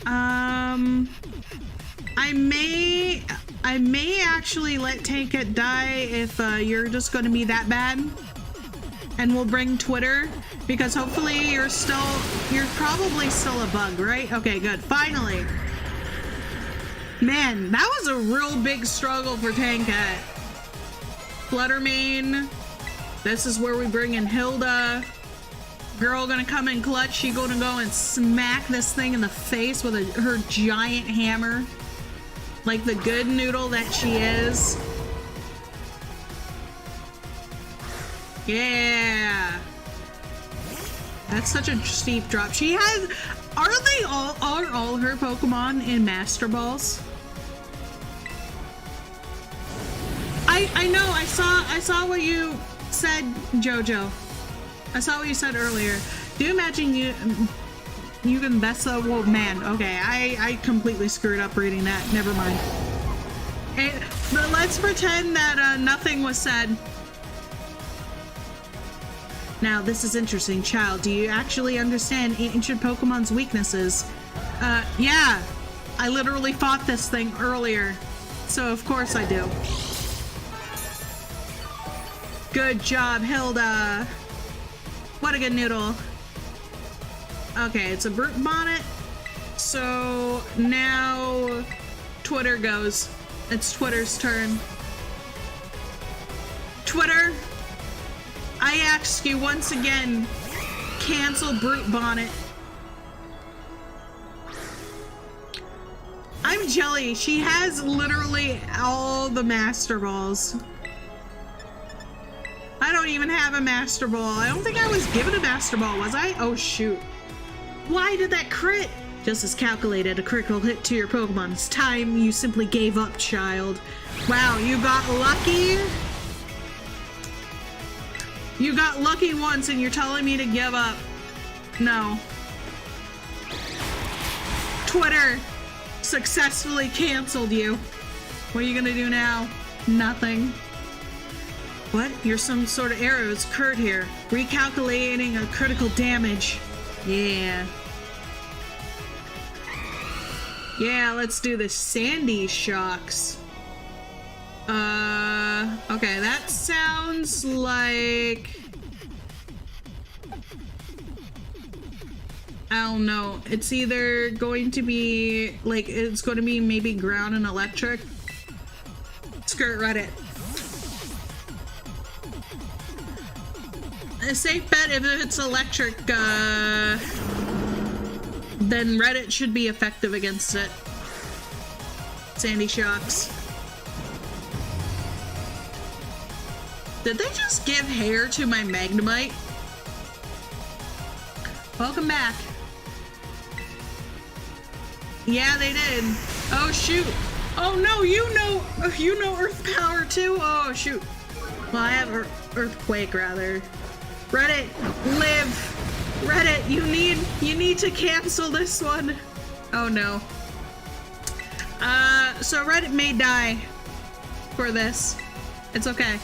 I may actually let Tank It die if you're just going to be that bad. And we'll bring Twitter, because hopefully you're probably still a bug, right? Okay, good. Finally. Man, that was a real big struggle for Tankette. Fluttermane. This is where we bring in Hilda. Girl gonna come in clutch. She gonna go and smack this thing in the face with her giant hammer. Like the good noodle that she is. Yeah. That's such a steep drop. She has... Are all her Pokemon in Master Balls? I know, I saw what you said, Jojo. I saw what you said earlier. Do you imagine you can best the... Well, man, okay, I completely screwed up reading that. Never mind. But let's pretend that nothing was said. Now, this is interesting. Child, do you actually understand ancient Pokemon's weaknesses? Yeah. I literally fought this thing earlier. So, of course I do. Good job, Hilda. What a good noodle. Okay, it's a brute bonnet. So now Twitter goes. It's Twitter's turn. Twitter, I ask you once again, cancel brute bonnet. I'm Jelly. She has literally all the Master Balls. I don't even have a Master Ball. I don't think I was given a Master Ball, was I? Oh, shoot. Why did that crit? Just as calculated, a critical hit to your Pokemon. It's time you simply gave up, child. Wow, you got lucky? You got lucky once and you're telling me to give up. No. Twitter successfully canceled you. What are you gonna do now? Nothing. What? You're some sort of error. It's occurred here. Recalculating a critical damage. Yeah. Yeah, let's do the Sandy Shocks. Okay, that sounds like... I don't know. It's either going to be, like, it's going to be maybe ground and electric. Skirt Reddit. A safe bet if it's electric, then Reddit should be effective against it. Sandy Shocks. Did they just give hair to my Magnemite? Welcome back. Yeah, they did. Oh shoot. Oh no, you know Earth Power too? Oh shoot. Well, I have Earthquake rather. Reddit, live. Reddit, you need to cancel this one. Oh no. So Reddit may die for this. It's okay.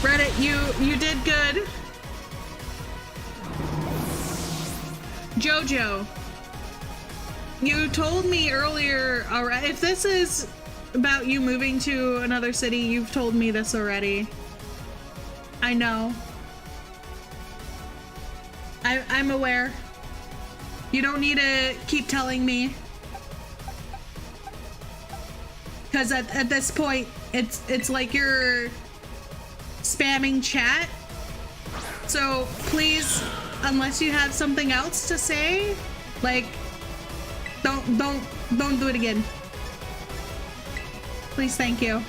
Reddit, you did good. Jojo, you told me earlier, alright, if this is about you moving to another city, you've told me this already. I know. I'm aware. You don't need to keep telling me. Because at this point, it's like you're spamming chat. So please, unless you have something else to say, like, don't do it again. Please, thank you.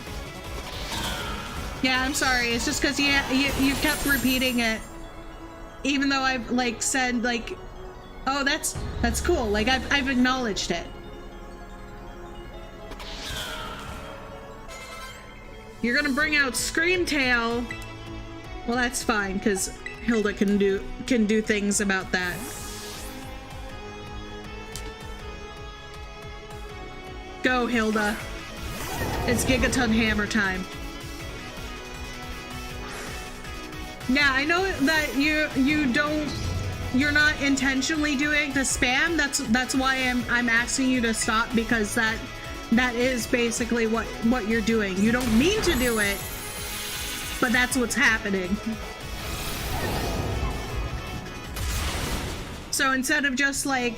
Yeah, I'm sorry. It's just because you kept repeating it, even though I've like said like, oh, that's cool. Like I've acknowledged it. You're gonna bring out Screamtail. Well, that's fine because Hilda can do things about that. Go, Hilda. It's Gigaton Hammer time. Yeah, I know that you're not intentionally doing the spam. That's why I'm asking you to stop, because that is basically what you're doing. You don't mean to do it, but that's what's happening. So instead of just like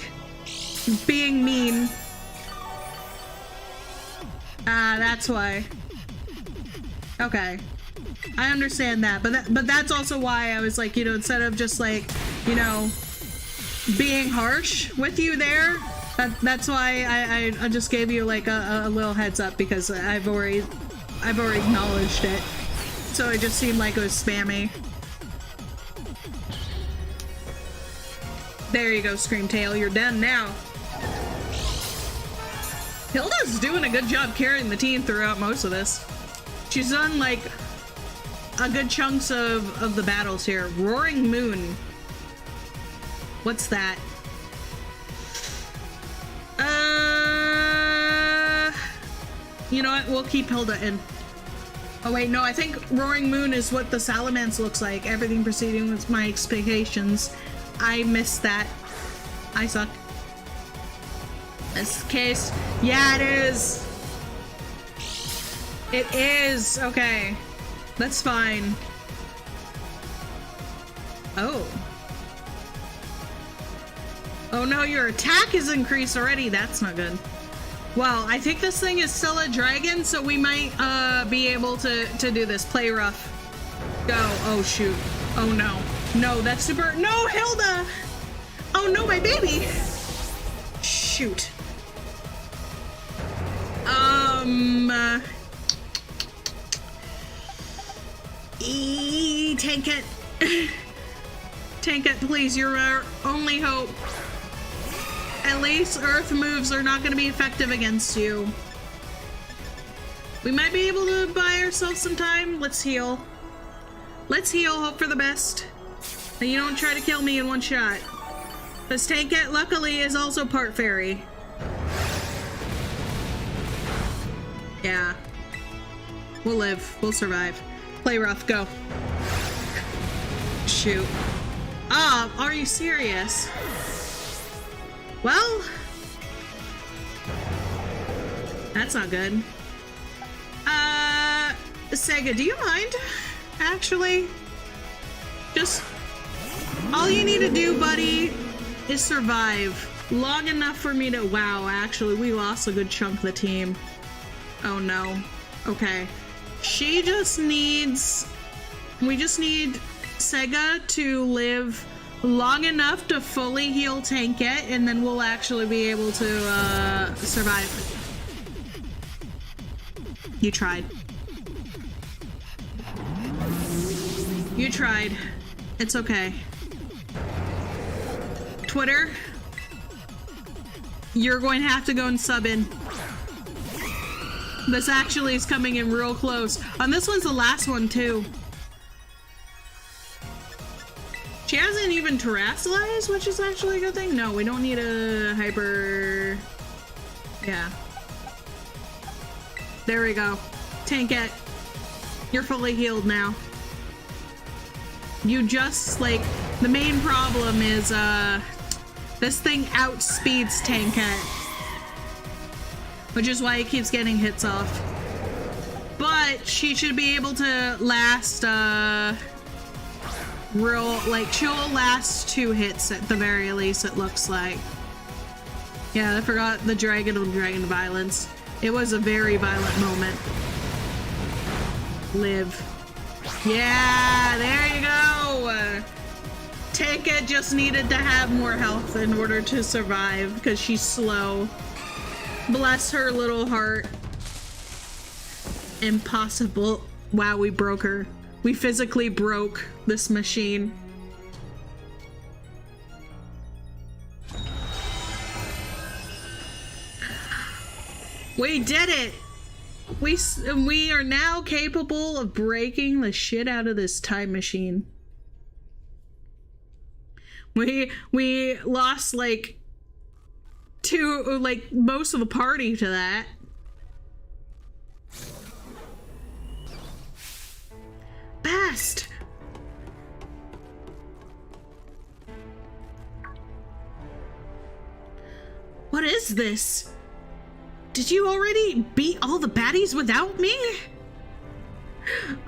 being mean, that's why. Okay. I understand that, but that's also why I was like, you know, instead of just like, you know, being harsh with you there, that's why I just gave you like a little heads up, because I've already acknowledged it, so it just seemed like it was spammy. There you go, Screamtail, you're done now. Hilda's doing a good job carrying the team throughout most of this. She's done like a good chunks of the battles here. Roaring Moon. What's that? You know what? We'll keep Hilda in. Oh wait, no, I think Roaring Moon is what the Salamence looks like. Everything proceeding with my expectations. I missed that. I suck. This case. Yeah, it is. It is. Okay. That's fine. Oh. Oh no, your attack is increased already. That's not good. Well, I think this thing is still a dragon, so we might be able to do this. Play rough. Go. Oh shoot. Oh no. No, that's super. No, Hilda! Oh no, my baby! Shoot. Tank it. Tank it, please. You're our only hope. At least earth moves are not going to be effective against you. We might be able to buy ourselves some time. Let's heal. Let's heal, hope for the best. And you don't try to kill me in one shot. This Tanket, luckily, is also part fairy. Yeah. We'll live. We'll survive. Play rough. Go. Shoot. Ah, are you serious? Well, that's not good. Sega, do you mind? Actually, just all you need to do, buddy, is survive long enough for me to. Wow, actually, we lost a good chunk of the team. Oh no. Okay. She just needs. We just need Sega to live long enough to fully heal Tanket, and then we'll actually be able to survive. You tried. You tried. It's okay. Twitter, you're going to have to go and sub in. This actually is coming in real close. And this one's the last one too. She hasn't even terrestrialized, which is actually a good thing. No, we don't need a hyper. Yeah. There we go. Tanket, you're fully healed now. You just, like, the main problem is, this thing outspeeds Tanket. Which is why it keeps getting hits off. But she should be able to last, she'll last 2 hits at the very least, it looks like. Yeah, I forgot the dragon of dragon violence. It was a very violent moment. Live. Yeah, there you go! Tanket just needed to have more health in order to survive, because she's slow. Bless her little heart. Impossible. Wow, we broke her. We physically broke this machine. We did it! We are now capable of breaking the shit out of this time machine. We lost like most of the party to that. Bast! What is this? Did you already beat all the baddies without me?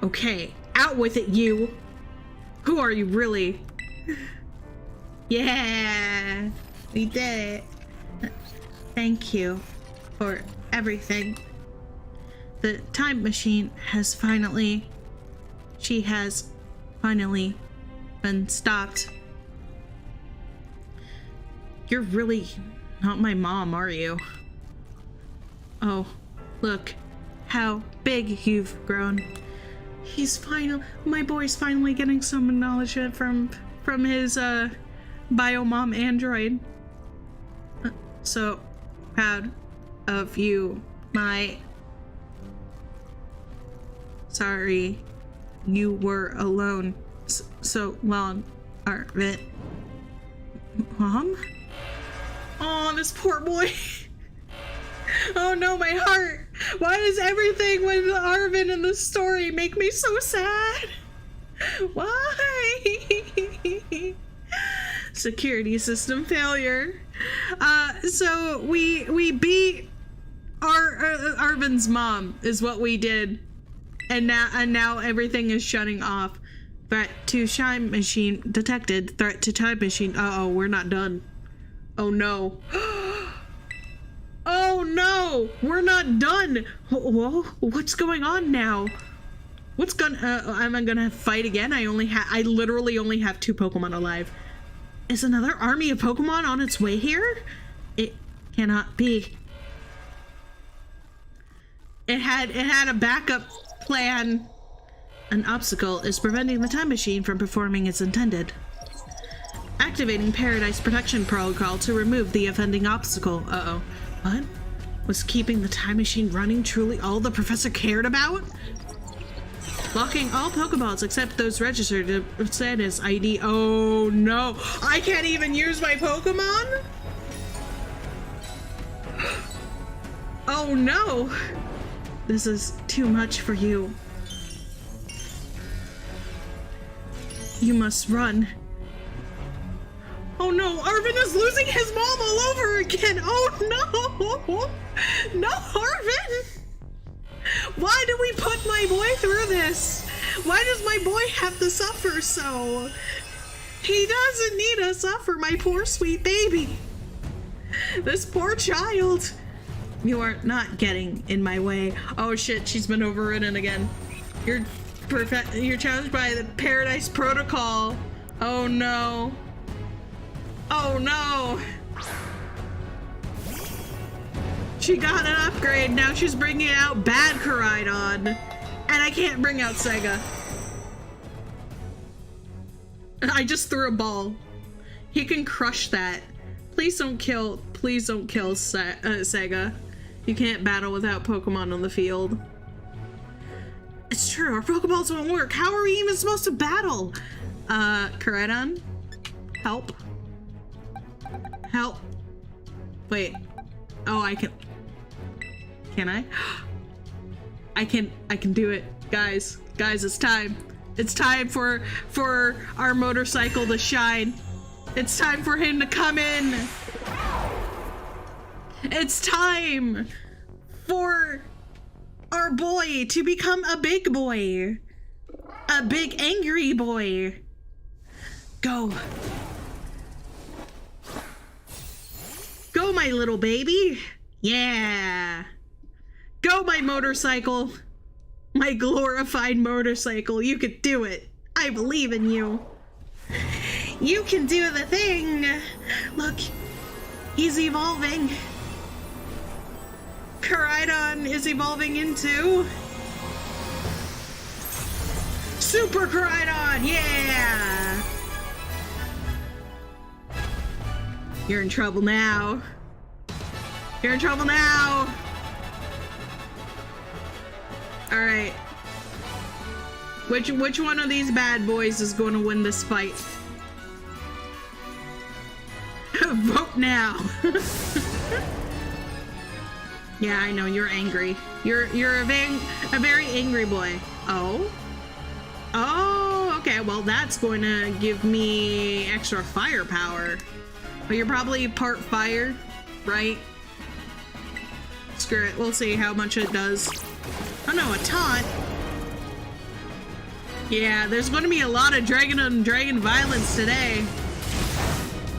Okay, out with it, you. Who are you really? Yeah, we did it. Thank you for everything. The time machine has finally... She has finally been stopped. You're really not my mom, are you? Oh, look how big you've grown. My boy's finally getting some acknowledgement from his biomom android. So proud of you, my... Sorry you were alone so long, Arvin. Mom? Oh, this poor boy. Oh no, my heart! Why does everything with Arvin in the story make me so sad? Why? Security system failure. So we beat Arvin's mom is what we did, and now everything is shutting off. Threat to time machine detected. Threat to time machine. Uh oh, we're not done. Oh no. Oh no! We're not done! Whoa, what's going on now? What's gonna, am I gonna fight again? I literally only have 2 Pokemon alive. Is another army of Pokemon on its way here? It cannot be. It had a backup plan. An obstacle is preventing the time machine from performing as intended. Activating Paradise Protection Protocol to remove the offending obstacle. Uh-oh. What? Was keeping the time machine running truly all the professor cared about? Blocking all Pokeballs except those registered to set his ID. Oh no! I can't even use my Pokemon? Oh no! This is too much for you. You must run. Oh no, Arvin is losing his mom all over again! Oh no! No, Arvin! Why do we put my boy through this? Why does my boy have to suffer so? He doesn't need to suffer, my poor sweet baby. This poor child. You are not getting in my way. Oh shit, she's been overridden again. You're challenged by the Paradise Protocol. Oh no. Oh no! She got an upgrade, now she's bringing out bad Koraidon. And I can't bring out Sega. I just threw a ball. He can crush that. Please don't kill Sega. You can't battle without Pokemon on the field. It's true, our Pokeballs won't work. How are we even supposed to battle? Koraidon? Help. Help. Wait. Oh, I can. Can I? I can do it. Guys, it's time. It's time for our motorcycle to shine. It's time for him to come in. It's time for our boy to become a big boy. A big angry boy. Go. Go, my little baby. Yeah. Go, my motorcycle. My glorified motorcycle. You could do it. I believe in you. You can do the thing. Look, he's evolving. Koraidon is evolving into Super Koraidon. Yeah. You're in trouble now. You're in trouble now. All right. Which one of these bad boys is going to win this fight? Vote now. Yeah, I know you're angry. You're a very angry boy. Oh. Oh, okay. Well, that's going to give me extra firepower. But you're probably part fire, right? Screw it. We'll see how much it does. Oh no, a taunt. Yeah, there's going to be a lot of dragon on dragon violence today.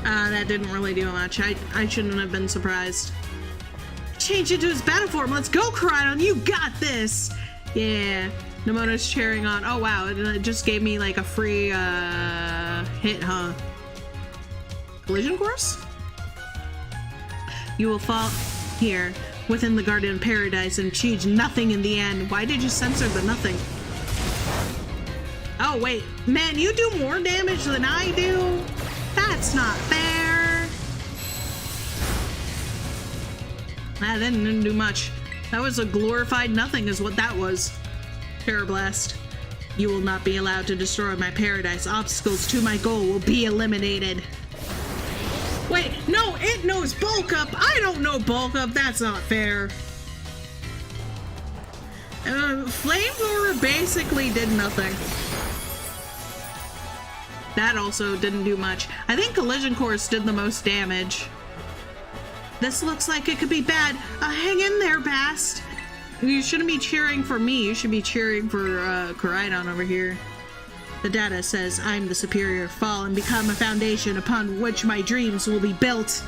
That didn't really do much. I shouldn't have been surprised. Change into his battle form. Let's go, Koraidon. You got this. Yeah. Nemona's cheering on. Oh wow, it just gave me like a free hit, huh? Collision course? You will fall here within the Garden of Paradise and achieve nothing in the end. Why did you censor the nothing? Oh wait, man, you do more damage than I do? That's not fair. That didn't do much. That was a glorified nothing is what that was. Terrablast. You will not be allowed to destroy my paradise. Obstacles to my goal will be eliminated. Wait, no, it knows bulk up. I don't know bulk up. That's not fair. Flamethrower basically did nothing. That also didn't do much. I think Collision Course did the most damage. This looks like it could be bad. Hang in there, Bast. You shouldn't be cheering for me. You should be cheering for Koraidon over here. The data says I'm the superior fall and become a foundation upon which my dreams will be built.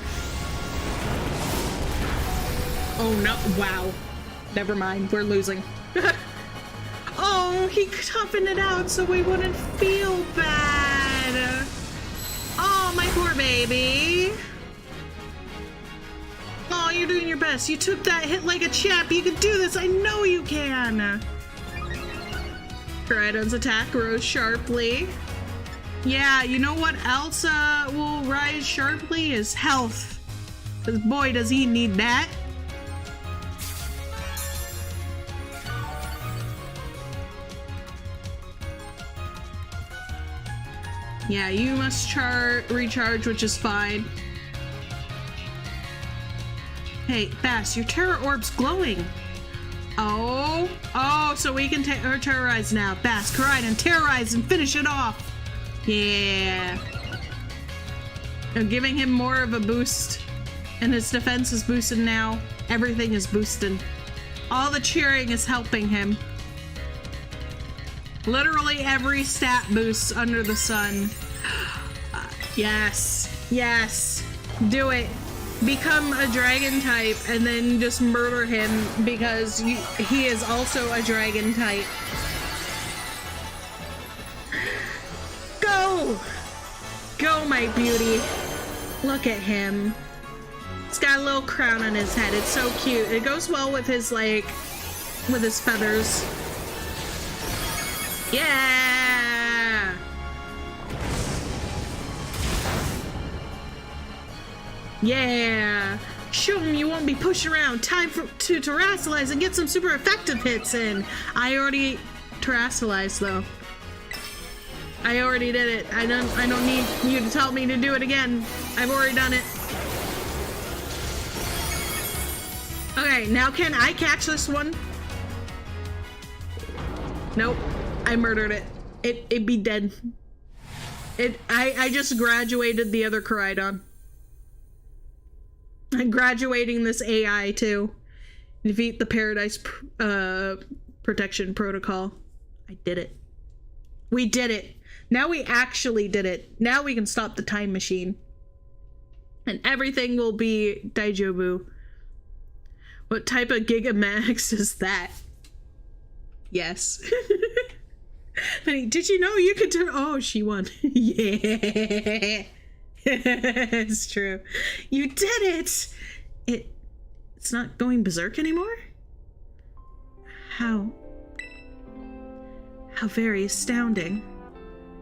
Oh no, wow. Never mind, we're losing. Oh, he toughened it out so we wouldn't feel bad. Oh, my poor baby. Oh, you're doing your best. You took that hit like a champ. You can do this. I know you can. Koraidon's attack rose sharply. Yeah, you know what else will rise sharply is health. Because boy, does he need that. Yeah, you must recharge, which is fine. Hey, Bast, your terror orb's glowing. Oh, so we can terrorize now. Bast, Koraidon, terrorize and finish it off. Yeah. I'm giving him more of a boost. And his defense is boosted now. Everything is boosted. All the cheering is helping him. Literally every stat boosts under the sun. Yes, do it. Become a dragon type and then just murder him because he is also a dragon type. Go, my beauty. Look at him. He's got a little crown on his head. It's so cute. It goes well with his with his feathers. Yeah! Yeah! Show him you won't be pushed around. Time to terrestrialize and get some super effective hits in. I already terrestrialized though. I already did it. I don't need you to tell me to do it again. I've already done it. Okay, now can I catch this one? Nope. I murdered it. It'd be dead. I just graduated the other Koraidon. I'm graduating this AI too. Defeat the Paradise Protection Protocol. I did it. We did it. Now we actually did it. Now we can stop the time machine. And everything will be Daijobu. What type of Gigamax is that? Yes. Honey, did you know you could turn? Oh, she won. Yeah. It's true. You did it. It's not going berserk anymore? How very astounding.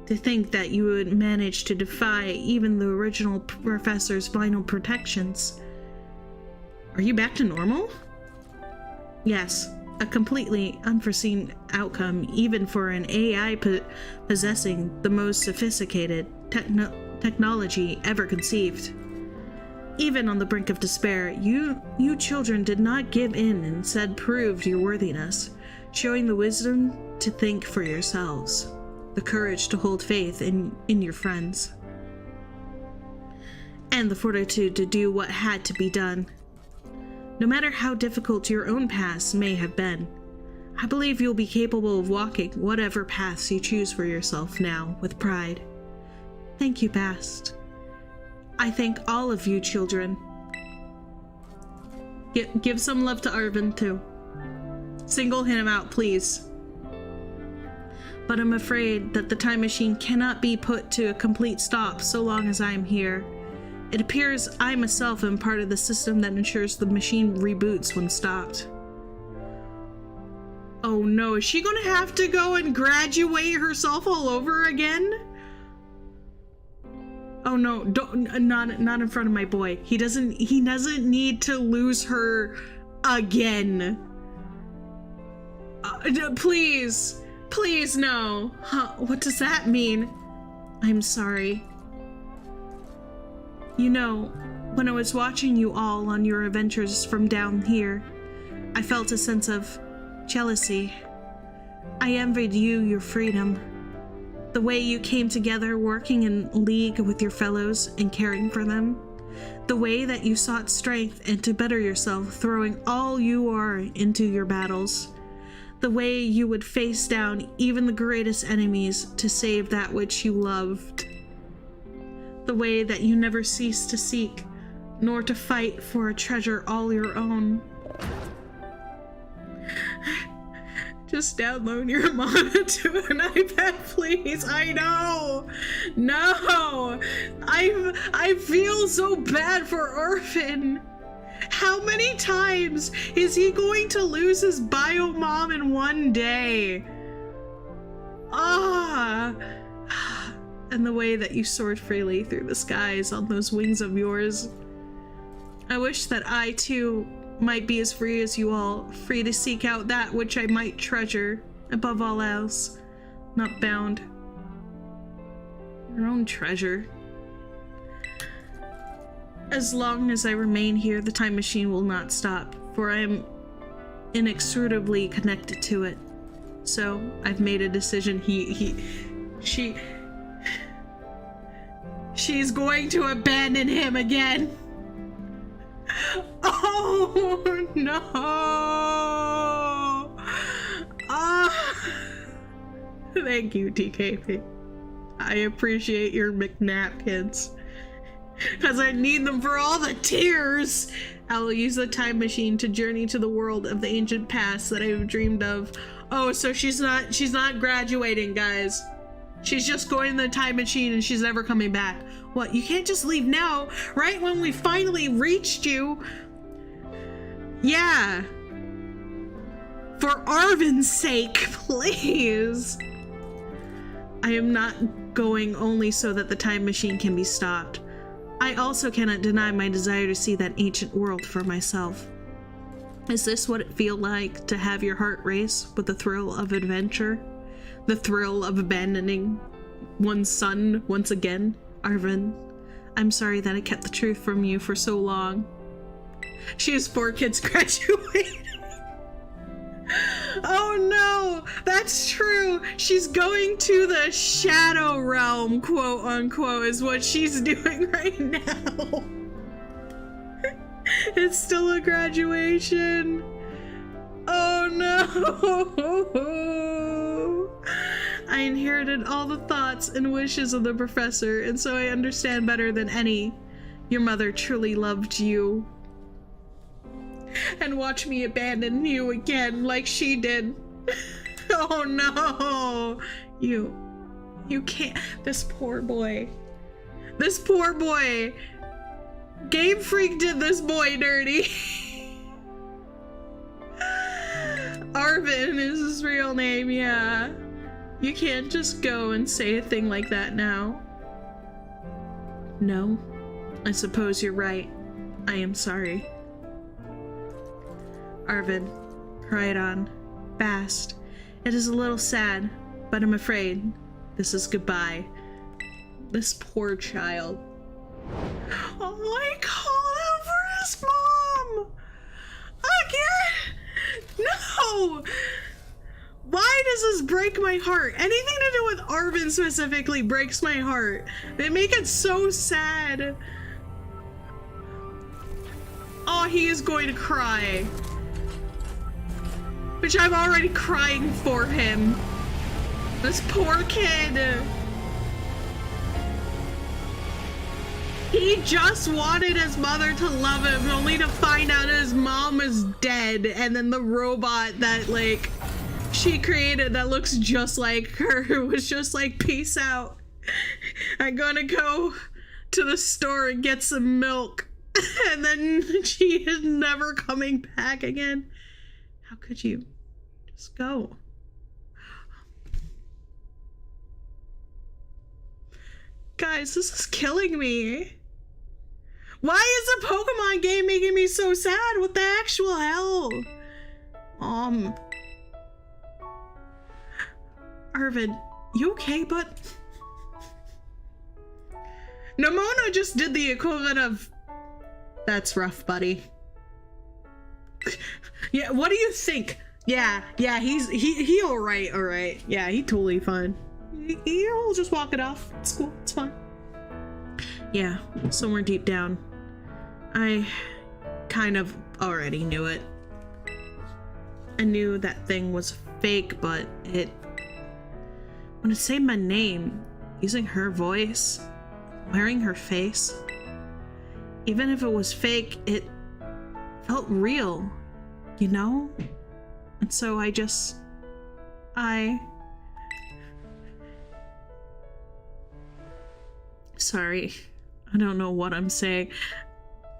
To think that you would manage to defy even the original professor's final protections. Are you back to normal? Yes. A completely unforeseen outcome, even for an AI possessing the most sophisticated technology ever conceived. Even on the brink of despair, you children did not give in and instead proved your worthiness, showing the wisdom to think for yourselves, the courage to hold faith in your friends, and the fortitude to do what had to be done. No matter how difficult your own past may have been, I believe you'll be capable of walking whatever paths you choose for yourself now with pride. Thank you, Bast. I thank all of you children. Give some love to Arvin too. Single him out, please. But I'm afraid that the time machine cannot be put to a complete stop so long as I'm here. It appears I myself am part of the system that ensures the machine reboots when stopped. Oh no, is she gonna have to go and graduate herself all over again? Oh no, not in front of my boy. He doesn't need to lose her again. Please no. Huh, what does that mean? I'm sorry. You know, when I was watching you all on your adventures from down here, I felt a sense of jealousy. I envied you your freedom. The way you came together working in league with your fellows and caring for them. The way that you sought strength and to better yourself, throwing all you are into your battles. The way you would face down even the greatest enemies to save that which you loved. The way that you never cease to seek, nor to fight for a treasure all your own. Just download your manga to an iPad, please. I know. No. I feel so bad for Orphan. How many times is he going to lose his bio mom in one day? Ah. And the way that you soared freely through the skies on those wings of yours. I wish that I too might be as free as you all, free to seek out that which I might treasure above all else, not bound. Your own treasure. As long as I remain here, the time machine will not stop, for I am inextricably connected to it. So I've made a decision. She's going to abandon him again. Oh no! Thank you, TKP. I appreciate your McNapkins. Because I need them for all the tears! I will use the time machine to journey to the world of the ancient past that I've dreamed of. Oh, so she's not graduating, guys. She's just going in the time machine and she's never coming back. What, you can't just leave now, right when we finally reached you? Yeah. For Arvin's sake, please. I am not going only so that the time machine can be stopped. I also cannot deny my desire to see that ancient world for myself. Is this what it feels like to have your heart race with the thrill of adventure? The thrill of abandoning one's son once again? Arvin, I'm sorry that I kept the truth from you for so long. She has 4 kids graduating. Oh no, that's true. She's going to the shadow realm, quote unquote, is what she's doing right now. It's still a graduation. Oh no. I inherited all the thoughts and wishes of the professor, and so I understand better than any. Your mother truly loved you. And watch me abandon you again like she did. Oh no. You can't. This poor boy. This poor boy. Game Freak did this boy dirty. Arvin is his real name, yeah. You can't just go and say a thing like that now. No, I suppose you're right. I am sorry. Arvin, right on. Bast. It is a little sad, but I'm afraid this is goodbye. This poor child. Oh, he called out for his mom! Again! No! Why does this break my heart? Anything to do with Arvin specifically breaks my heart. They make it so sad. Oh, he is going to cry. Which I'm already crying for him. This poor kid. He just wanted his mother to love him, only to find out his mom is dead, and then the robot that, like, she created that looks just like her was just like, peace out. I'm gonna go to the store and get some milk. And then she is never coming back again. How could you just go? Guys, this is killing me. Why is a Pokemon game making me so sad? What the actual hell? Arvin, you okay, bud? Nomona just did the equivalent of, that's rough, buddy. Yeah, what do you think? Yeah, he alright. Yeah, he totally fine. He'll just walk it off. It's cool, it's fine. Yeah, somewhere deep down, I kind of already knew it. I knew that thing was fake, but when it said my name, using her voice, wearing her face, even if it was fake, it felt real, you know? And so sorry, I don't know what I'm saying.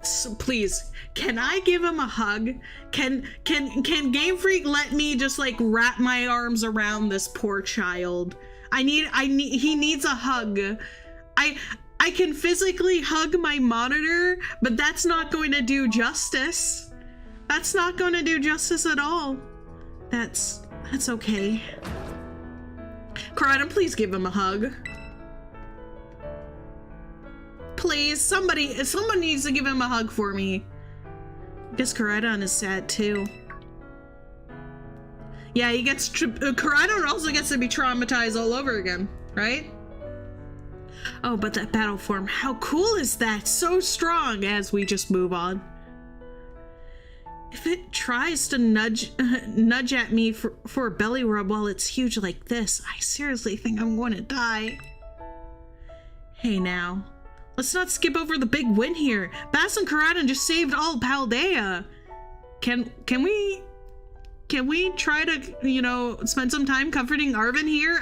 So please, can I give him a hug? Can Game Freak let me just like wrap my arms around this poor child? He needs a hug. I can physically hug my monitor, but that's not going to do justice. That's not going to do justice at all. That's okay. Koraidon, please give him a hug. Please, someone needs to give him a hug for me. I guess Koraidon is sad too. Yeah, Koraidon also gets to be traumatized all over again, right? Oh, but that battle form, how cool is that? So strong. As we just move on. If it tries to nudge at me for a belly rub while it's huge like this, I seriously think I'm going to die. Hey now. Let's not skip over the big win here. Bast and Koraidon just saved all Paldea. Can we try to, you know, spend some time comforting Arven here?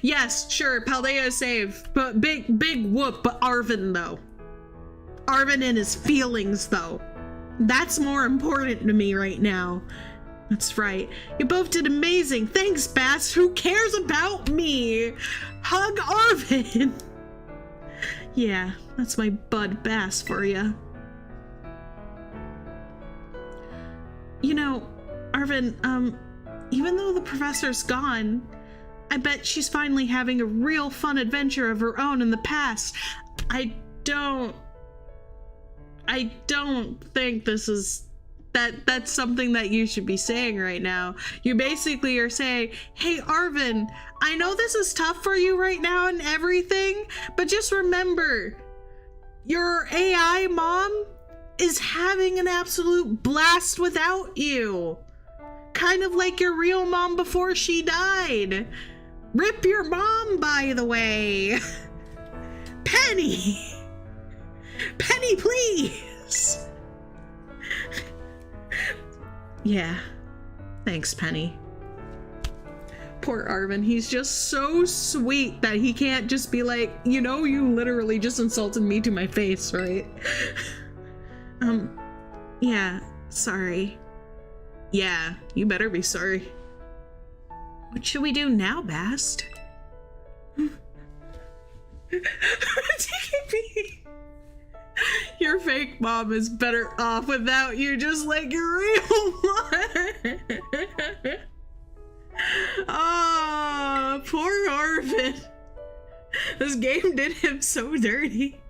Yes, sure, Paldea is saved, but big whoop, but Arven though. Arven and his feelings though. That's more important to me right now. That's right. You both did amazing. Thanks, Bast. Who cares about me? Hug Arven. Yeah, that's my bud Bast for ya. You know, Arven, even though the professor's gone, I bet she's finally having a real fun adventure of her own in the past. I don't think that's something that you should be saying right now. You basically are saying, hey Arven, I know this is tough for you right now and everything, but just remember, your AI mom is having an absolute blast without you. Kind of like your real mom before she died. Rip your mom, by the way. Penny! Penny, please! Yeah. Thanks, Penny. Poor Arven, he's just so sweet that he can't just be like, you know, you literally just insulted me to my face, right? Yeah, sorry. Yeah, you better be sorry. What should we do now, Bast? Your fake mom is better off without you, just like your real one. Oh, poor Arven. This game did him so dirty.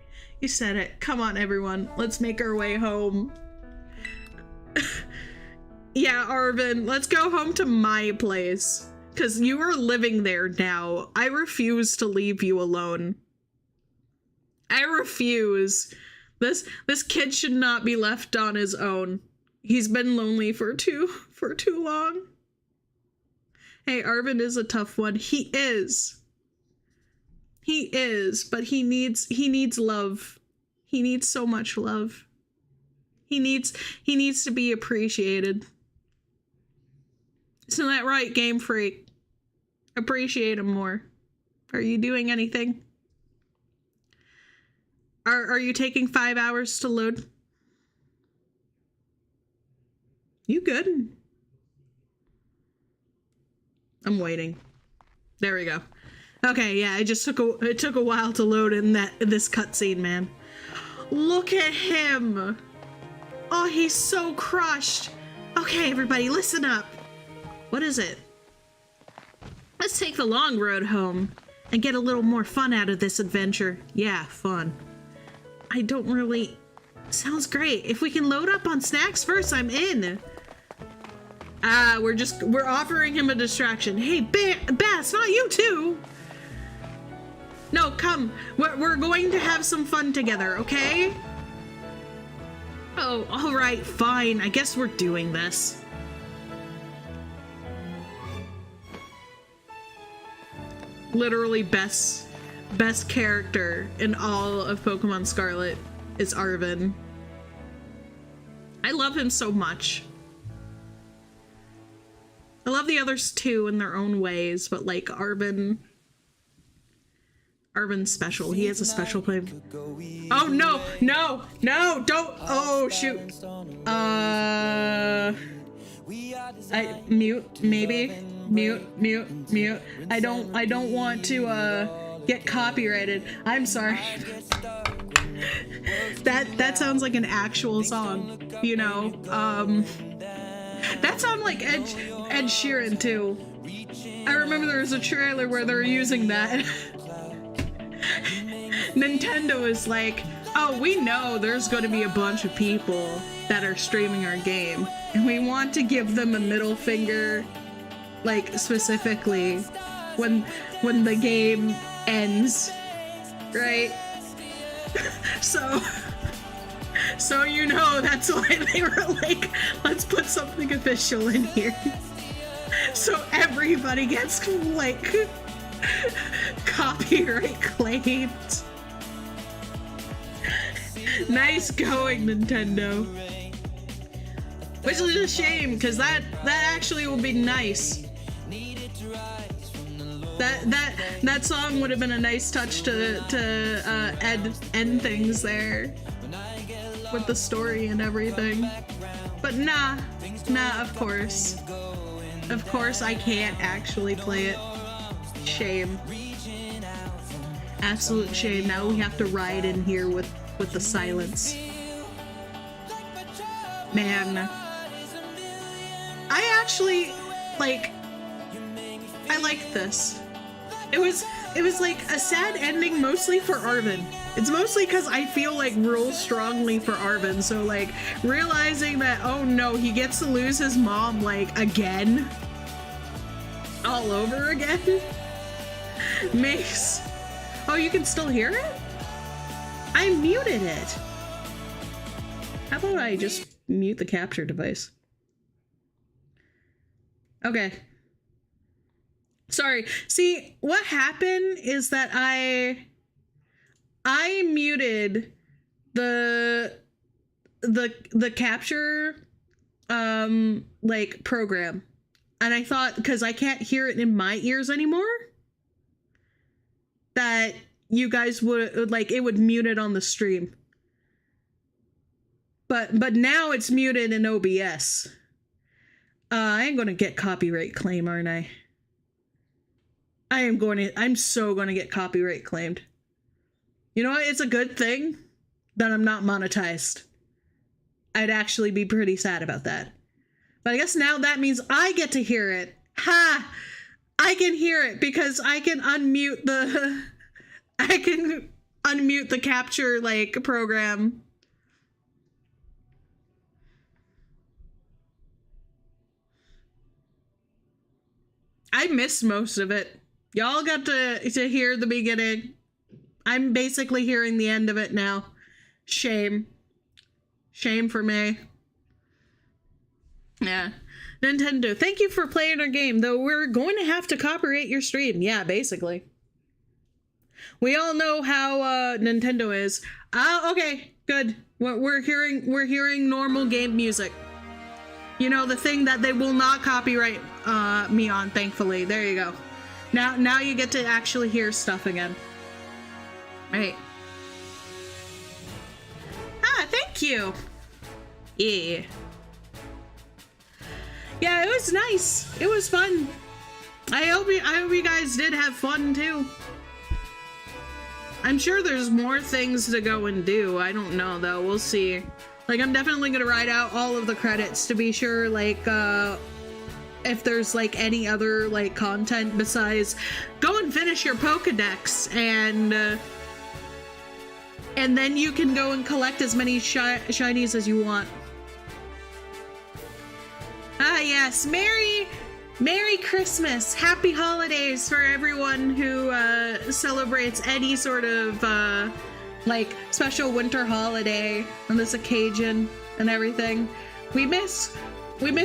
You said it. Come on, everyone. Let's make our way home. Yeah, Arven, let's go home to my place. Because you are living there now. I refuse to leave you alone. I refuse. This kid should not be left on his own. He's been lonely for too long. Hey, Arven is a tough one. He is, but he needs love. He needs so much love. He needs to be appreciated. Isn't that right, Game Freak? Appreciate him more. Are you doing anything? Are you taking 5 hours to load? You good? I'm waiting. There we go. Okay, yeah, it took a while to load in this cutscene, man. Look at him. Oh, he's so crushed. Okay, everybody, listen up. What is it? Let's take the long road home and get a little more fun out of this adventure. Yeah, fun. I don't really... Sounds great. If we can load up on snacks first, I'm in. We're offering him a distraction. Hey, Bast, not you too. No, come. We're going to have some fun together, okay? Oh, alright, fine. I guess we're doing this. Literally best character in all of Pokemon Scarlet is Arven. I love him so much. I love the others too in their own ways, but like Arven's special. He has a special play. Oh no, no, no, don't. Oh shoot. Mute, maybe. Mute. I don't want to get copyrighted. I'm sorry. That sounds like an actual song, you know. That sounds like Ed Sheeran too. I remember there was a trailer where they were using that. Nintendo is like, oh, we know there's going to be a bunch of people that are streaming our game, and we want to give them a middle finger, like specifically when the game ends, right? So you know that's why they were like, let's put something official in here, so everybody gets like copyright claimed. Nice going, Nintendo. Which is a shame, because that actually will be nice. That song would have been a nice touch to end things there with the story and everything. But nah, of course I can't actually play it. Shame. Absolute shame. Now we have to ride in here with the silence. Man. I actually I like this. It was like a sad ending mostly for Arven. It's mostly because I feel like real strongly for Arven, so like realizing that, oh no, he gets to lose his mom like again. All over again. Makes... Oh, you can still hear it? I muted it. How about I just mute the capture device? Okay. Sorry. See, what happened is that I muted the capture like program. And I thought, because I can't hear it in my ears anymore, that you guys would like it would mute it on the stream. But now it's muted in OBS. I'm gonna get copyright claim, aren't I? I'm so gonna get copyright claimed. You know what? It's a good thing that I'm not monetized. I'd actually be pretty sad about that. But I guess now that means I get to hear it. Ha! I can hear it because I can unmute the capture like program. I missed most of it. Y'all got to hear the beginning. I'm basically hearing the end of it now. Shame. Shame for me. Yeah. Nintendo, thank you for playing our game, though we're going to have to copyright your stream. Yeah, basically. We all know how Nintendo is. Okay, good. We're hearing normal game music. You know, the thing that they will not copyright me on, thankfully. There you go. Now you get to actually hear stuff again. Right. Thank you. Yeah. Yeah, it was nice. It was fun. I hope you guys did have fun too. I'm sure there's more things to go and do. I don't know though. We'll see. Like, I'm definitely gonna write out all of the credits to be sure, like, if there's like any other like content besides go and finish your Pokedex and then you can go and collect as many shinies as you want. Ah yes, Merry Christmas, Happy Holidays for everyone who celebrates any sort of like special winter holiday on this occasion. and everything. We miss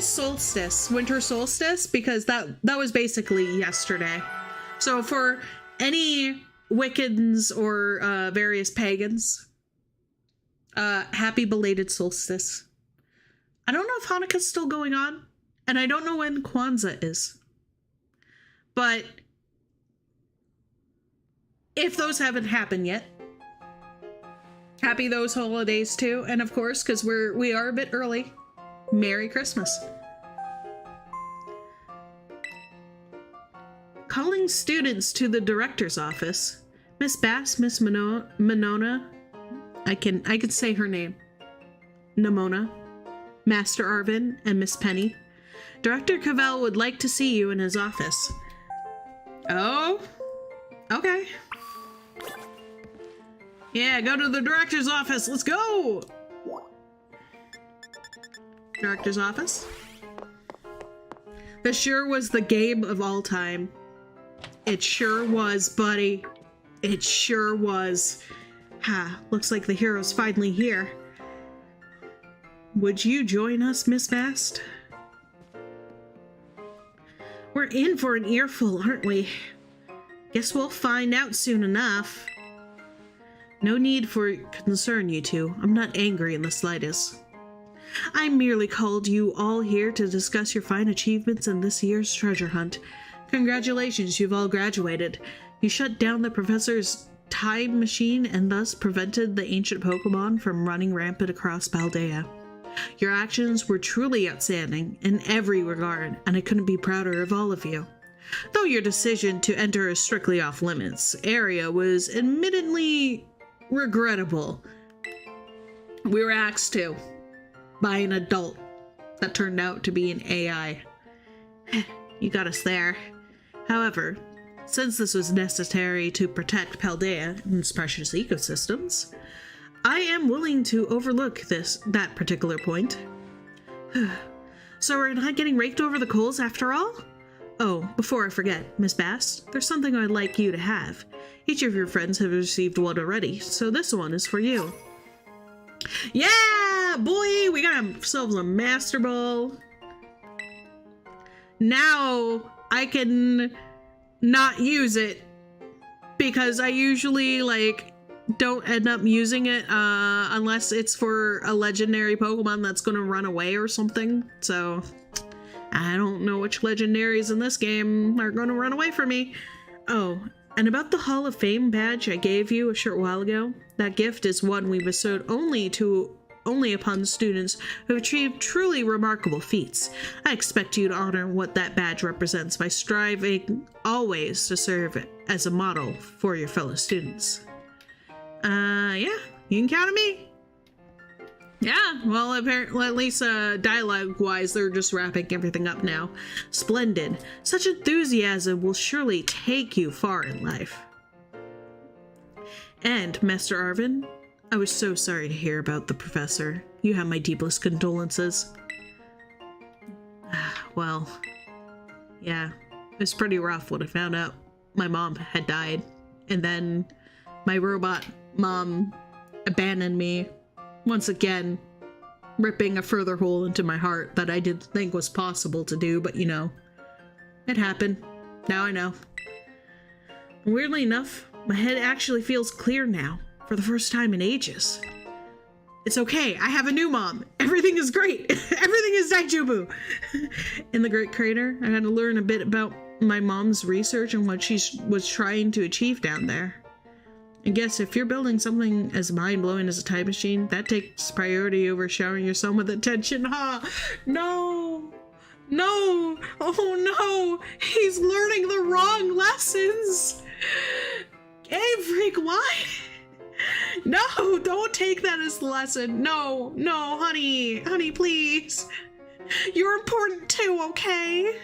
solstice, winter solstice, because that was basically yesterday. So for any Wiccans or various pagans, happy belated solstice. I don't know if Hanukkah's still going on, and I don't know when Kwanzaa is. But if those haven't happened yet, happy those holidays too. And of course, because we are a bit early, Merry Christmas. Calling students to the director's office. Miss Bast, Miss Monona, I can say her name. Nimona, Master Arvin, and Miss Penny. Director Cavell would like to see you in his office. Oh, okay. Yeah, go to the director's office. Let's go. Director's office. This sure was the game of all time. It sure was, buddy. It sure was. Ha, looks like the hero's finally here. Would you join us, Miss Bast? We're in for an earful, aren't we? Guess we'll find out soon enough. No need for concern, you two. I'm not angry in the slightest. I merely called you all here to discuss your fine achievements in this year's treasure hunt. Congratulations, you've all graduated. You shut down the professor's time machine and thus prevented the ancient Pokemon from running rampant across Paldea. Your actions were truly outstanding in every regard, and I couldn't be prouder of all of you. Though your decision to enter a strictly off-limits area was admittedly regrettable, we were asked to by an adult that turned out to be an AI. You got us there. However, since this was necessary to protect Paldea and its precious ecosystems, I am willing to overlook that particular point. So we're not getting raked over the coals after all? Oh, before I forget, Miss Bast, there's something I'd like you to have. Each of your friends have received one already, so this one is for you. Yeah, boy, we got ourselves a Master Ball. Now I can not use it because I usually don't end up using it unless it's for a legendary Pokemon that's gonna run away or something. So I don't know which legendaries in this game are gonna run away from me. Oh, and about the Hall of Fame badge I gave you a short while ago, that gift is one we bestowed only upon students who have achieved truly remarkable feats. I expect you to honor what that badge represents by striving always to serve as a model for your fellow students. Yeah, you can count on me. Yeah, well, apparently, at least dialogue-wise, they're just wrapping everything up now. Splendid. Such enthusiasm will surely take you far in life. And, Master Arvin, I was so sorry to hear about the professor. You have my deepest condolences. Well, yeah, it was pretty rough when I found out my mom had died. And then my robot mom abandoned me. Once again, ripping a further hole into my heart that I didn't think was possible to do, but you know, it happened. Now I know. Weirdly enough, my head actually feels clear now, for the first time in ages. It's okay, I have a new mom. Everything is great. Everything is Daijubu. In the Great Crater, I had to learn a bit about my mom's research and what she was trying to achieve down there. I guess if you're building something as mind-blowing as a time machine, that takes priority over showering your son with attention, huh? No! No! Oh no! He's learning the wrong lessons! Game Freak, why? No! Don't take that as a lesson! No! No, honey! Honey, please! You're important too, okay?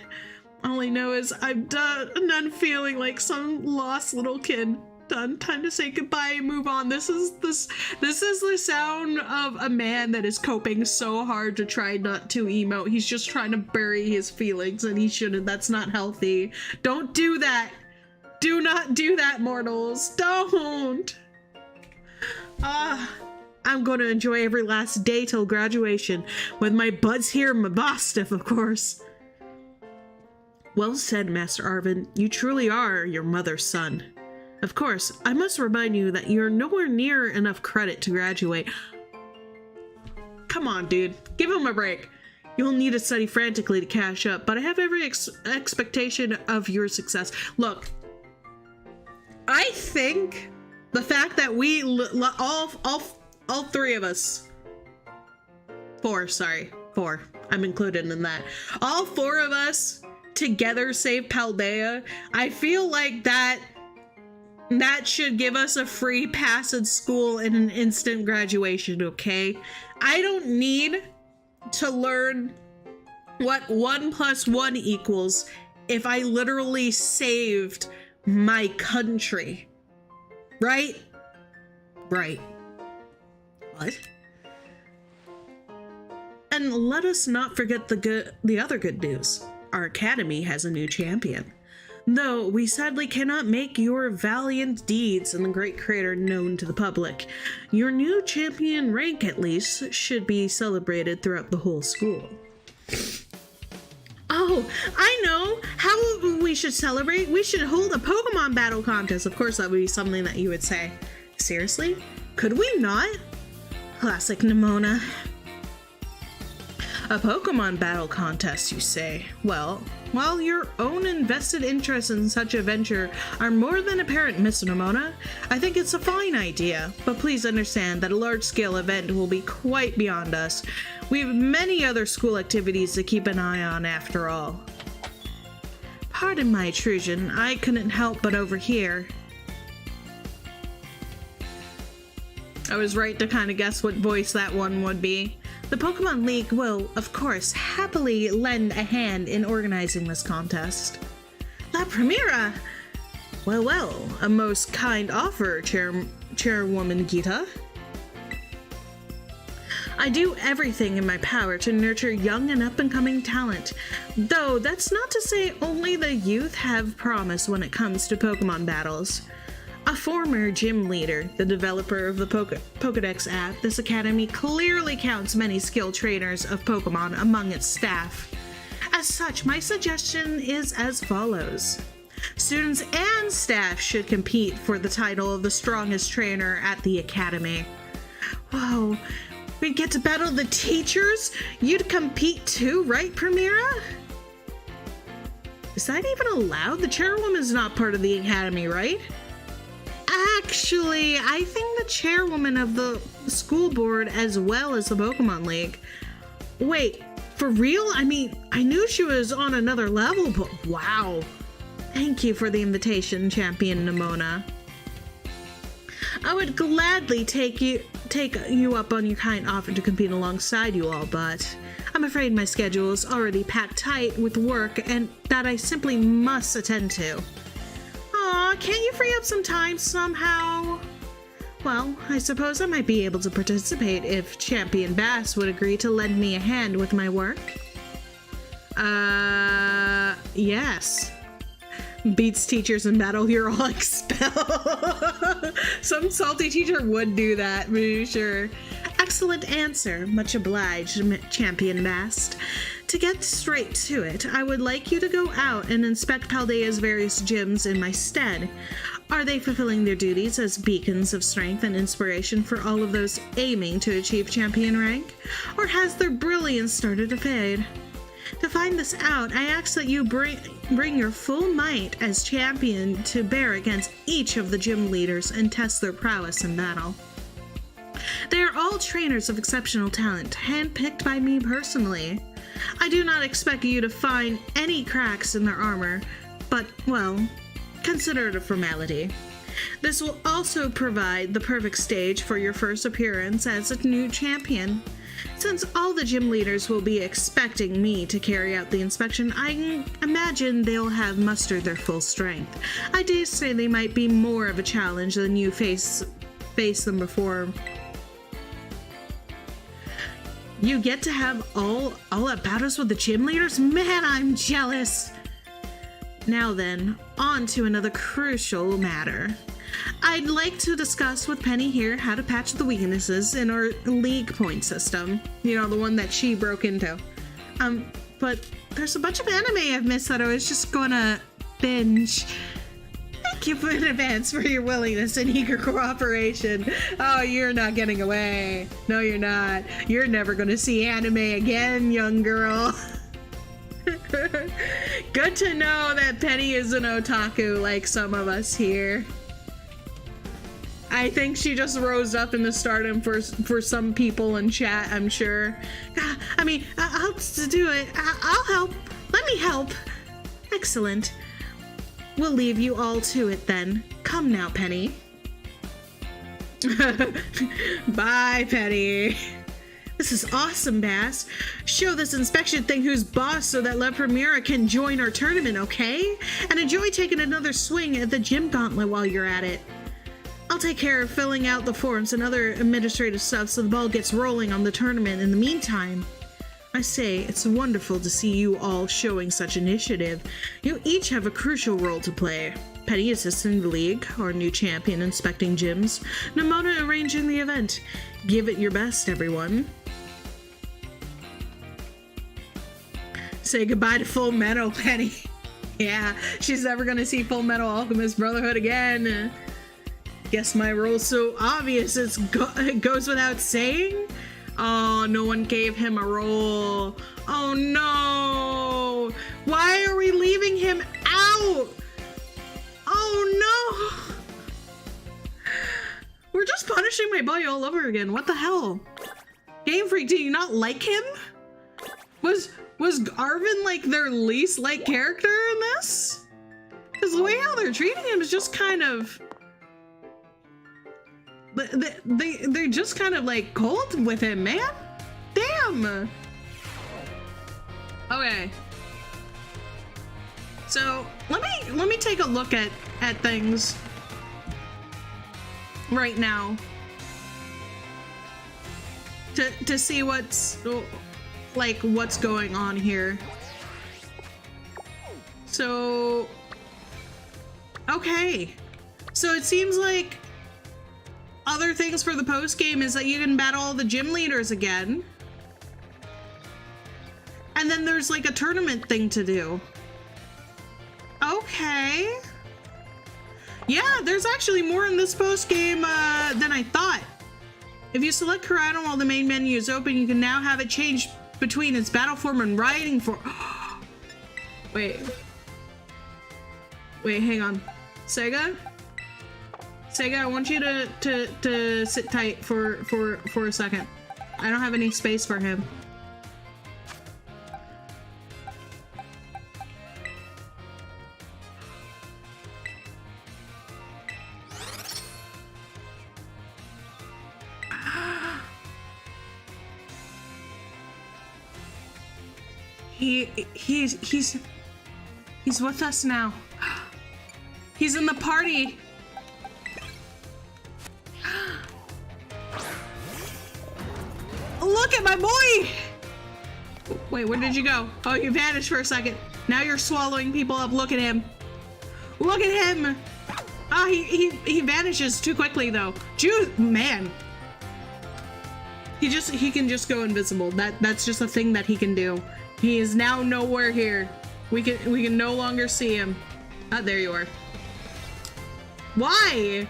All I know is I'm done feeling like some lost little kid. Done. Time to say goodbye and move on. This is the sound of a man that is coping so hard to try not to emote. He's just trying to bury his feelings and he shouldn't. That's not healthy. Don't do that. Do not do that, mortals. Don't. I I'm going to enjoy every last day till graduation, with my buds here and my boss stiff, of course. Well said, Master Arvin. You truly are your mother's son. Of course, I must remind you that you're nowhere near enough credit to graduate. Come on, dude. Give him a break. You'll need to study frantically to catch up, but I have every expectation of your success. Look, I think the fact that we all three of us, four, I'm included in that. All four of us together save Paldea. I feel like that should give us a free pass at school and an instant graduation, okay? I don't need to learn what 1 + 1 equals if I literally saved my country. Right? Right. What? And let us not forget the other good news. Our academy has a new champion. Though we sadly cannot make your valiant deeds and the great creator known to the public, your new champion rank at least should be celebrated throughout the whole school. Oh, I know how we should celebrate. We should hold a Pokemon battle contest. Of course, that would be something that you would say. Seriously? Could we not? Classic Nimona. A Pokemon battle contest, you say? Well, while your own invested interests in such a venture are more than apparent, Miss Nimona, I think it's a fine idea, but please understand that a large-scale event will be quite beyond us. We have many other school activities to keep an eye on after all. Pardon my intrusion, I couldn't help but overhear. I was right to kind of guess what voice that one would be. The Pokemon League will, of course, happily lend a hand in organizing this contest. La Primera! Well, a most kind offer, Chairwoman Gita. I do everything in my power to nurture young and up-and-coming talent, though that's not to say only the youth have promise when it comes to Pokemon battles. A former gym leader, the developer of the Pokedex app, this academy clearly counts many skilled trainers of Pokemon among its staff. As such, my suggestion is as follows. Students and staff should compete for the title of the strongest trainer at the academy. Whoa, we get to battle the teachers? You'd compete too, right, Primera? Is that even allowed? The chairwoman's not part of the academy, right? Actually, I think the chairwoman of the school board as well as the Pokemon League. Wait, for real? I mean, I knew she was on another level, but wow. Thank you for the invitation, Champion Nimona. I would gladly take you up on your kind offer to compete alongside you all, but I'm afraid my schedule is already packed tight with work and that I simply must attend to. Aw, can't you free up some time somehow? Well, I suppose I might be able to participate if Champion Bast would agree to lend me a hand with my work. Yes. Beats teachers in battle, you're all expelled. Some salty teacher would do that, for sure. Excellent answer. Much obliged, Champion Bast. To get straight to it, I would like you to go out and inspect Paldea's various gyms in my stead. Are they fulfilling their duties as beacons of strength and inspiration for all of those aiming to achieve champion rank? Or has their brilliance started to fade? To find this out, I ask that you bring your full might as champion to bear against each of the gym leaders and test their prowess in battle. They are all trainers of exceptional talent, handpicked by me personally. I do not expect you to find any cracks in their armor, but, well, consider it a formality. This will also provide the perfect stage for your first appearance as a new champion. Since all the gym leaders will be expecting me to carry out the inspection, I imagine they'll have mustered their full strength. I dare say they might be more of a challenge than you face them before. You get to have all at battles with the gym leaders? Man, I'm jealous! Now then, on to another crucial matter. I'd like to discuss with Penny here how to patch the weaknesses in our league point system. You know, the one that she broke into. But there's a bunch of anime I've missed that I was just gonna binge. Thank you in advance for your willingness and eager cooperation. Oh, you're not getting away. No, you're not. You're never gonna see anime again, young girl. Good to know that Penny is an otaku like some of us here. I think she just rose up into stardom for some people in chat, I'm sure. I mean, I'll do it. I'll help. Let me help. Excellent. We'll leave you all to it then. Come now, Penny. Bye, Penny. This is awesome, Bast. Show this inspection thing who's boss so that La Primera can join our tournament, okay? And enjoy taking another swing at the gym gauntlet while you're at it. I'll take care of filling out the forms and other administrative stuff so the ball gets rolling on the tournament in the meantime. I say, it's wonderful to see you all showing such initiative. You each have a crucial role to play. Penny assisting the league, our new champion inspecting gyms, Namona arranging the event. Give it your best, everyone. Say goodbye to Full Metal, Penny. Yeah, she's never gonna see Full Metal Alchemist Brotherhood again. Guess my role's so obvious it goes without saying? Oh, no one gave him a role. Oh no! Why are we leaving him out? Oh no! We're just punishing my boy all over again. What the hell? Game Freak, do you not like him? Was Arvin like their least liked character in this? Because the way how they're treating him is just kind of... They're just kind of like cold with him, man. Damn. Okay. So let me take a look at things right now to see what's going on here. So okay. So it seems like other things for the post game is that you can battle all the gym leaders again. And then there's like a tournament thing to do. Okay. Yeah, there's actually more in this post game than I thought. If you select Kurano while the main menu is open, you can now have it change between its battle form and riding form. Wait, hang on. Sega, I want you to sit tight for a second. I don't have any space for him. He's with us now. He's in the party. Look at my boy! Wait, where did you go? Oh, you vanished for a second. Now you're swallowing people up. Look at him. Look at him. Oh, he vanishes too quickly though. Man. He can just go invisible. That's just a thing that he can do. He is now nowhere here. We can no longer see him. Ah, there you are. Why?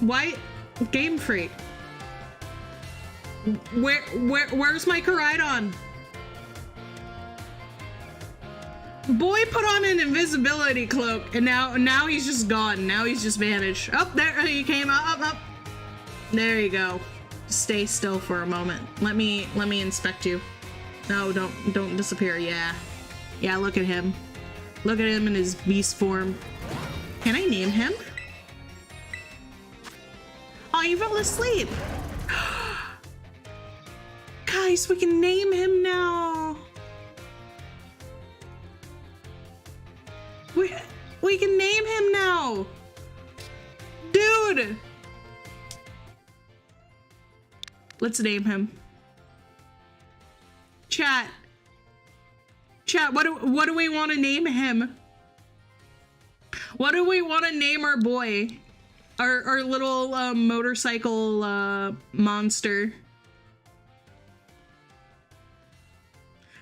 Why? Game Freak. Where's my Koraidon? Boy put on an invisibility cloak and now he's just gone. Now he's just vanished. Oh, there he came up. There you go. Stay still for a moment. Let me inspect you. No, don't disappear. Yeah, look at him. Look at him in his beast form. Can I name him? Oh, you fell asleep. Guys, we can name him now. We can name him now. Dude. Let's name him. Chat, what do we want to name him? What do we want to name our boy? Our little motorcycle monster.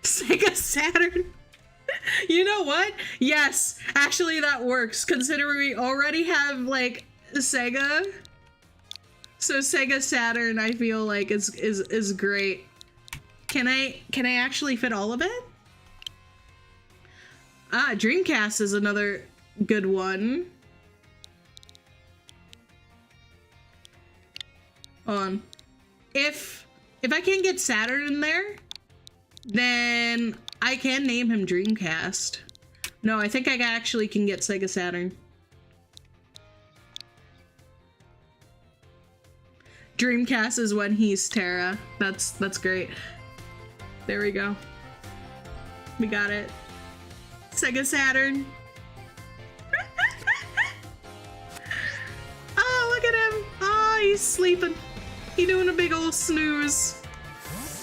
Sega Saturn. You know what? Yes, actually that works, considering we already have like Sega. So Sega Saturn, I feel like is great. Can I actually fit all of it? Ah, Dreamcast is another good one. Hold on. If I can't get Saturn in there, then I can name him Dreamcast. No, I think I actually can get Sega Saturn. Dreamcast is when he's Tara. That's great. There we go. We got it. Sega Saturn. Oh, look at him. Oh, he's sleeping. He's doing a big old snooze.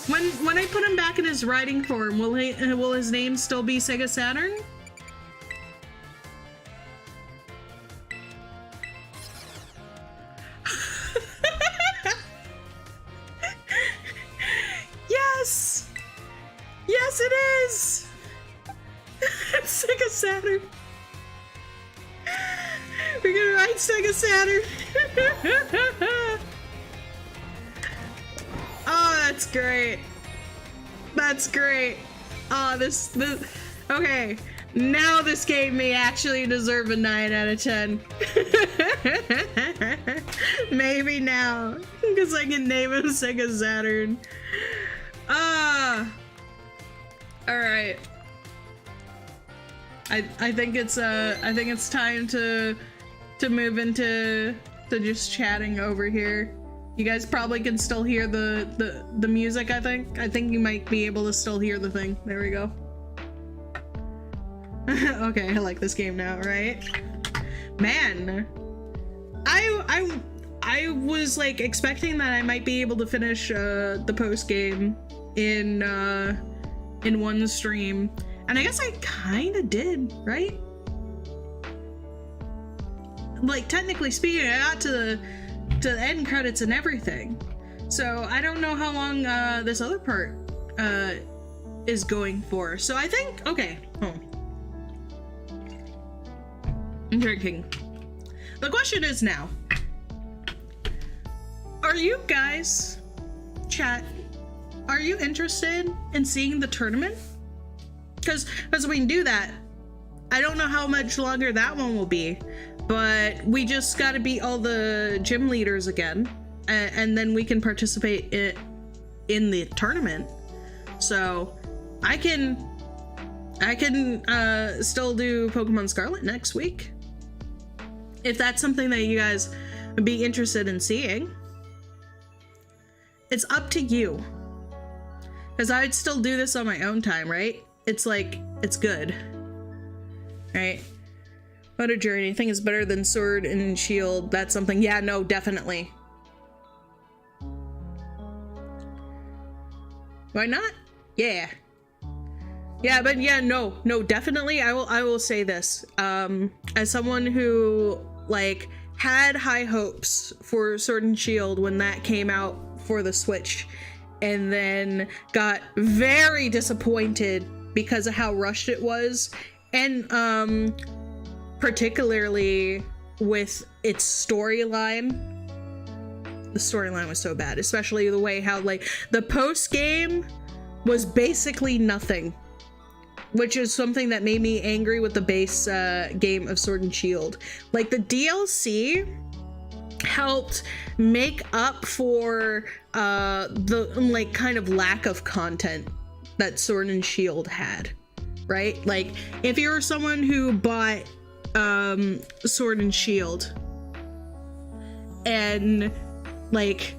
When I put him back in his riding form, will his name still be Sega Saturn? Yes! Yes, it is! It's Sega Saturn. We're gonna ride Sega Saturn. Oh, that's great. That's great. Oh, this okay. Now this game may actually deserve a 9 out of 10. Maybe now, because I can name him Sega Saturn. All right. I think it's time to move into just chatting over here. You guys probably can still hear the music, I think you might be able to still hear the thing. There we go. Okay, I like this game now, right? Man, I was like expecting that I might be able to finish the post game in one stream, and I guess I kind of did, right? Like technically speaking, I got to the end credits and everything. So I don't know how long this other part is going for. So I think, okay, I'm drinking. The question is now, are you guys, chat, are you interested in seeing the tournament? Because we can do that. I don't know how much longer that one will be, but we just got to beat all the gym leaders again, and then we can participate in the tournament. So I can still do Pokemon Scarlet next week, if that's something that you guys would be interested in seeing. It's up to you, because I'd still do this on my own time, right? It's like, it's good, right? What a journey. I think it's better than Sword and Shield. That's something. Yeah, no, definitely. Why not? Yeah. Yeah, but yeah, no, definitely. I will say this. As someone who like had high hopes for Sword and Shield when that came out for the Switch, and then got very disappointed because of how rushed it was, and particularly with its storyline. The storyline was so bad, especially the way how like the post game was basically nothing, which is something that made me angry with the base game of Sword and Shield. Like the DLC helped make up for the like kind of lack of content that Sword and Shield had, right? Like if you're someone who bought Sword and Shield and like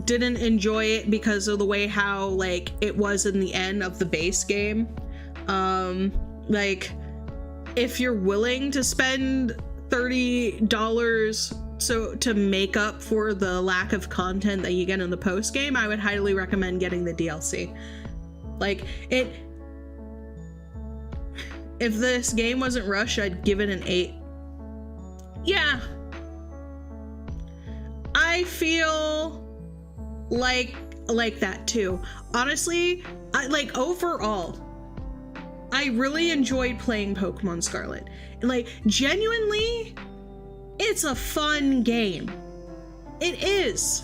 didn't enjoy it because of the way how like it was in the end of the base game, like if you're willing to spend $30 so to make up for the lack of content that you get in the post game, I would highly recommend getting the DLC. Like it, if this game wasn't rushed, I'd give it an 8 yeah, I feel like that too. Honestly, overall, I really enjoyed playing Pokemon Scarlet. Like, genuinely, it's a fun game. It is.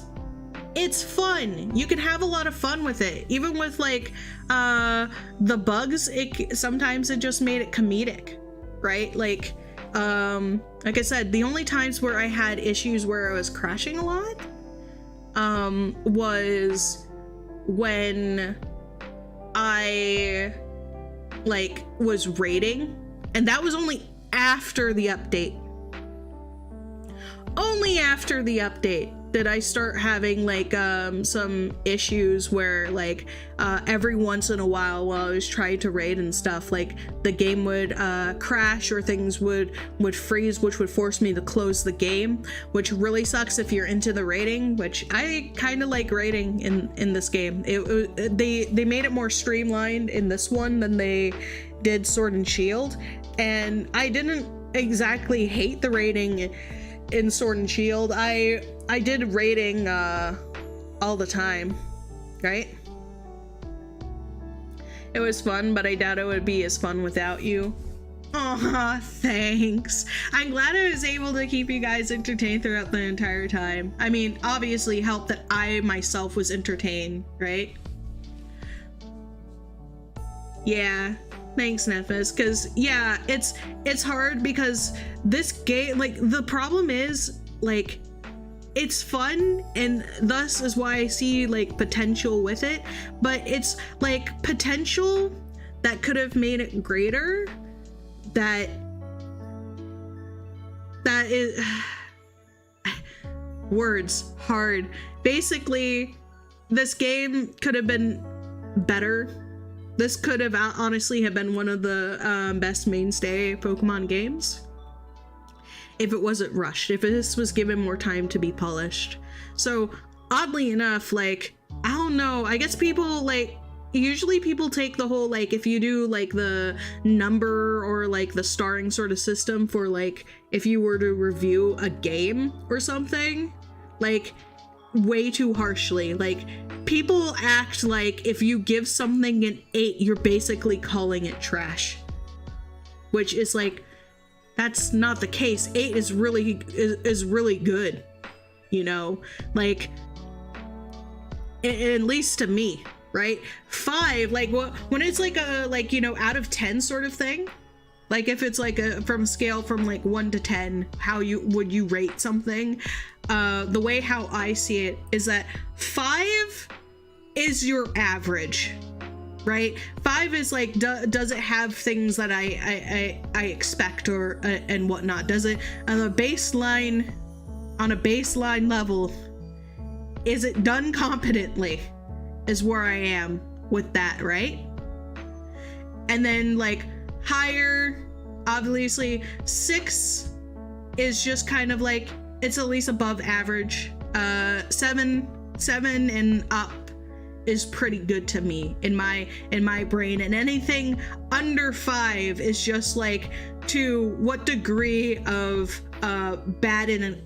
It's fun. You can have a lot of fun with it. Even with like the bugs, sometimes it just made it comedic, right? Like I said, the only times where I had issues where I was crashing a lot was when I was raiding, and that was only after the update. Only after the update did I start having some issues where every once in a while I was trying to raid and stuff, the game would crash or things would freeze, which would force me to close the game, which really sucks if you're into the raiding, which I kind of like raiding in this game. They made it more streamlined in this one than they did Sword and Shield, and I didn't exactly hate the raiding in Sword and Shield. I did raiding all the time, right? It was fun, but I doubt it would be as fun without you. Aw, thanks. I'm glad I was able to keep you guys entertained throughout the entire time. I mean, obviously helped that I myself was entertained, right? Yeah. Thanks, Nephis, because yeah, it's hard because this game, the problem is, it's fun, and thus is why I see potential with it, but it's potential that could have made it greater, that is words hard. Basically, this game could have been better. This could have honestly have been one of the best mainstay Pokemon games if it wasn't rushed, if this was given more time to be polished. So oddly enough, I don't know, I guess people usually people take the whole if you do the number or the starring sort of system for if you were to review a game or something, way too harshly. People act if you give something an 8, you're basically calling it trash, which is that's not the case. 8 is really good, you know, at least to me, right? 5, when it's a out of 10 sort of thing, if it's from a scale from 1 to 10, how would you rate something? The way how I see it is that 5 is your average, right? 5 is does it have things that I expect or and whatnot? Does it on a baseline level? Is it done competently? Is where I am with that, right? And then higher, obviously 6 is just kind of it's at least above average. 7 and up is pretty good to me in my brain, and anything under 5 is just to what degree of bad and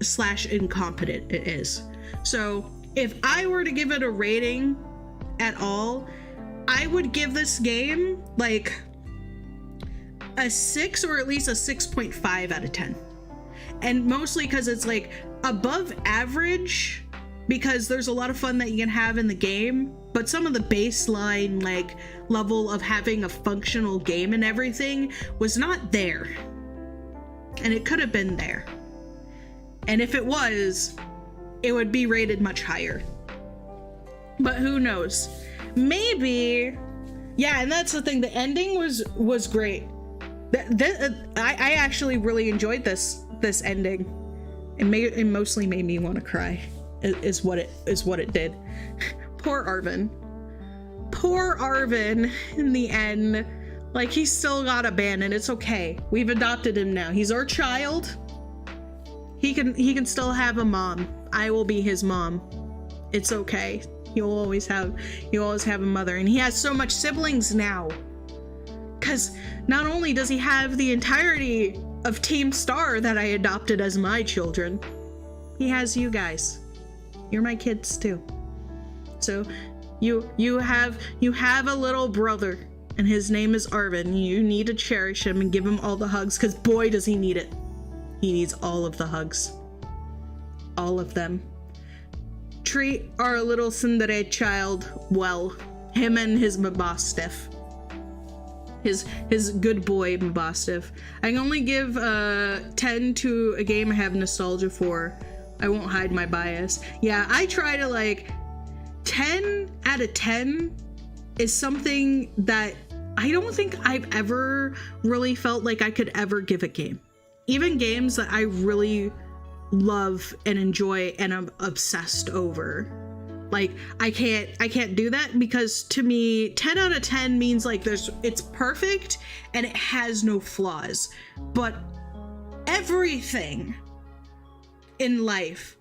/ incompetent it is. So if I were to give it a rating at all, I would give this game a 6 or at least a 6.5 out of 10. And mostly because it's above average, because there's a lot of fun that you can have in the game, but some of the baseline level of having a functional game and everything was not there, and it could have been there, and if it was, it would be rated much higher. But who knows, maybe. Yeah, and that's the thing, the ending was great. I actually really enjoyed this ending. It mostly made me want to cry, is what it did. Poor Arvin in the end. He still got abandoned. It's okay, we've adopted him now. He's our child. He can still have a mom. I will be his mom. It's okay. You'll always have a mother, and he has so much siblings now, because not only does he have the entirety of Team Star that I adopted as my children. He has you guys. You're my kids too. So you have a little brother, and his name is Arvin. You need to cherish him and give him all the hugs, because boy does he need it. He needs all of the hugs. All of them. Treat our little tsundere child well. Him and his Mabastiff. His good boy Mabastiff. I can only give 10 to a game I have nostalgia for. I won't hide my bias. Yeah, I try to, like, 10 out of 10 is something that I don't think I've ever really felt like I could ever give a game. Even games that I really love and enjoy and I'm obsessed over. Like, I can't do that, because to me 10 out of 10 means like it's perfect and it has no flaws. But everything in life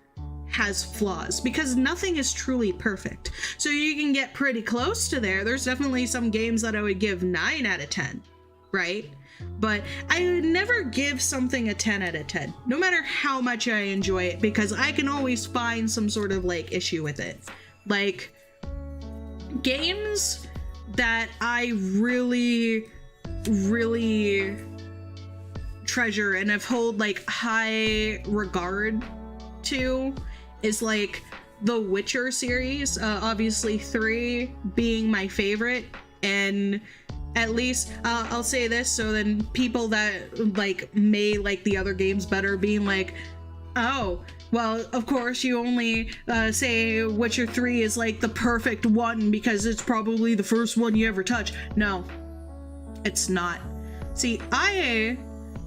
has flaws, because nothing is truly perfect. So you can get pretty close to there. There's definitely some games that I would give 9 out of 10, right? But I would never give something a 10 out of 10, no matter how much I enjoy it, because I can always find some sort of like issue with it. Like, games that I really treasure and have hold like high regard to is like the Witcher series, obviously 3 being my favorite. And at least I'll say this, so then people that like may like the other games better being like, oh, well, of course you only say Witcher 3 is like the perfect one because it's probably the first one you ever touch. No, it's not. See, I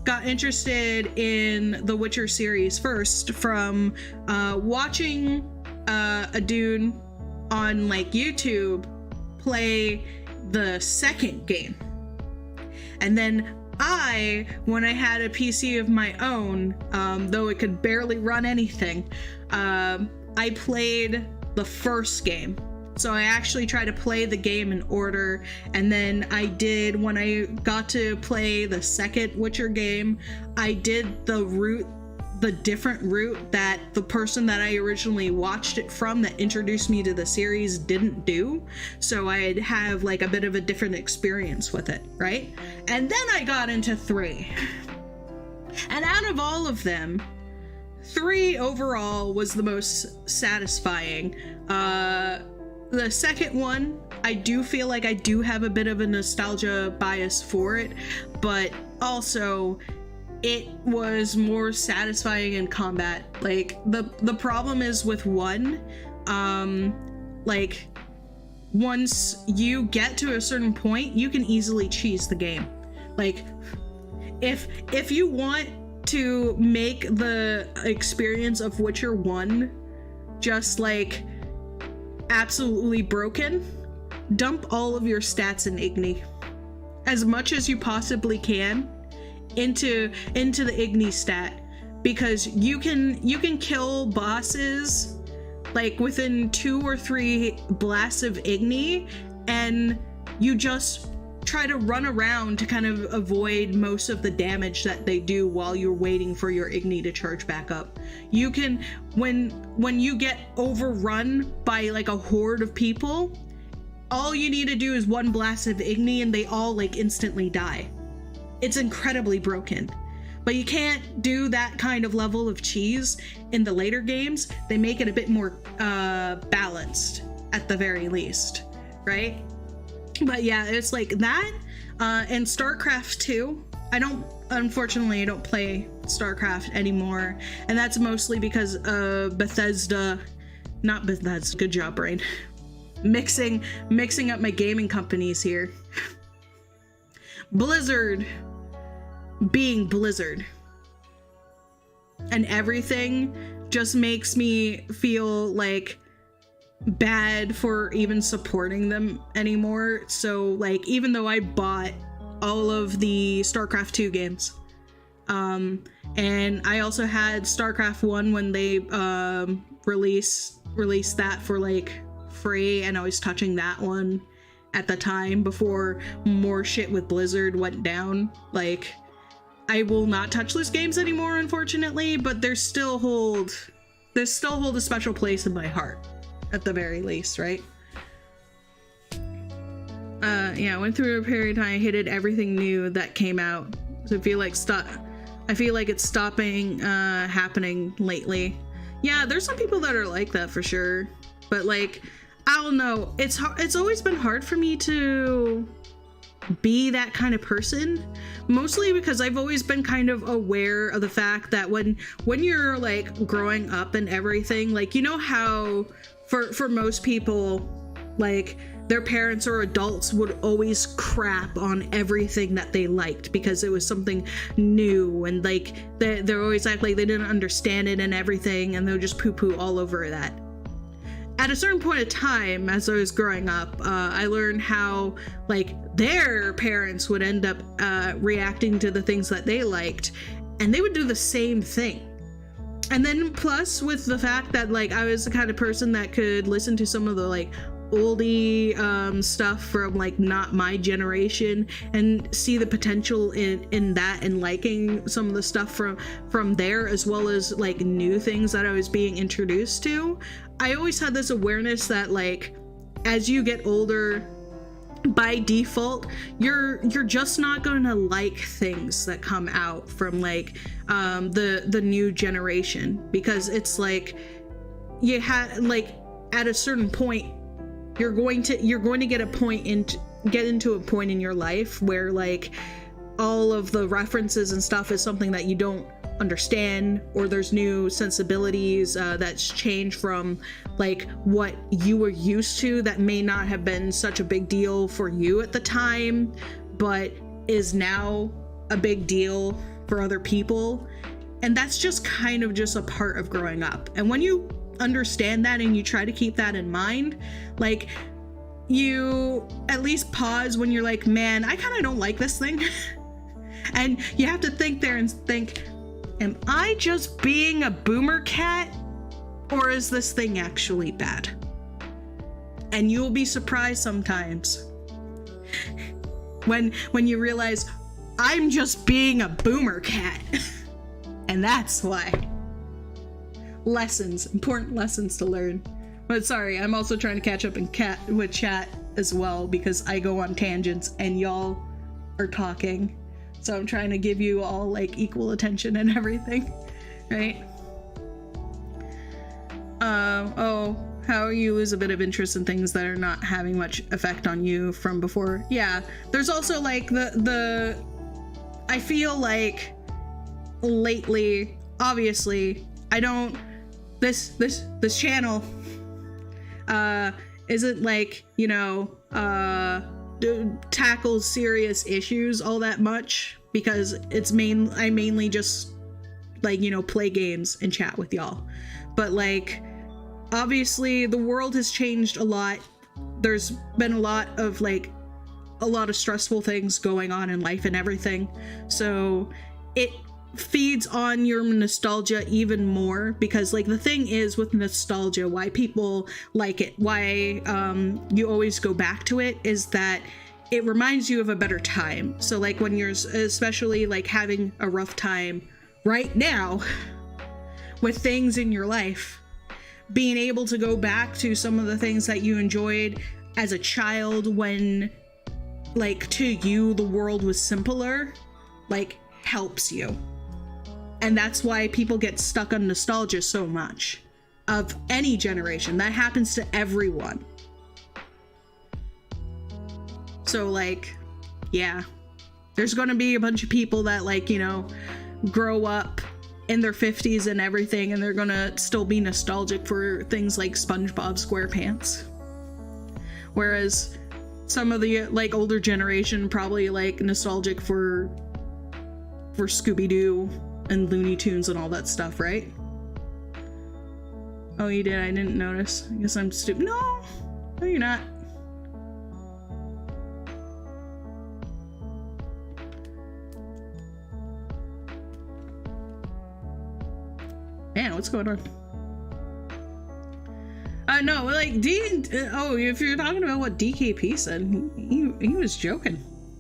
got interested in the Witcher series first from watching a dude on like YouTube play the second game. And then when I had a PC of my own, though it could barely run anything, I played the first game. So I actually tried to play the game in order, and then when I got to play the second Witcher game, I did the different route that the person that I originally watched it from that introduced me to the series didn't do. So I'd have like a bit of a different experience with it, right? And then I got into 3. And out of all of them, 3 overall was the most satisfying. The second one, I do feel like I do have a bit of a nostalgia bias for it, but also it was more satisfying in combat. Like, the problem is with 1, like, once you get to a certain point, you can easily cheese the game. Like, if you want to make the experience of Witcher 1 just like absolutely broken, dump all of your stats in Igni as much as you possibly can into the Igni stat, because you can kill bosses like within 2 or 3 blasts of Igni, and you just try to run around to kind of avoid most of the damage that they do while you're waiting for your Igni to charge back up. You can, when you get overrun by like a horde of people, all you need to do is 1 blast of Igni and they all like instantly die. It's incredibly broken. But you can't do that kind of level of cheese in the later games. They make it a bit more balanced at the very least, right? But yeah, it's like that, and StarCraft 2. Unfortunately, I don't play StarCraft anymore, and that's mostly because not Bethesda, good job, brain. Mixing up my gaming companies here. Blizzard being Blizzard. And everything just makes me feel like bad for even supporting them anymore. So like, even though I bought all of the StarCraft 2 games, and I also had StarCraft 1 when they released that for like free, and I was touching that one at the time before more shit with Blizzard went down. Like, I will not touch those games anymore, unfortunately, but they still hold a special place in my heart, at the very least, right? Yeah, I went through a period of time, I hated everything new that came out. So I feel like it's stopping happening lately. Yeah, there's some people that are like that for sure, but like, I don't know, it's always been hard for me to be that kind of person, mostly because I've always been kind of aware of the fact that when you're like growing up and everything, like, you know how for most people, like, their parents or adults would always crap on everything that they liked because it was something new, and like they're always act like they didn't understand it and everything, and they'll just poo-poo all over that. At a certain point of time, as I was growing up, I learned how like their parents would end up reacting to the things that they liked, and they would do the same thing. And then plus with the fact that like I was the kind of person that could listen to some of the like oldie stuff from like not my generation and see the potential in that, and liking some of the stuff from there, as well as like new things that I was being introduced to. I always had this awareness that like as you get older, by default you're just not going to like things that come out from like the new generation, because it's like you had like at a certain point you're going to get into a point in your life where like all of the references and stuff is something that you don't understand, or there's new sensibilities that's changed from like what you were used to that may not have been such a big deal for you at the time, but is now a big deal for other people. And that's just kind of just a part of growing up. And when you understand that and you try to keep that in mind, like you at least pause when you're like, man, I kind of don't like this thing. And you have to think there and think, am I just being a boomer cat, or is this thing actually bad? And you'll be surprised sometimes when you realize I'm just being a boomer cat. And that's why. Lessons, important lessons to learn. But sorry, I'm also trying to catch up with chat as well, because I go on tangents and y'all are talking. So I'm trying to give you all like equal attention and everything, right? Oh, how you lose a bit of interest in things that are not having much effect on you from before. Yeah, there's also like the I feel like lately, obviously, I don't, this channel isn't like, you know, tackles serious issues all that much, because I mainly just like, you know, play games and chat with y'all. But like, obviously the world has changed a lot. There's been a lot of stressful things going on in life and everything, so it feeds on your nostalgia even more, because like the thing is with nostalgia, why people like it, why you always go back to it, is that it reminds you of a better time. So like when you're especially like having a rough time right now with things in your life, being able to go back to some of the things that you enjoyed as a child, when like to you the world was simpler, like helps you. And that's why people get stuck on nostalgia so much, of any generation. That happens to everyone. So like, yeah, there's gonna be a bunch of people that like, you know, grow up in their 50s and everything, and they're gonna still be nostalgic for things like SpongeBob SquarePants. Whereas some of the like older generation probably like nostalgic for Scooby-Doo and Looney Tunes and all that stuff, right? Oh, you did? I didn't notice. I guess I'm stupid. No, you're not. Man, what's going on? No, like if you're talking about what DKP said, he was joking.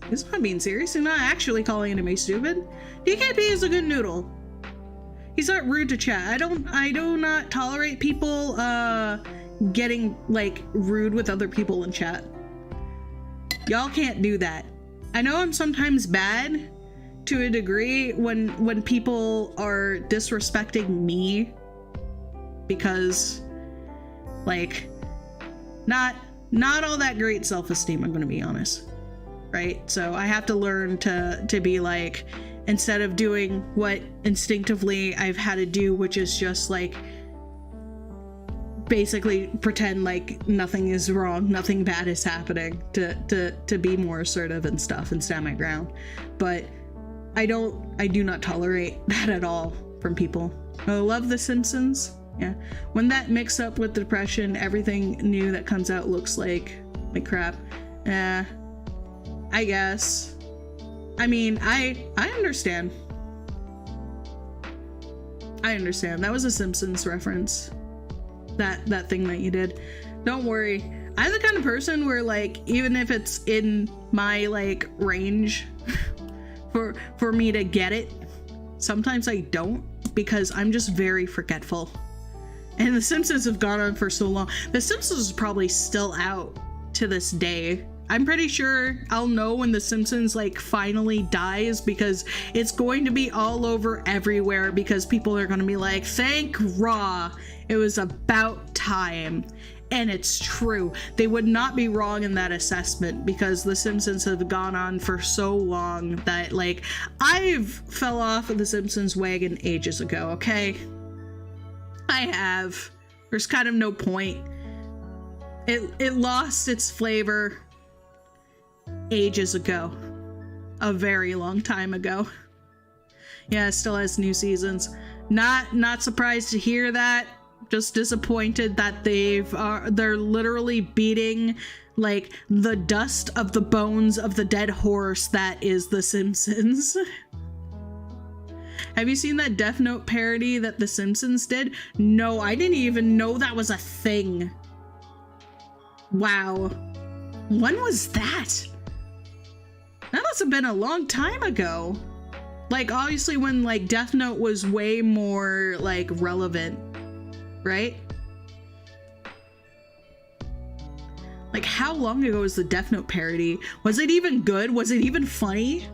He's not being serious. He's not actually calling anybody stupid. DKP is a good noodle. He's not rude to chat. I do not tolerate people getting like rude with other people in chat. Y'all can't do that. I know I'm sometimes bad to a degree when people are disrespecting me, because like not all that great self-esteem, I'm gonna be honest, right? So I have to learn to be like, instead of doing what instinctively I've had to do, which is just like basically pretend like nothing is wrong, nothing bad is happening, to be more assertive and stuff and stand my ground. But I do not tolerate that at all from people. I love The Simpsons. Yeah. When that mix up with depression, everything new that comes out looks like crap. I guess. I mean, I understand. I understand. That was a Simpsons reference. That thing that you did. Don't worry. I'm the kind of person where like, even if it's in my like range for me to get it, sometimes I don't, because I'm just very forgetful. And The Simpsons have gone on for so long. The Simpsons is probably still out to this day. I'm pretty sure I'll know when The Simpsons like finally dies, because it's going to be all over everywhere, because people are going to be like, thank Raw, it was about time. And it's true. They would not be wrong in that assessment, because The Simpsons have gone on for so long that like I've fell off of The Simpsons wagon ages ago, okay? I have. There's kind of no point. It lost its flavor ages ago. A very long time ago. Yeah, it still has new seasons. Not surprised to hear that. Just disappointed that they're literally beating like the dust of the bones of the dead horse that is The Simpsons. Have you seen that Death Note parody that The Simpsons did? No, I didn't even know that was a thing. Wow. When was that? That must have been a long time ago. Like, obviously when like Death Note was way more like relevant, right? Like, how long ago was the Death Note parody? Was it even good? Was it even funny?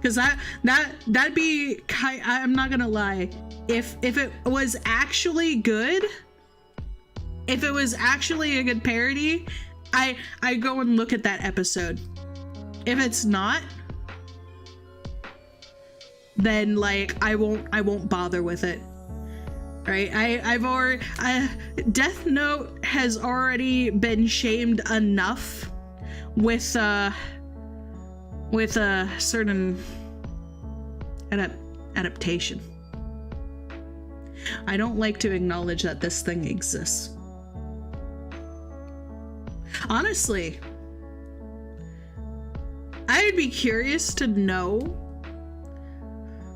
Because that'd be I'm not gonna lie, if it was actually good, if it was actually a good parody, I go and look at that episode. If it's not, then like I won't bother with it. Right? Death Note has already been shamed enough with a certain adaptation. I don't like to acknowledge that this thing exists. Honestly, I'd be curious to know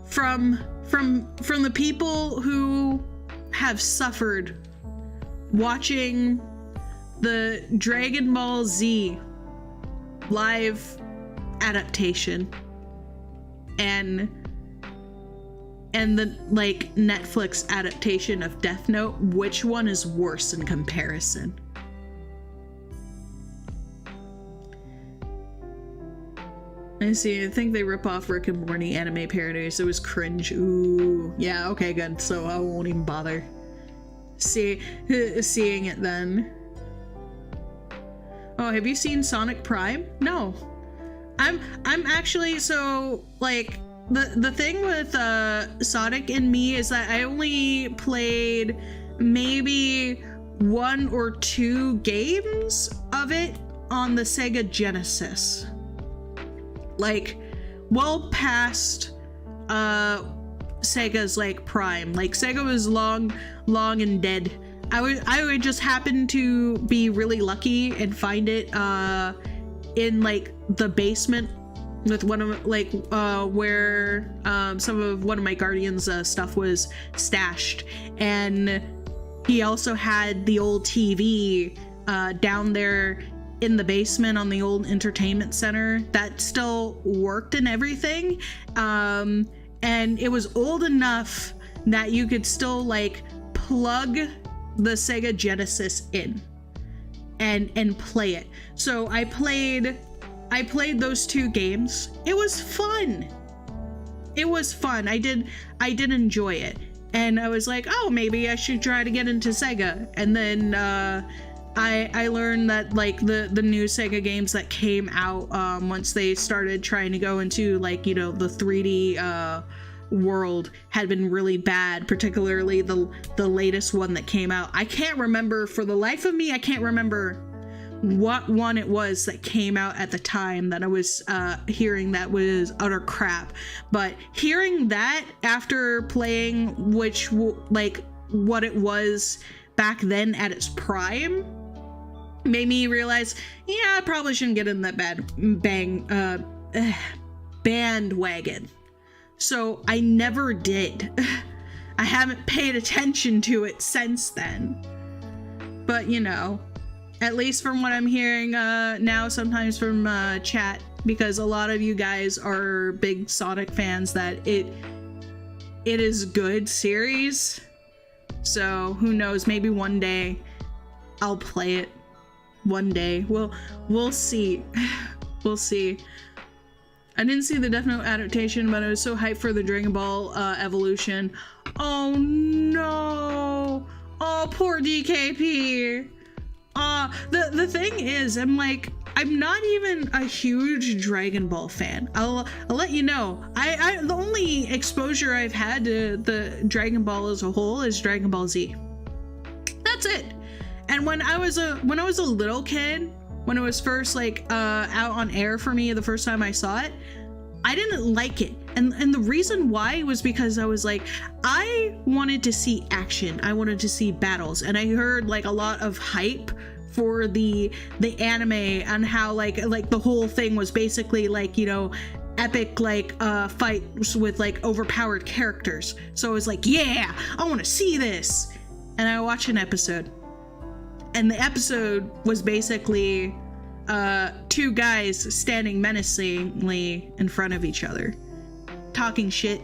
from the people who have suffered watching the Dragon Ball Z live adaptation and the like Netflix adaptation of Death Note, which one is worse in comparison? I see. I think they rip off Rick and Morty anime parodies. It was cringe. Ooh, yeah. Okay, good. So I won't even bother seeing it then. Oh, have you seen Sonic Prime? No. I'm actually, so like the thing with Sonic and me is that I only played maybe 1 or 2 games of it on the Sega Genesis. Like, well past Sega's like prime. Like, Sega was long and dead. I would just happen to be really lucky and find it in like the basement with one of like where some of one of my guardian's stuff was stashed, and he also had the old TV down there in the basement on the old entertainment center that still worked and everything. And it was old enough that you could still like plug the Sega Genesis in and play it. So I played those two games. It was fun. It was fun. I did enjoy it. And I was like, oh, maybe I should try to get into Sega. And then I learned that like the new Sega games that came out once they started trying to go into like, you know, the 3D world had been really bad, particularly the latest one that came out. I can't remember for the life of me. I can't remember what one it was that came out at the time that I was hearing that was utter crap. But hearing that after playing like what it was back then at its prime made me realize, yeah, I probably shouldn't get in that bandwagon. So I never did. I haven't paid attention to it since then. But you know, at least from what I'm hearing now, sometimes from chat, because a lot of you guys are big Sonic fans, that it is good series. So who knows? Maybe one day I'll play it. One day we'll see. We'll see. I didn't see the Death Note adaptation, but I was so hyped for the Dragon Ball evolution. Oh no! Oh, poor DKP. The thing is, I'm not even a huge Dragon Ball fan. I'll let you know. I the only exposure I've had to the Dragon Ball as a whole is Dragon Ball Z. That's it. And when I was a little kid, when it was first like out on air for me the first time I saw it, I didn't like it. And the reason why was because I was like, I wanted to see action. I wanted to see battles. And I heard like a lot of hype for the anime and how like the whole thing was basically like, you know, epic like fights with like overpowered characters. So I was like, yeah, I want to see this. And I watched an episode. And the episode was basically two guys standing menacingly in front of each other, talking shit,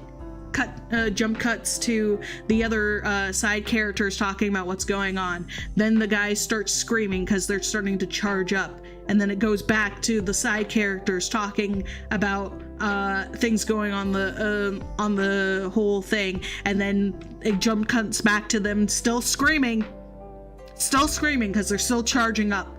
jump cuts to the other side characters talking about what's going on. Then the guys start screaming because they're starting to charge up, and then it goes back to the side characters talking about things going on the whole thing, and then it jump cuts back to them still screaming because they're still charging up.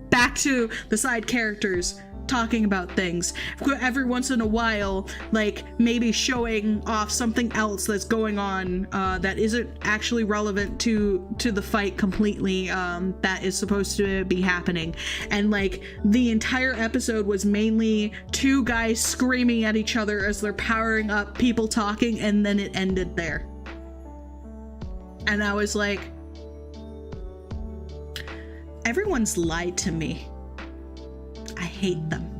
Back to the side characters talking about things. Every once in a while, like maybe showing off something else that's going on that isn't actually relevant to the fight completely, that is supposed to be happening. And like the entire episode was mainly two guys screaming at each other as they're powering up, people talking, and then it ended there. And I was like, everyone's lied to me. I hate them.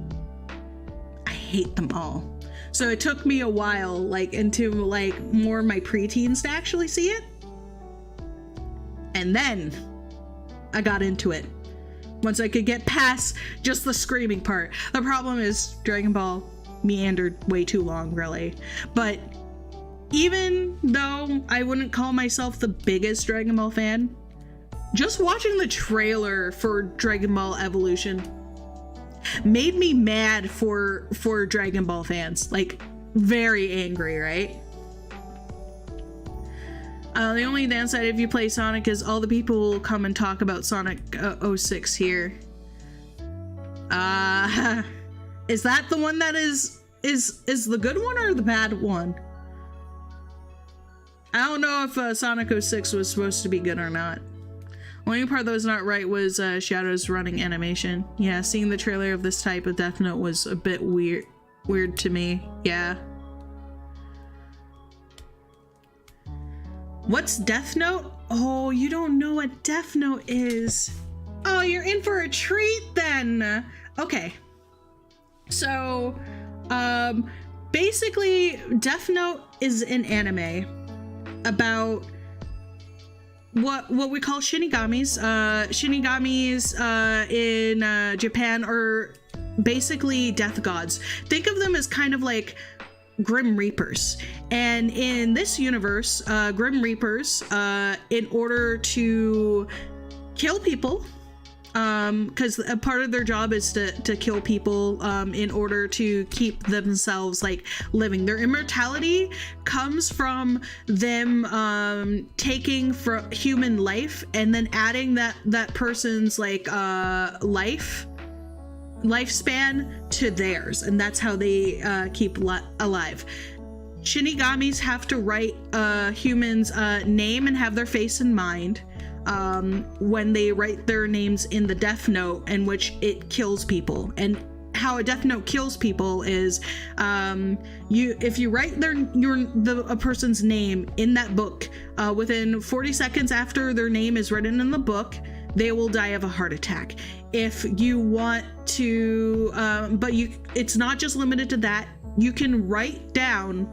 I hate them all. So it took me a while, like into like more of my preteens to actually see it. And then I got into it. Once I could get past just the screaming part. The problem is Dragon Ball meandered way too long, really. But even though I wouldn't call myself the biggest Dragon Ball fan, just watching the trailer for Dragon Ball Evolution made me mad for Dragon Ball fans. Like, very angry, right? The only downside if you play Sonic is all the people will come and talk about Sonic 06 here. Is that the one that is the good one or the bad one? I don't know if Sonic 06 was supposed to be good or not. Only part that was not right was Shadow's running animation. Yeah, seeing the trailer of this type of Death Note was a bit weird to me. Yeah. What's Death Note? Oh, you don't know what Death Note is. Oh, you're in for a treat then. Okay. So, basically, Death Note is an anime about what we call shinigamis. Shinigamis in Japan are basically death gods. Think of them as kind of like Grim Reapers. And in this universe, Grim Reapers, in order to kill people, because a part of their job is to kill people in order to keep themselves like living. Their immortality comes from them taking from human life and then adding that person's like lifespan to theirs, and that's how they keep alive. Shinigamis have to write a human's name and have their face in mind when they write their names in the death note, in which it kills people. And how a death note kills people is if you write a person's name in that book within 40 seconds after their name is written in the book, they will die of a heart attack. If you want to, it's not just limited to that. You can write down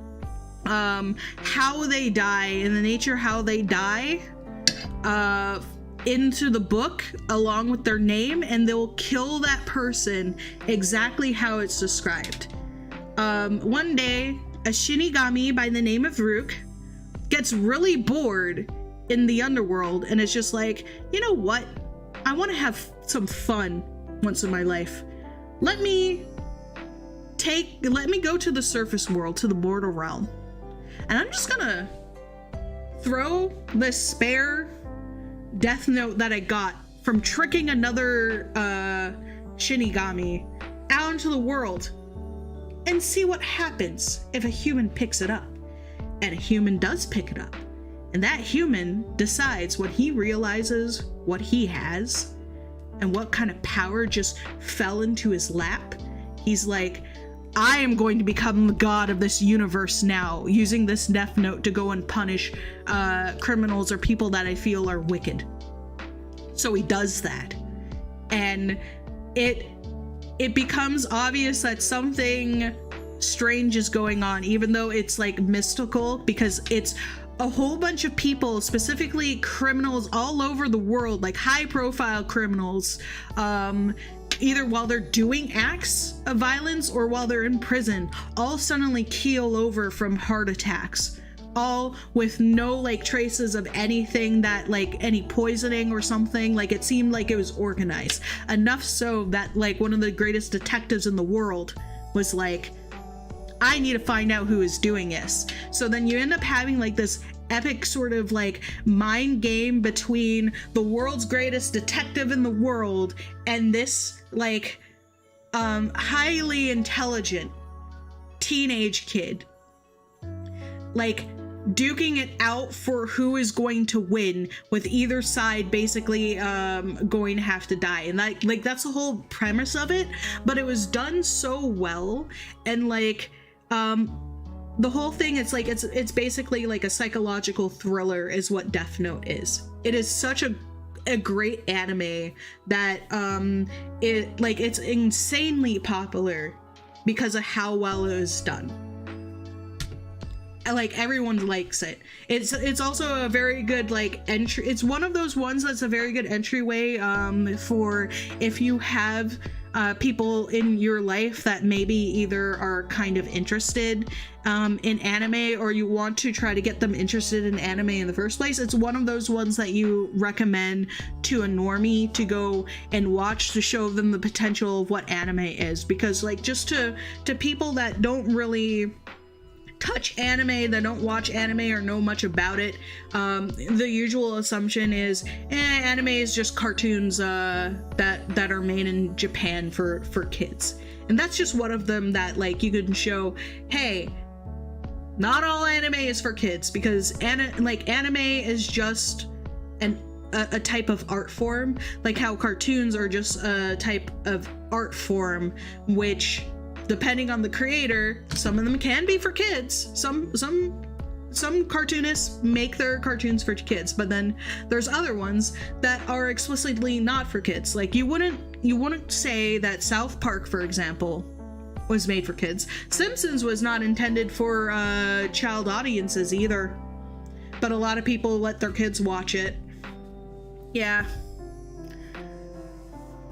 how they die and the nature how they die into the book along with their name, and they'll kill that person exactly how it's described. One day, a shinigami by the name of Rook gets really bored in the underworld and it's just like, you know what? I want to have some fun once in my life. Let me go to the surface world, to the mortal realm. And I'm just gonna throw this spare death note that I got from tricking another shinigami out into the world and see what happens if a human picks it up. And a human does pick it up. And that human decides when he realizes what he has and what kind of power just fell into his lap. He's like, I am going to become the god of this universe now, using this death note to go and punish criminals or people that I feel are wicked. So he does that. And it becomes obvious that something strange is going on, even though it's like mystical, because it's a whole bunch of people, specifically criminals all over the world, like high profile criminals, either while they're doing acts of violence or while they're in prison, all suddenly keel over from heart attacks, all with no like traces of anything that like any poisoning or something. Like it seemed like it was organized enough so that like one of the greatest detectives in the world was like, I need to find out who is doing this. So then you end up having like this epic sort of like mind game between the world's greatest detective in the world and this like highly intelligent teenage kid, like duking it out for who is going to win, with either side basically going to have to die. And that like that's the whole premise of it, but it was done so well. And like the whole thing, it's like it's basically like a psychological thriller is what Death Note is. It is such a great anime that it's insanely popular because of how well it was done. Like everyone likes it. It's also a very good like entry. It's one of those ones that's a very good entryway for if you have people in your life that maybe either are kind of interested in anime, or you want to try to get them interested in anime in the first place. It's one of those ones that you recommend to a normie to go and watch, to show them the potential of what anime is. Because like just to people that don't really touch anime, that don't watch anime or know much about it, the usual assumption is anime is just cartoons that are made in Japan for kids. And that's just one of them that like you can show, hey, not all anime is for kids, because anime is just a type of art form, like how cartoons are just a type of art form, which depending on the creator, some of them can be for kids. Some cartoonists make their cartoons for kids, but then there's other ones that are explicitly not for kids. Like you wouldn't say that South Park, for example, was made for kids. Simpsons was not intended for child audiences either, but a lot of people let their kids watch it. Yeah.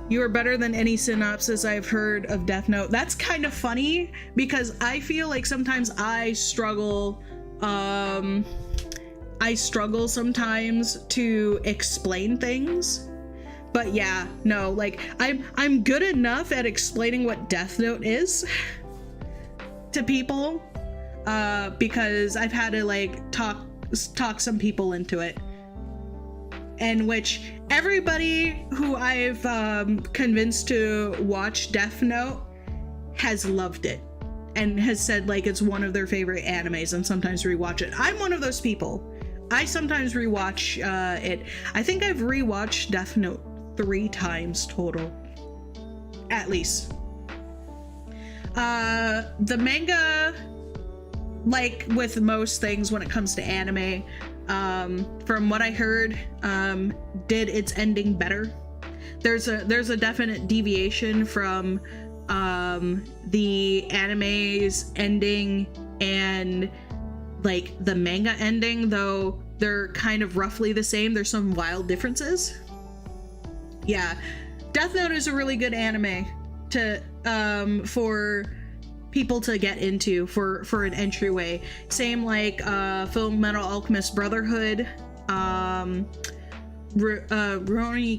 You are better than any synopsis I've heard of Death Note. That's kind of funny because I feel like sometimes I struggle sometimes to explain things. But yeah, no, like I'm good enough at explaining what Death Note is to people because I've had to like talk some people into it. In which everybody who I've convinced to watch Death Note has loved it and has said like it's one of their favorite animes and sometimes rewatch it. I'm one of those people. I sometimes rewatch it. I think I've rewatched Death Note 3 times total, at least. The manga, like with most things when it comes to anime, from what I heard, did its ending better. There's a definite deviation from the anime's ending and like the manga ending, though they're kind of roughly the same. There's some wild differences. Yeah, Death Note is a really good anime to for people to get into for an entryway. Same like Full Metal Alchemist Brotherhood, Rurouni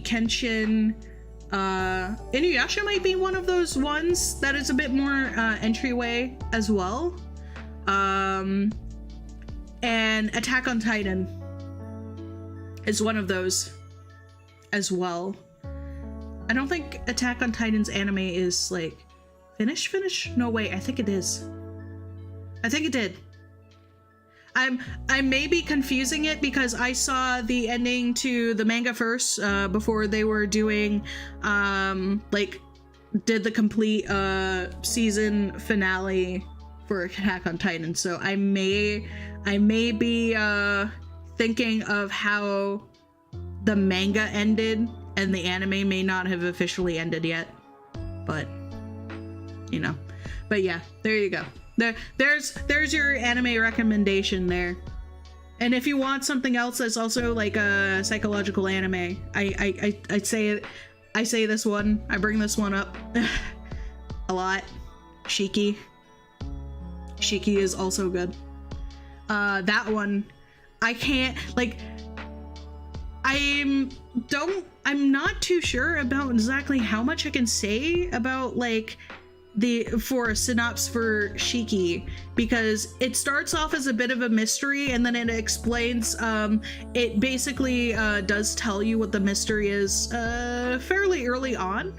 Kenshin, Inuyasha might be one of those ones that is a bit more entryway as well. And Attack on Titan is one of those as well. I don't think Attack on Titan's anime is like finish? No, wait, I think it is. I think it did. I may be confusing it because I saw the ending to the manga first before they were doing like did the complete season finale for Attack on Titan. So I may be thinking of how the manga ended and the anime may not have officially ended yet, but you know. But yeah, there you go. There's your anime recommendation there. And if you want something else that's also like a psychological anime, I say this one. I bring this one up a lot. Shiki is also good. That one I can't like. I'm not too sure about exactly how much I can say about like for a synopsis for Shiki, because it starts off as a bit of a mystery and then it explains, it basically does tell you what the mystery is fairly early on,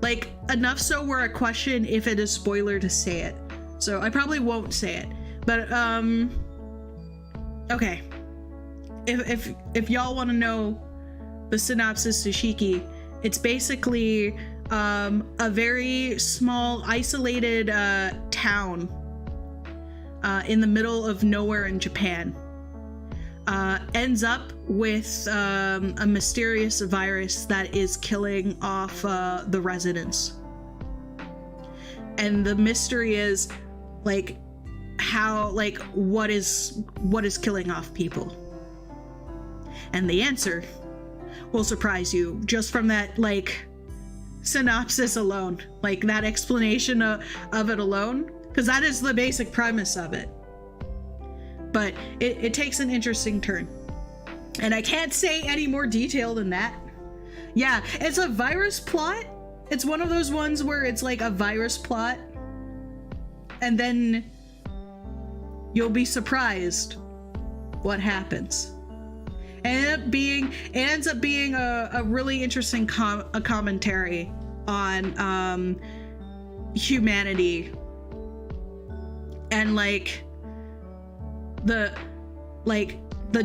like enough so where I question if it is spoiler to say it, so I probably won't say it, but okay, if y'all want to know the synopsis to Shiki, it's basically a very small, isolated town in the middle of nowhere in Japan ends up with a mysterious virus that is killing off the residents. And the mystery is like how, like, what is killing off people? And the answer will surprise you just from that, like, synopsis alone, like that explanation of it alone, because that is the basic premise of it. But it takes an interesting turn, and I can't say any more detail than that. Yeah, it's a virus plot. It's one of those ones where it's like a virus plot, and then you'll be surprised what happens. It ends up being a really interesting commentary on humanity and like the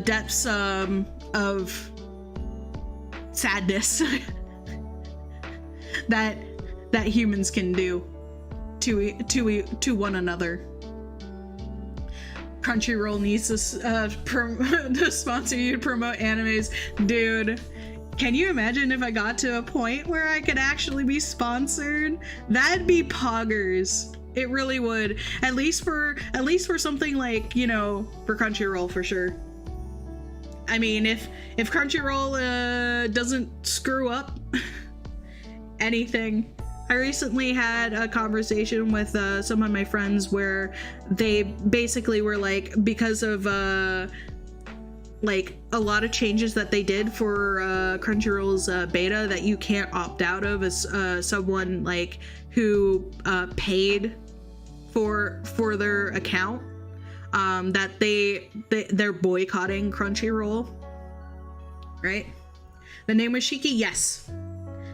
depths of sadness that humans can do to one another. Crunchyroll needs to sponsor you to promote animes. Dude, can you imagine if I got to a point where I could actually be sponsored? That'd be poggers. It really would. At least for something like, you know, for Crunchyroll for sure. I mean, if Crunchyroll doesn't screw up anything. I recently had a conversation with some of my friends where they basically were like, because of like a lot of changes that they did for Crunchyroll's beta that you can't opt out of as someone like who paid for their account, that they're boycotting Crunchyroll, right? The name was Shiki.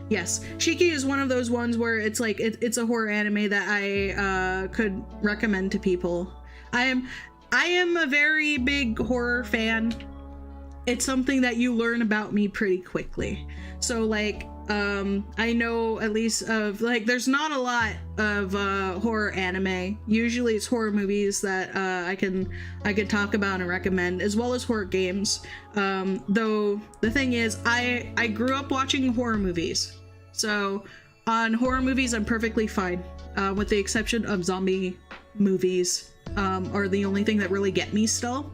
Yes, Shiki is one of those ones where it's like it's a horror anime that I could recommend to people. I am a very big horror fan. It's something that you learn about me pretty quickly. So like I know at least of like there's not a lot of horror anime. Usually it's horror movies that I can talk about and recommend, as well as horror games. Though the thing is, I grew up watching horror movies. So on horror movies I'm perfectly fine, with the exception of zombie movies, are the only thing that really get me still.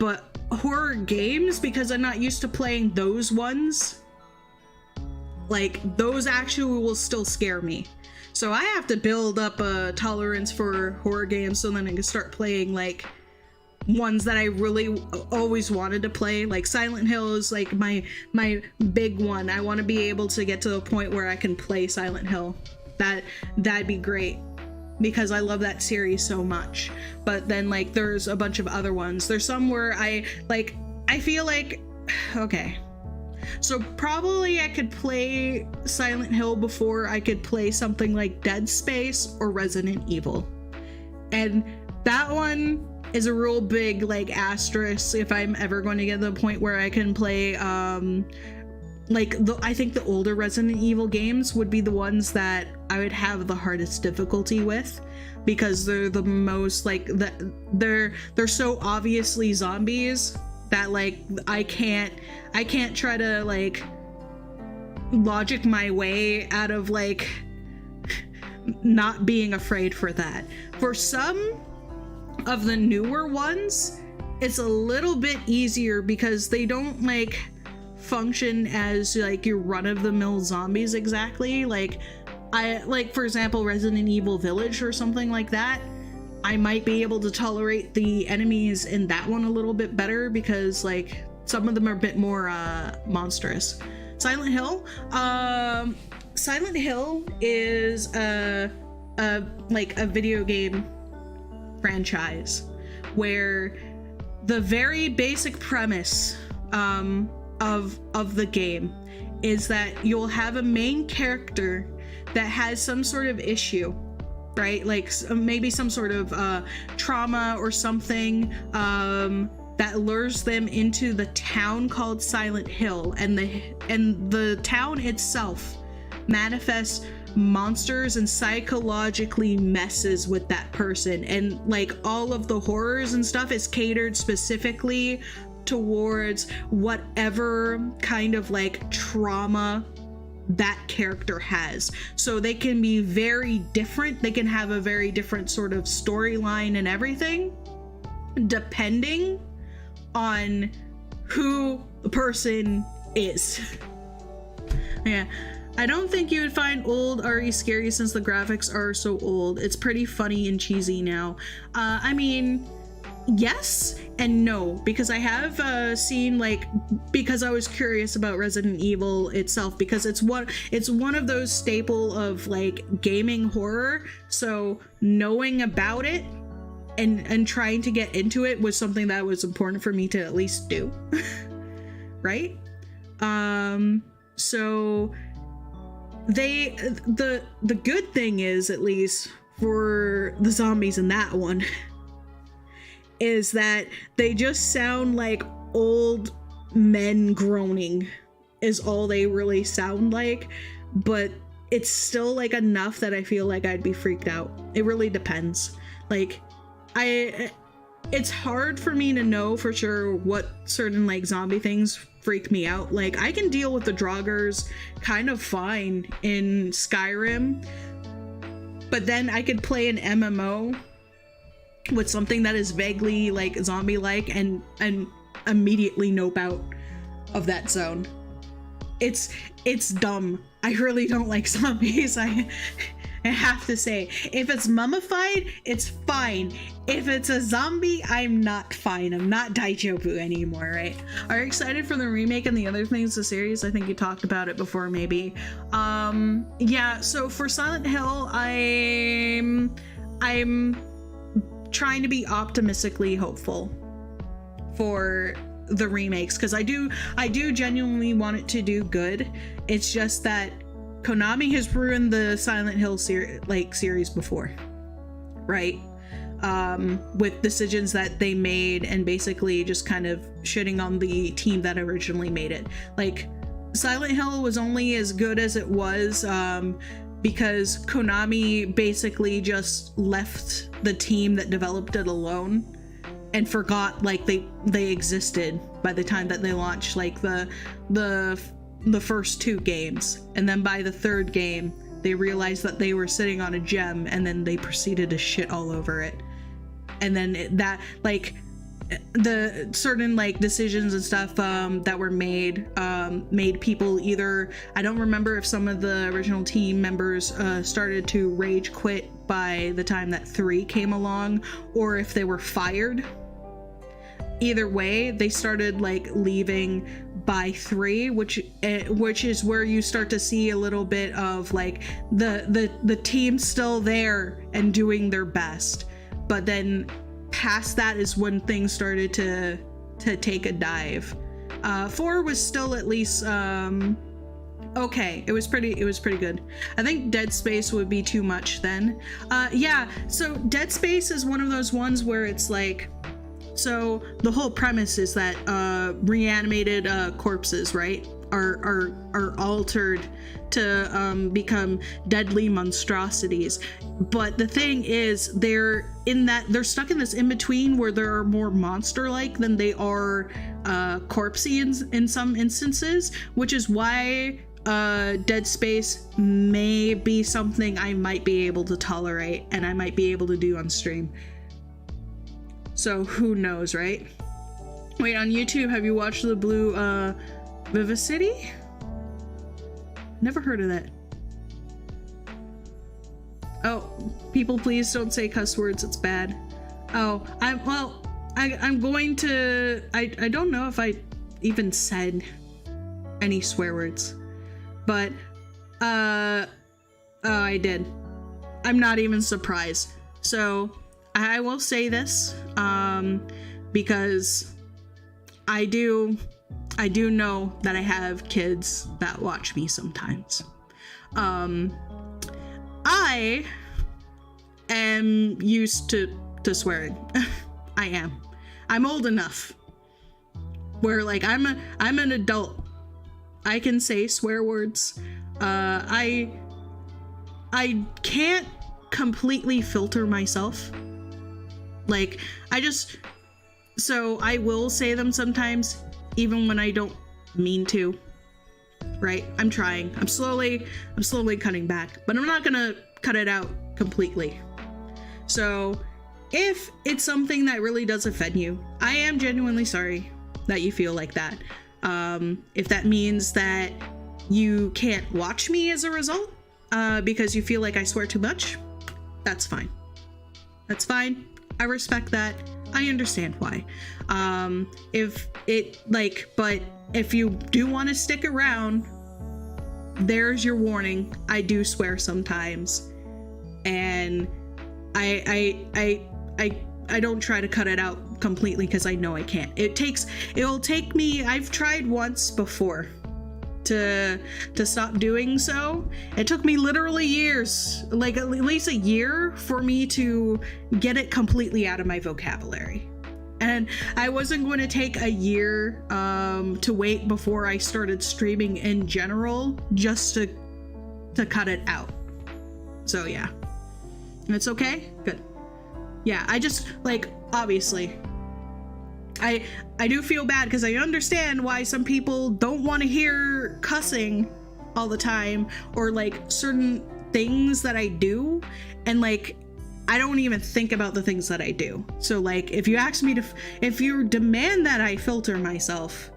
But horror games, because I'm not used to playing those ones, like those actually will still scare me. So I have to build up a tolerance for horror games so then I can start playing like ones that I really always wanted to play. Like Silent Hill is like my big one. I want to be able to get to the point where I can play Silent Hill. That'd be great, because I love that series so much. But then like there's a bunch of other ones. There's some where I feel like, okay, so probably I could play Silent Hill before I could play something like Dead Space or Resident Evil. And that one is a real big like asterisk if I'm ever going to get to the point where I can play like I think the older Resident Evil games would be the ones that I would have the hardest difficulty with, because they're the most like they're so obviously zombies that like I can't try to like logic my way out of like not being afraid for that. For some of the newer ones, it's a little bit easier because they don't like function as like your run-of-the-mill zombies exactly. Like for example Resident Evil Village or something like that, I might be able to tolerate the enemies in that one a little bit better because like some of them are a bit more monstrous. Silent Hill is a video game franchise where the very basic premise of the game is that you'll have a main character that has some sort of issue, right? Like maybe some sort of trauma or something that lures them into the town called Silent Hill, and the town itself manifests monsters and psychologically messes with that person, and like all of the horrors and stuff is catered specifically towards whatever kind of like trauma that character has. So they can be very different, they can have a very different sort of storyline and everything depending on who the person is. Yeah, I don't think you would find old RE scary since the graphics are so old. It's pretty funny and cheesy now. I mean, yes and no, because I have seen like, because I was curious about Resident Evil itself, because it's one of those staple of like gaming horror, so knowing about it and trying to get into it was something that was important for me to at least do. Right? So the good thing is, at least for the zombies in that one, is that they just sound like old men groaning is all they really sound like, but it's still like enough that I feel like I'd be freaked out. It really depends. Like it's hard for me to know for sure what certain like zombie things freak me out. Like I can deal with the Draugrs kind of fine in Skyrim, but then I could play an MMO with something that is vaguely like zombie-like and immediately nope out of that zone. It's dumb. I really don't like zombies. I have to say, if it's mummified, it's fine. If it's a zombie, I'm not fine. I'm not Daijobu anymore, right? Are you excited for the remake and the other things, the series? I think you talked about it before, maybe. Yeah, so for Silent Hill, I'm trying to be optimistically hopeful for the remakes, because I do genuinely want it to do good. It's just that Konami has ruined the Silent Hill series before, right? With decisions that they made and basically just kind of shitting on the team that originally made it. Like, Silent Hill was only as good as it was because Konami basically just left the team that developed it alone and forgot like they existed by the time that they launched like the first 2 games. And then by the 3rd game, they realized that they were sitting on a gem, and then they proceeded to shit all over it. And then that like the certain like decisions and stuff that were made people either, I don't remember if some of the original team members started to rage quit by the time that 3 came along, or if they were fired. Either way, they started like leaving by 3, which is where you start to see a little bit of like the team still there and doing their best, but then past that is when things started to take a dive. 4 was still at least okay. It was pretty good. I think Dead Space would be too much then. Yeah, so Dead Space is one of those ones where it's like, so the whole premise is that reanimated corpses, right, are altered to become deadly monstrosities. But the thing is, they're stuck in this in between where they're more monster-like than they are corpsey in some instances, which is why Dead Space may be something I might be able to tolerate and I might be able to do on stream. So who knows, right? Wait, on YouTube, have you watched the Blue Vivacity? Never heard of that. Oh, people, please don't say cuss words. It's bad. Oh, I'm going to. I don't know if I even said any swear words, but oh, I did. I'm not even surprised. So I will say this because I do know that I have kids that watch me sometimes. I am used to swearing. I am. I'm old enough where like I'm an adult. I can say swear words. I can't completely filter myself. Like so I will say them sometimes, even when I don't mean to, right? I'm trying. I'm slowly cutting back, but I'm not gonna cut it out completely. So if it's something that really does offend you, I am genuinely sorry that you feel like that. If that means that you can't watch me as a result, because you feel like I swear too much, that's fine. That's fine. I respect that. I understand why. But if you do want to stick around, there's your warning. I do swear sometimes, and I don't try to cut it out completely because I know I can't. It'll take me. I've tried once before to stop doing so. It took me literally years, like at least a year, for me to get it completely out of my vocabulary. And I wasn't going to take a year to wait before I started streaming in general just to cut it out. So yeah, it's okay. Good. Yeah, I just like, obviously I do feel bad because I understand why some people don't want to hear cussing all the time, or like certain things that I do, and like I don't even think about the things that I do. So like, if you ask me to, if you demand that I filter myself,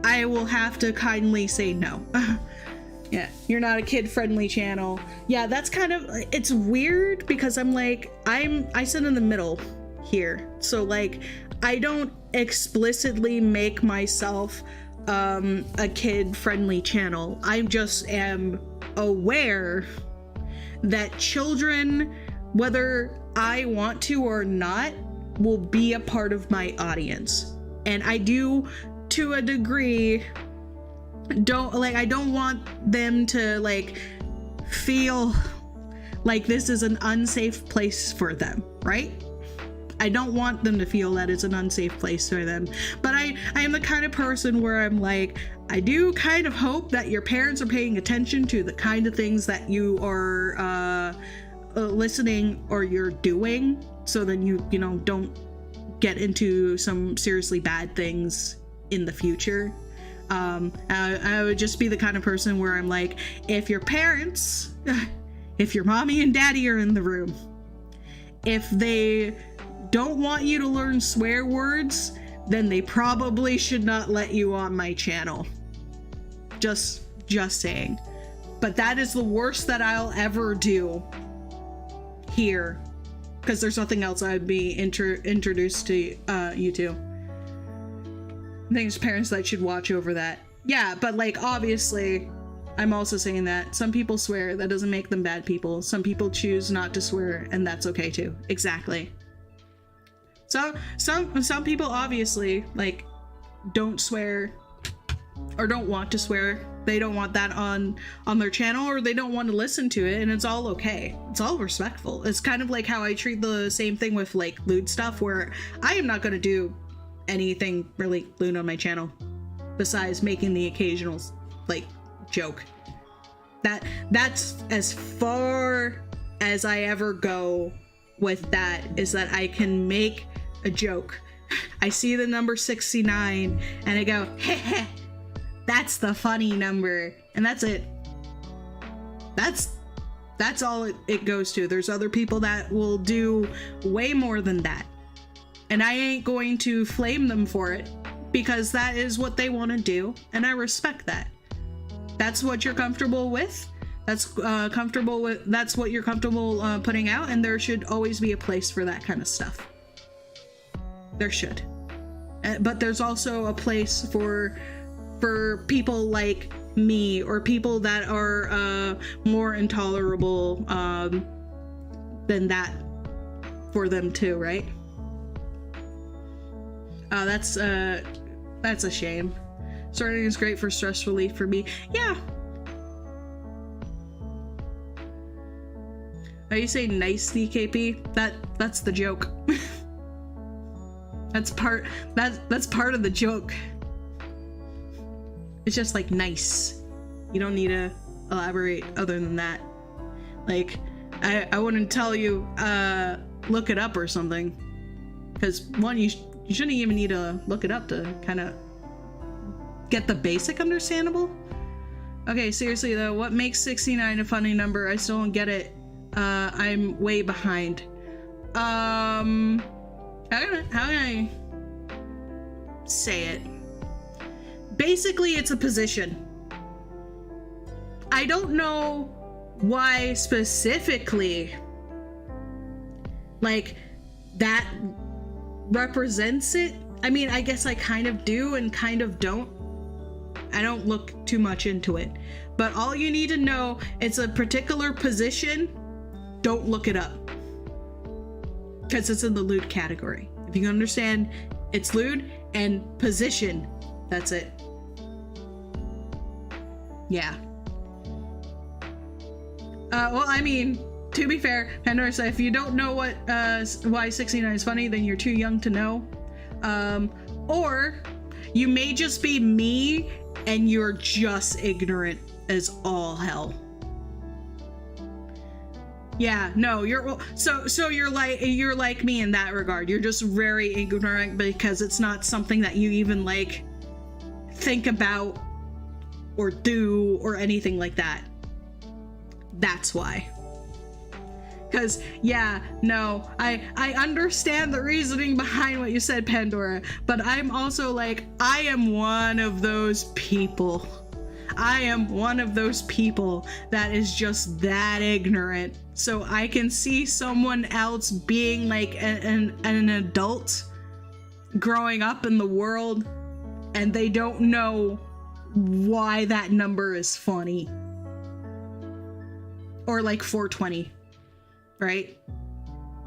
I will have to kindly say no. Yeah, you're not a kid-friendly channel. Yeah, that's kind of, it's weird because I'm like, I sit in the middle here. So like, I don't explicitly make myself a kid-friendly channel. I just am aware that children, whether I want to or not, will be a part of my audience. And I do, to a degree, I don't want them to like feel like this is an unsafe place for them, right? I don't want them to feel that it's an unsafe place for them. But I am the kind of person where I'm like, I do kind of hope that your parents are paying attention to the kind of things that you are listening or you're doing, so then you know, don't get into some seriously bad things in the future. I would just be the kind of person where I'm like, if your parents, if your mommy and daddy are in the room, if they don't want you to learn swear words, then they probably should not let you on my channel. Just saying. But that is the worst that I'll ever do here, because there's nothing else I'd be introduced to you to. I think it's parents that should watch over that. Yeah, but like, obviously, I'm also saying that some people swear. That doesn't make them bad people. Some people choose not to swear, and that's okay too. Exactly. So some people obviously like don't swear or don't want to swear. They don't want that on their channel, or they don't want to listen to it, and it's all okay. It's all respectful. It's kind of like how I treat the same thing with like lewd stuff, where I am not going to do anything really lewd on my channel besides making the occasional like joke. That's as far as I ever go with that, is that I can make a joke. I see the number 69 and I go, heh, that's the funny number, and that's it. That's all it goes to. There's other people that will do way more than that, and I ain't going to flame them for it, because that is what they want to do, and I respect that. That's what you're comfortable with. That's what you're comfortable putting out, and there should always be a place for that kind of stuff. There should. But there's also a place for people like me, or people that are more intolerable than that for them too, right? That's a shame. Starting is great for stress relief for me. Yeah. Are you saying nice, DKP? That's the joke. That's part of the joke. It's just like nice. You don't need to elaborate other than that. Like, I wouldn't tell you look it up or something, because one, you shouldn't even need to look it up to kind of get the basic understandable. Okay, seriously though, what makes 69 a funny number? I still don't get it. I'm way behind. How can I say it? Basically, it's a position. I don't know why specifically, like, that represents it. I mean, I guess I kind of do and kind of don't. I don't look too much into it. But all you need to know, it's a particular position. Don't look it up, because it's in the lewd category. If you can understand, it's lewd and position. That's it. Yeah. Well, I mean, to be fair, Pandora said, if you don't know why 69 is funny, then you're too young to know. Or you may just be me and you're just ignorant as all hell. Yeah, no, so you're like me in that regard. You're just very ignorant because it's not something that you even like think about or do or anything like that. That's why. Because, yeah, no, I understand the reasoning behind what you said, Pandora, but I'm also like, I am one of those people. I am one of those people that is just that ignorant. So I can see someone else being like an adult growing up in the world, and they don't know why that number is funny. Or like 420. Right?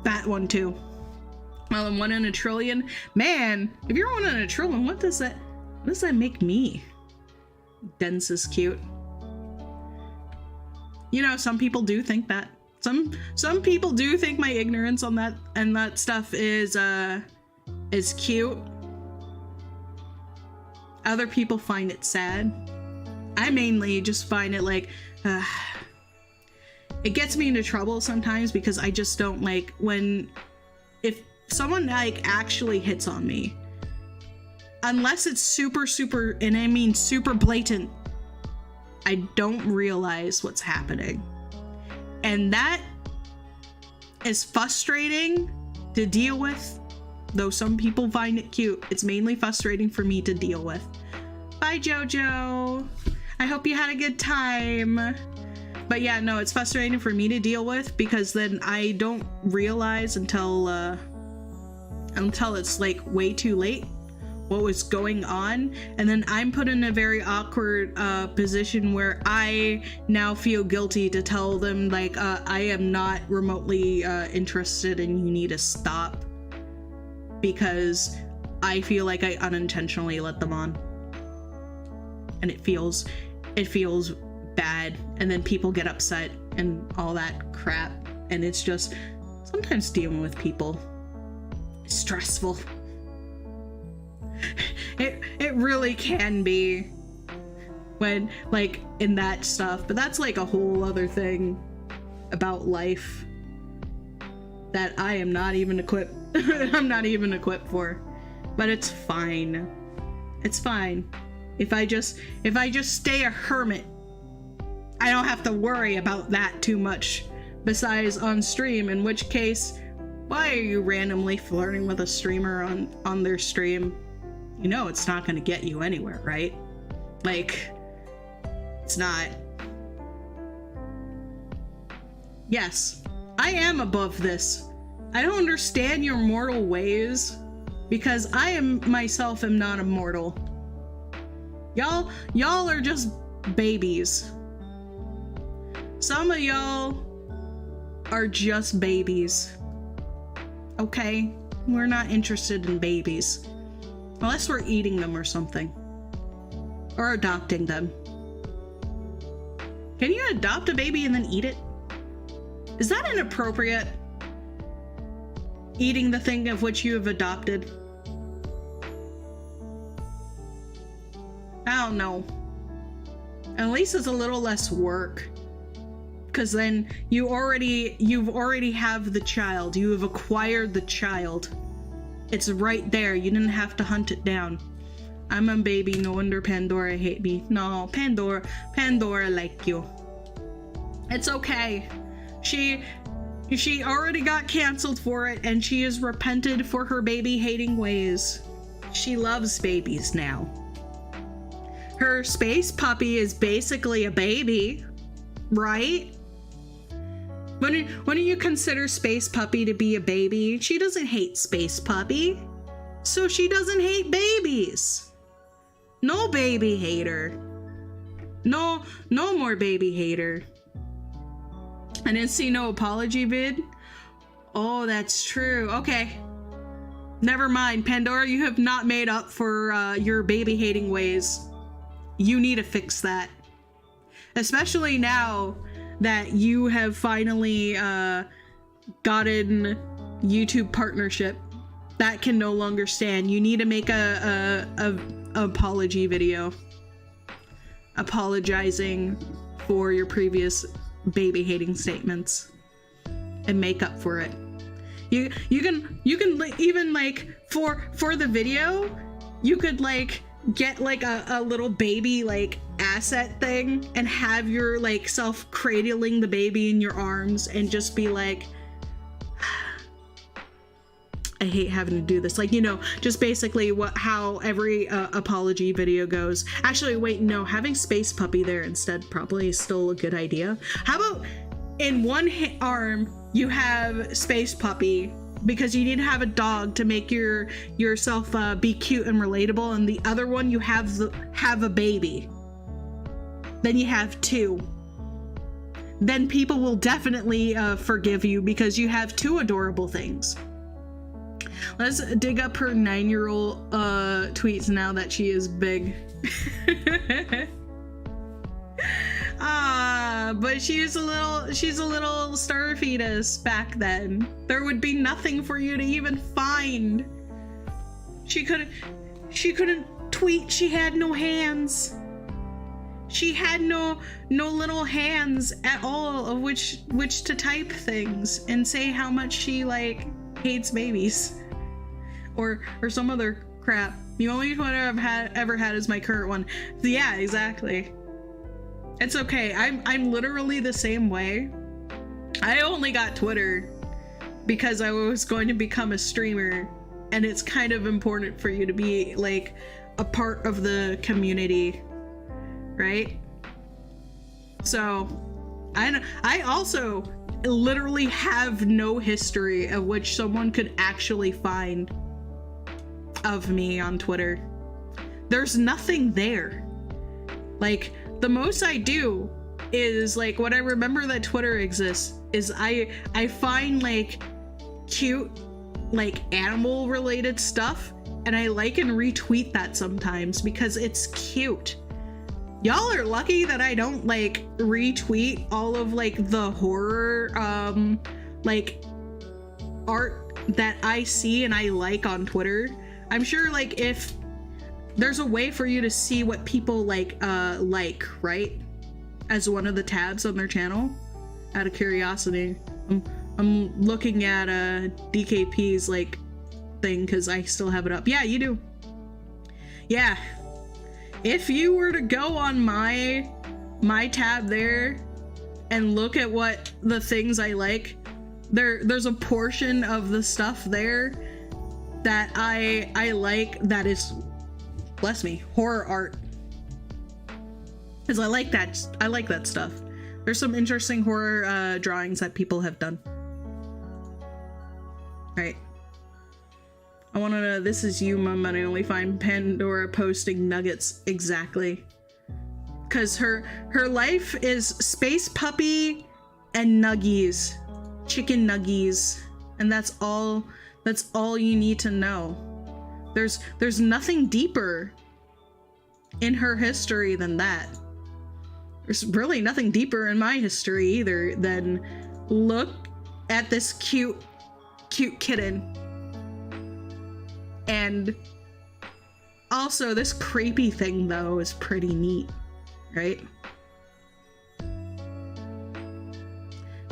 That one too. Well, I'm 1 in a trillion. Man, if you're 1 in a trillion, what does that make me? Dense is cute. You know, some people do think that. Some people do think my ignorance on that and that stuff is cute. Other people find it sad. I mainly just find it like, it gets me into trouble sometimes because I just don't like if someone like actually hits on me, unless it's super, and I mean super blatant, I don't realize what's happening. And that is frustrating to deal with, though some people find it cute. It's mainly frustrating for me to deal with. Bye, Jojo. I hope you had a good time. But yeah, no, it's frustrating for me to deal with because then I don't realize until it's like way too late what was going on, and then I'm put in a very awkward position where I now feel guilty to tell them like I am not remotely interested and you need to stop, because I feel like I unintentionally let them on, and it feels bad, and then people get upset and all that crap, and it's just sometimes dealing with people is stressful. It really can be when like in that stuff, but that's like a whole other thing about life that I am not even equipped I'm not even equipped for, but it's fine. It's fine. If I just stay a hermit, I don't have to worry about that too much, besides on stream, in which case, why are you randomly flirting with a streamer on their stream? You know it's not gonna get you anywhere, right? Like, it's not. Yes, I am above this. I don't understand your mortal ways, because I myself am not immortal. Y'all are just babies. Some of y'all are just babies. Okay? We're not interested in babies. Unless we're eating them or something. Or adopting them. Can you adopt a baby and then eat it? Is that inappropriate? Eating the thing of which you have adopted? I don't know. At least it's a little less work. Because then you've already have the child. You have acquired the child. It's right there. You didn't have to hunt it down. I'm a baby. No wonder Pandora hate me. No, Pandora like you. It's okay. She already got canceled for it, and she has repented for her baby hating ways. She loves babies now. Her space puppy is basically a baby, right? Wouldn't you consider Space Puppy to be a baby? She doesn't hate Space Puppy, so she doesn't hate babies. No baby hater. No more baby hater. I didn't see no apology vid. Oh, that's true. Okay. Never mind, Pandora, you have not made up for your baby hating ways. You need to fix that. Especially now that you have finally gotten YouTube partnership. That can no longer stand. You need to make a apology video apologizing for your previous baby hating statements and make up for it. You can even like for the video, you could like get like a little baby like asset thing and have your like self cradling the baby in your arms and just be like, I hate having to do this. Like, you know, just basically how every apology video goes. Actually, wait, no, having Space Puppy there instead probably is still a good idea. How about in one arm you have Space Puppy because you need to have a dog to make yourself be cute and relatable, and the other one you have a baby. Then you have two. Then people will definitely forgive you because you have two adorable things. Let's dig up her 9-year-old tweets now that she is big. But she's a little star fetus back then. There would be nothing for you to even find. She couldn't tweet. She had no hands. She had no little hands at all of which to type things and say how much she like hates babies or some other crap. The only Twitter I've ever had is my current one. Yeah, exactly. It's okay. I'm literally the same way. I only got Twitter because I was going to become a streamer, and it's kind of important for you to be like a part of the community, right? So I also literally have no history of which someone could actually find of me on Twitter. There's nothing there. Like, the most I do is like, what I remember that Twitter exists is I find like cute like animal related stuff, and I like and retweet that sometimes because it's cute. Y'all are lucky that I don't like retweet all of like the horror like art that I see and I like on Twitter. I'm sure like if there's a way for you to see what people like, right? As one of the tabs on their channel. Out of curiosity. I'm looking at DKP's like thing because I still have it up. Yeah, you do. Yeah. If you were to go on my tab there and look at what the things I like, there's a portion of the stuff there that I like that is, bless me, horror art. Because I like that stuff. There's some interesting horror drawings that people have done. Right. I wanna know, this is you, Mom, and I only find Pandora posting nuggets. Exactly. Because her life is Space Puppy and nuggies. Chicken nuggies. And that's all you need to know. There's nothing deeper in her history than that. There's really nothing deeper in my history either than look at this cute kitten. And also this creepy thing though is pretty neat, right?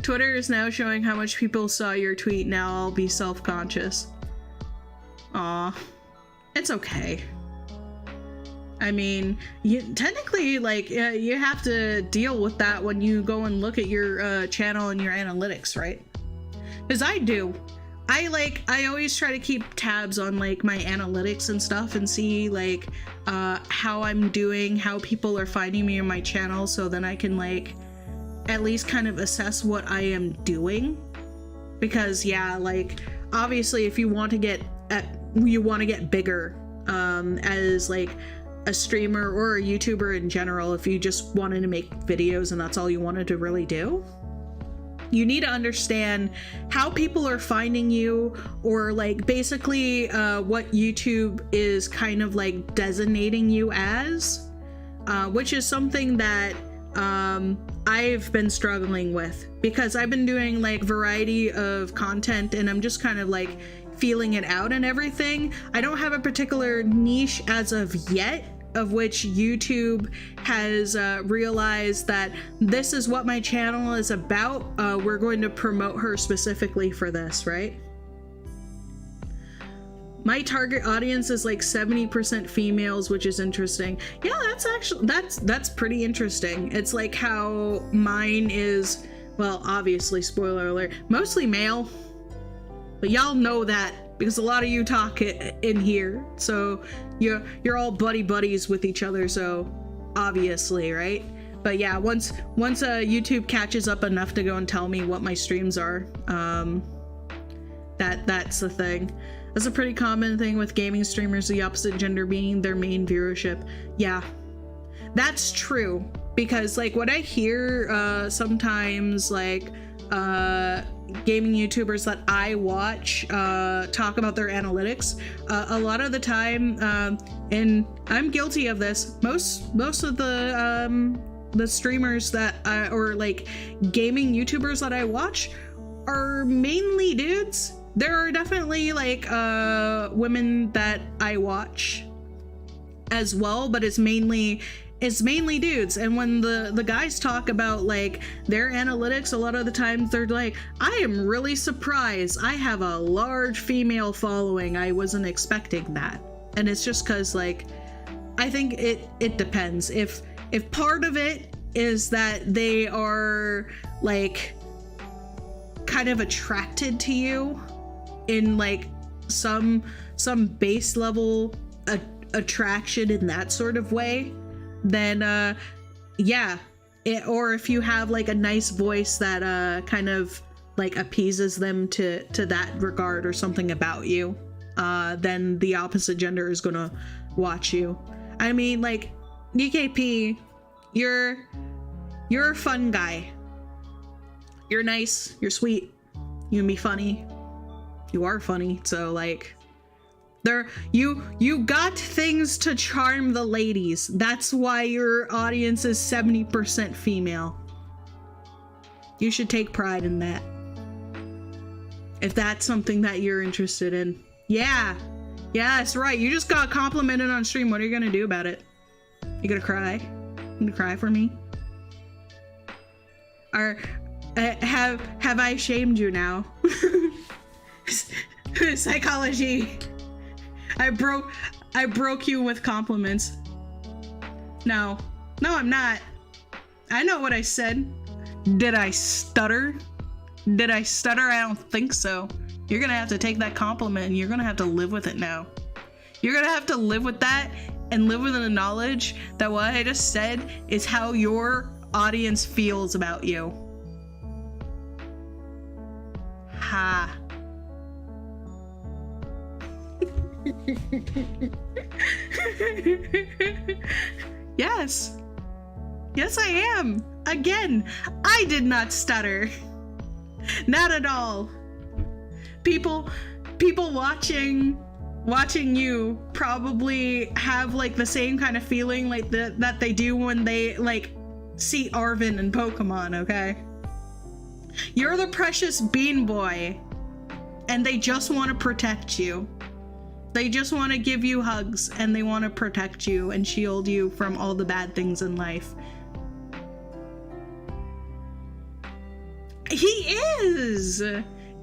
Twitter is now showing how much people saw your tweet. Now I'll be self-conscious. Aw. It's okay. I mean, technically, like, you have to deal with that when you go and look at your channel and your analytics, right? Because I do. I always try to keep tabs on, like, my analytics and stuff and see, like, how I'm doing, how people are finding me on my channel, so then I can, like, at least kind of assess what I am doing. Because, yeah, like, obviously, if you want to get bigger as like a streamer or a YouTuber in general, if you just wanted to make videos and that's all you wanted to really do, you need to understand how people are finding you, or like basically what YouTube is kind of like designating you as, which is something that I've been struggling with because I've been doing like variety of content and I'm just kind of like feeling it out and everything. I don't have a particular niche as of yet, of which YouTube has realized that this is what my channel is about. We're going to promote her specifically for this, right? My target audience is like 70% females, which is interesting. Yeah, that's pretty interesting. It's like how mine is, well, obviously, spoiler alert, mostly male. But y'all know that because a lot of you talk in here, so you're all buddies with each other, so obviously, right? But yeah, once YouTube catches up enough to go and tell me what my streams are, that's the thing. That's a pretty common thing with gaming streamers, the opposite gender being their main viewership. Yeah, that's true, because like what I hear sometimes, like gaming YouTubers that I watch talk about their analytics, a lot of the time, and I'm guilty of this, most of the streamers that or like gaming YouTubers that I watch are mainly dudes. There are definitely like women that I watch as well, but it's mainly dudes. And when the guys talk about like their analytics, a lot of the times they're like, I am really surprised I have a large female following, I wasn't expecting that. And it's just because like I think it depends. If part of it is that they are like kind of attracted to you in like some base level attraction in that sort of way, then yeah, or if you have like a nice voice that kind of like appeases them to that regard or something about you, then the opposite gender is gonna watch you. I mean, like DKP, you're a fun guy. You're nice, you're sweet, you can be funny. You are funny, so like you got things to charm the ladies. That's why your audience is 70% female. You should take pride in that, if that's something that you're interested in. Yeah, that's right. You just got complimented on stream. What are you gonna do about it? You gonna cry? You gonna cry for me? Or have I shamed you now? Psychology. I broke you with compliments. No, I'm not. I know what I said. Did I stutter? I don't think so. You're gonna have to take that compliment and you're gonna have to live with it now. You're gonna have to live with that and live with the knowledge that what I just said is how your audience feels about you. Ha. Yes, I am. Again, I did not stutter. Not at all. People watching you probably have like the same kind of feeling like that they do when they like see Arvin in Pokemon, okay? You're the precious bean boy, and they just want to protect you. They just want to give you hugs, and they want to protect you and shield you from all the bad things in life. He is!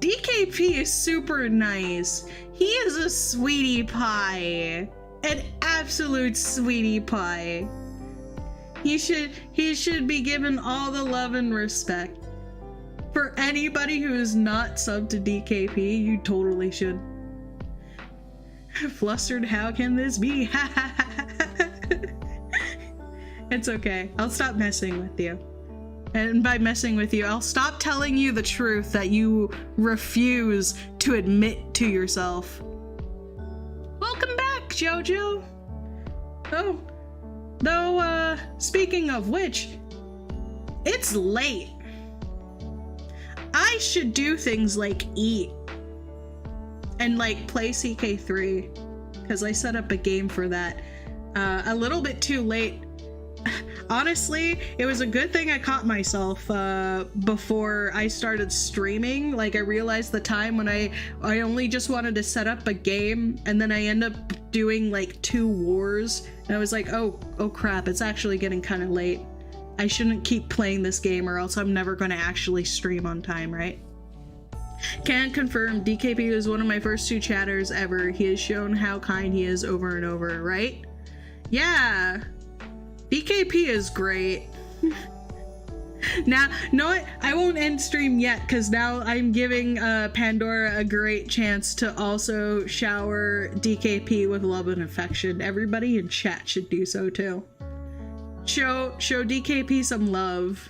DKP is super nice. He is a sweetie pie. An absolute sweetie pie. He should be given all the love and respect. For anybody who is not subbed to DKP, you totally should. Flustered, how can this be? It's okay. I'll stop messing with you. And by messing with you, I'll stop telling you the truth that you refuse to admit to yourself. Welcome back, Jojo. Oh, though, speaking of which, it's late. I should do things like eat and like play CK3, because I set up a game for that a little bit too late. Honestly, it was a good thing I caught myself before I started streaming. Like, I realized the time when I only just wanted to set up a game, and then I end up doing like 2 wars, and I was like, oh crap, it's actually getting kind of late. I shouldn't keep playing this game, or else I'm never going to actually stream on time, right? Can confirm, DKP was one of my first 2 chatters ever. He has shown how kind he is over and over, right? Yeah, DKP is great. Now, no, I won't end stream yet because now I'm giving Pandora a great chance to also shower DKP with love and affection. Everybody in chat should do so too. Show DKP some love.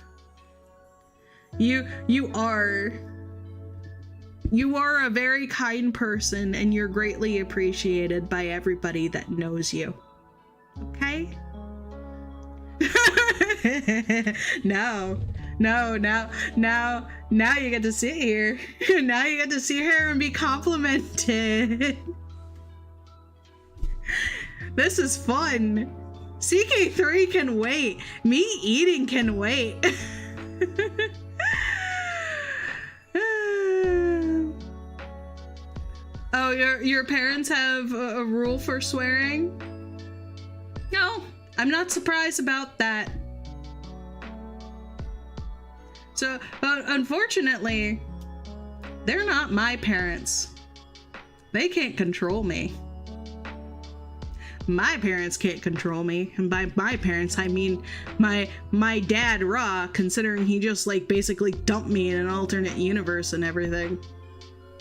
You are a very kind person and you're greatly appreciated by everybody that knows you. Okay? No, now you get to sit here. Now you get to sit here and be complimented. This is fun. CK3 can wait. Me eating can wait. Oh, your parents have a rule for swearing? No, I'm not surprised about that. So, unfortunately, they're not my parents. They can't control me. My parents can't control me, and by my parents I mean my dad Ra, considering he just like basically dumped me in an alternate universe and everything.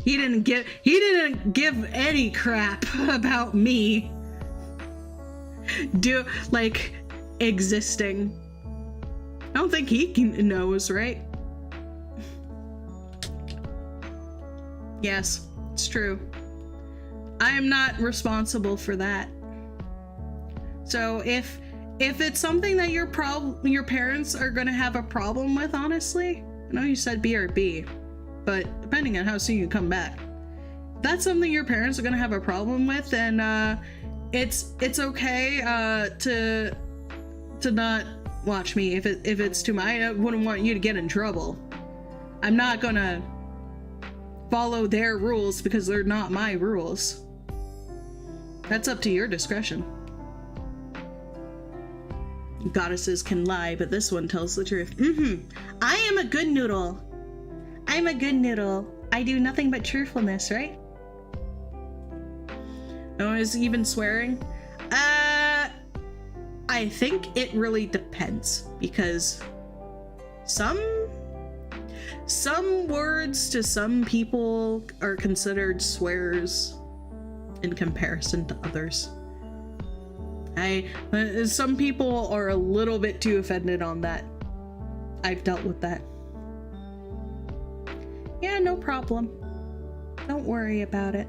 He didn't give any crap about me existing. I don't think he knows, right? Yes, it's true. I am not responsible for that. So if it's something that your parents are gonna have a problem with, honestly, I know you said BRB, but depending on how soon you come back, if that's something your parents are gonna have a problem with, then it's okay to not watch me if it's too much. I wouldn't want you to get in trouble. I'm not gonna follow their rules because they're not my rules. That's up to your discretion. Goddesses can lie, but this one tells the truth. I am a good noodle. I'm a good noodle. I do nothing but truthfulness, right? No one is even swearing. I think it really depends, because some words to some people are considered swears in comparison to others. Some people are a little bit too offended on that. I've dealt with that. Yeah, no problem. Don't worry about it.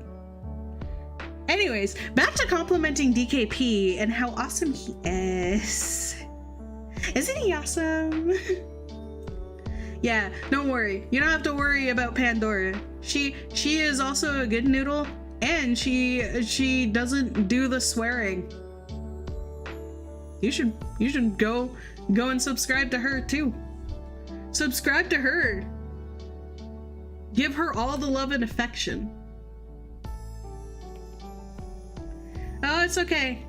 Anyways, back to complimenting DKP and how awesome he is. Isn't he awesome? Yeah, don't worry. You don't have to worry about Pandora. She is also a good noodle, and she doesn't do the swearing. You should go and subscribe to her too. Subscribe to her. Give her all the love and affection. Oh, it's okay.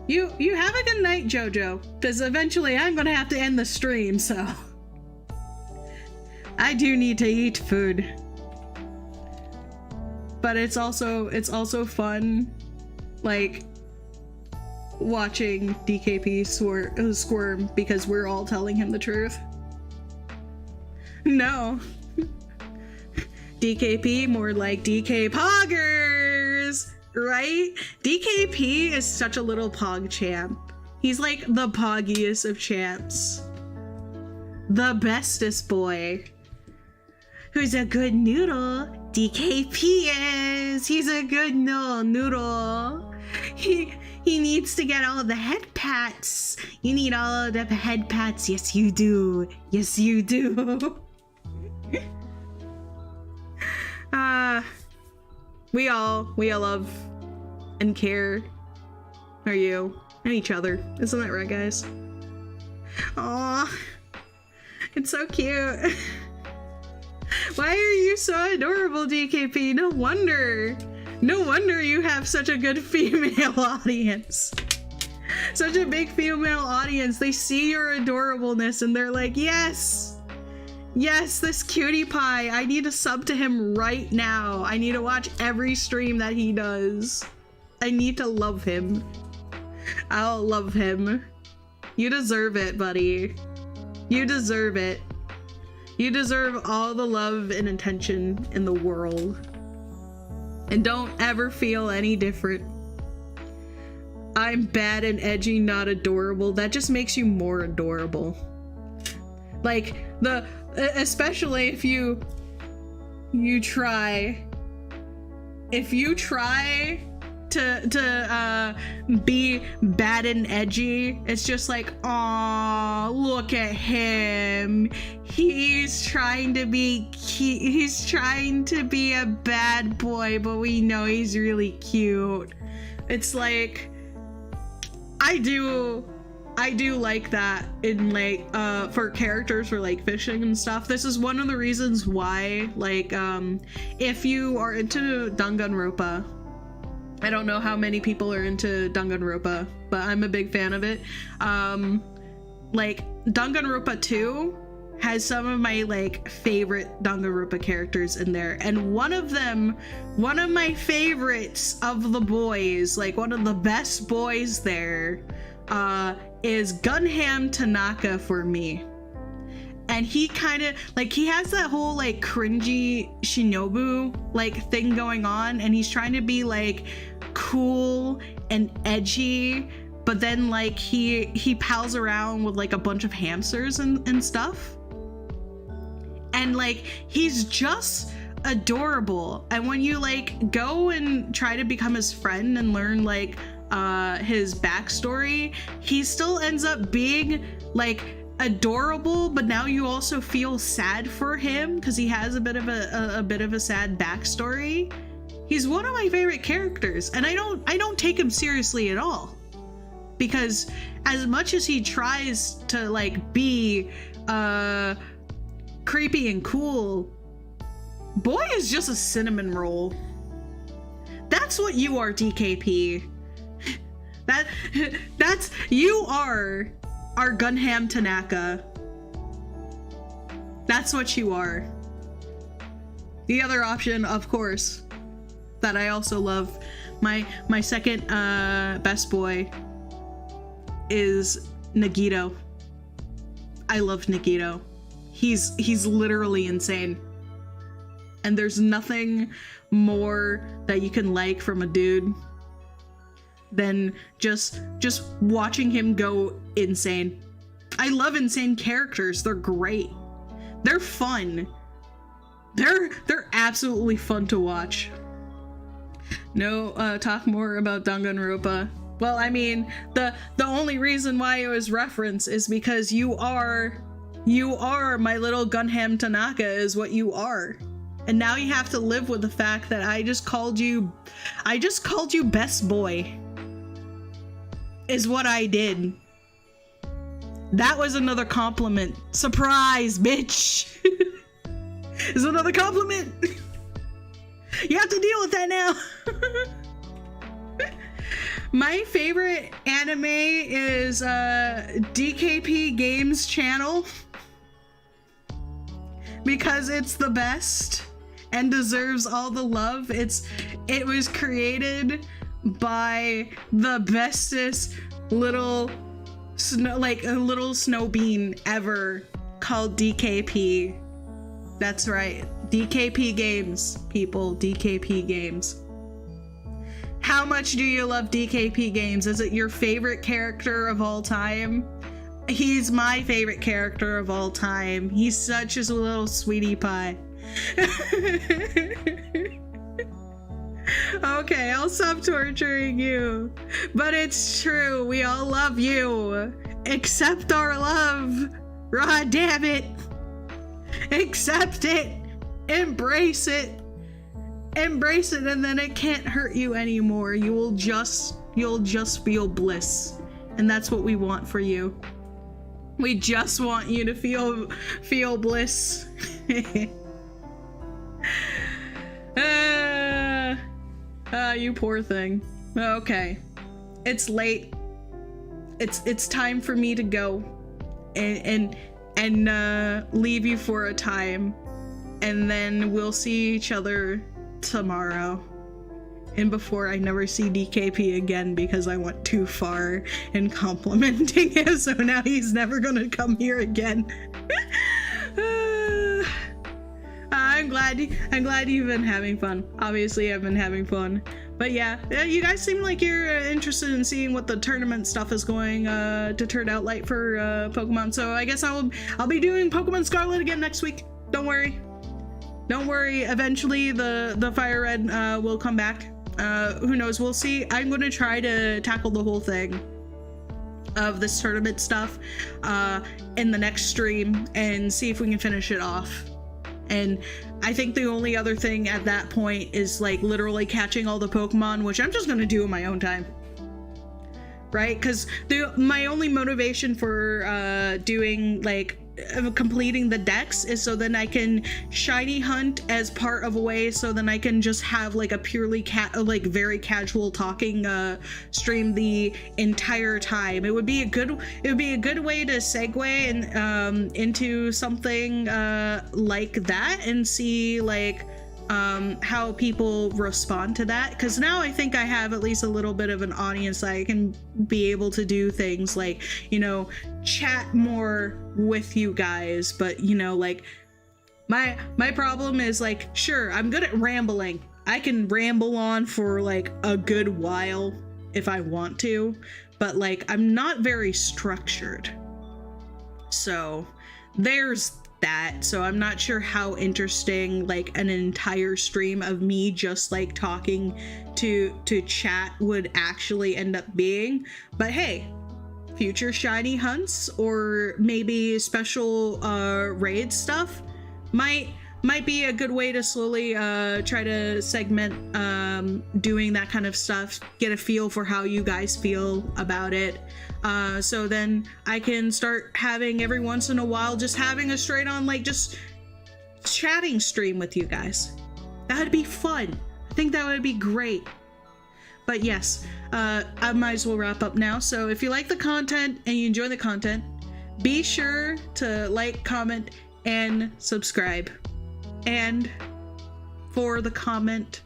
You have a good night, Jojo, because eventually I'm gonna have to end the stream, so I do need to eat food. But it's also fun, like, watching DKP squirm because we're all telling him the truth. No. DKP, more like DK Poggers, right? DKP is such a little pog champ. He's like the poggiest of champs. The bestest boy. Who's a good noodle. DKP is. He's a good noodle. He needs to get all the head pats. You need all of the head pats. Yes, you do. Yes, you do. We all love and care for you and each other. Isn't that right, guys? Aw, it's so cute. Why are you so adorable, DKP? No wonder you have such a good female audience. Such a big female audience. They see your adorableness and they're like, yes! Yes, this cutie pie. I need to sub to him right now. I need to watch every stream that he does. I need to love him. I'll love him. You deserve it, buddy. You deserve it. You deserve all the love and attention in the world. And don't ever feel any different. I'm bad and edgy, not adorable. That just makes you more adorable. Like, especially if you try to be bad and edgy, it's just like, aw, look at him. He's trying to be cute. He's trying to be a bad boy, but we know he's really cute. It's like, I do like that in like for characters for like fishing and stuff. This is one of the reasons why, like, if you are into Danganronpa, I don't know how many people are into Danganronpa, but I'm a big fan of it. Like, Danganronpa 2 has some of my like favorite Danganronpa characters in there, and one of my favorites of the boys, like one of the best boys there, is Gunham Tanaka for me. And he kind of like, he has that whole like cringy shinobu like thing going on, and he's trying to be like cool and edgy, but then like he pals around with like a bunch of hamsters and stuff, and like he's just adorable. And when you like go and try to become his friend and learn like his backstory, he still ends up being like adorable, but now you also feel sad for him because he has a bit of a sad backstory. He's one of my favorite characters, and I don't take him seriously at all, because as much as he tries to like be creepy and cool, boy is just a cinnamon roll. That's what you are, DKP. That's you are our Gunham Tanaka. That's what you are. The other option, of course, that I also love, my second best boy, is Nagito. I love Nagito. He's literally insane. And there's nothing more that you can like from a dude than just watching him go insane. I love insane characters. They're great. They're fun. They're absolutely fun to watch. No, talk more about Danganronpa. Well, I mean, the only reason why it was referenced is because you are my little Gunham Tanaka is what you are. And now you have to live with the fact that I just called you best boy. Is what I did. That was another compliment. Surprise, bitch. Is another compliment. You have to deal with that now. My favorite anime is DKP Games channel, because it's the best and deserves all the love. It was created by the bestest little snow bean ever, called DKP. That's right, DKP Games, people. DKP Games. How much do you love DKP Games? Is it your favorite character of all time? He's my favorite character of all time. He's such a little sweetie pie. Okay, I'll stop torturing you. But it's true, we all love you. Accept our love. Rah, damn it. Accept it. Embrace it. Embrace it, and then it can't hurt you anymore. You'll just feel bliss. And that's what we want for you. We just want you to feel bliss. You poor thing. Okay, it's late. It's time for me to go and leave you for a time, and then we'll see each other tomorrow. And before I never see DKP again, because I went too far in complimenting him, so now he's never gonna come here again. I'm glad you've been having fun. Obviously, I've been having fun. But yeah, you guys seem like you're interested in seeing what the tournament stuff is going to turn out like for Pokemon. So I guess I'll be doing Pokemon Scarlet again next week. Don't worry. Don't worry. Eventually, the Fire Red will come back. Who knows? We'll see. I'm going to try to tackle the whole thing of this tournament stuff in the next stream and see if we can finish it off. And I think the only other thing at that point is like literally catching all the Pokemon, which I'm just gonna do in my own time, right? Because my only motivation for doing like completing the decks is so then I can shiny hunt as part of a way, so then I can just have like a purely very casual talking stream the entire time. It would be a good way to segue and into something like that and see like how people respond to that, because now I think I have at least a little bit of an audience that I can be able to do things like, you know, chat more with you guys. But you know, like my problem is like, sure, I'm good at rambling. I can ramble on for like a good while if I want to, but like I'm not very structured. So there's that. So I'm not sure how interesting like an entire stream of me just like talking to chat would actually end up being. But hey, future shiny hunts or maybe special raid stuff might be a good way to slowly try to segment doing that kind of stuff, get a feel for how you guys feel about it. So then I can start having every once in a while just having a straight on like just chatting stream with you guys. That'd be fun. I think that would be great. But yes, I might as well wrap up now. So if you like the content and you enjoy the content, be sure to like, comment, and subscribe. And for the comment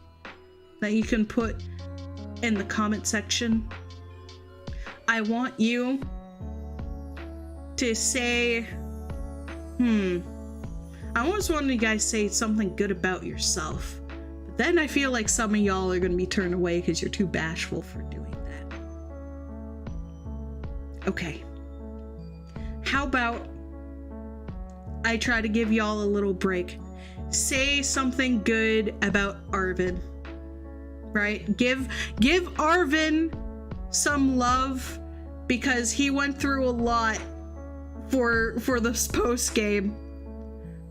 that you can put in the comment section, I want you to say, I almost wanted you guys to say something good about yourself. But then I feel like some of y'all are going to be turned away because you're too bashful for doing that. Okay. How about I try to give y'all a little break? Say something good about Arvin, right? Give Arvin some love, because he went through a lot for this post game.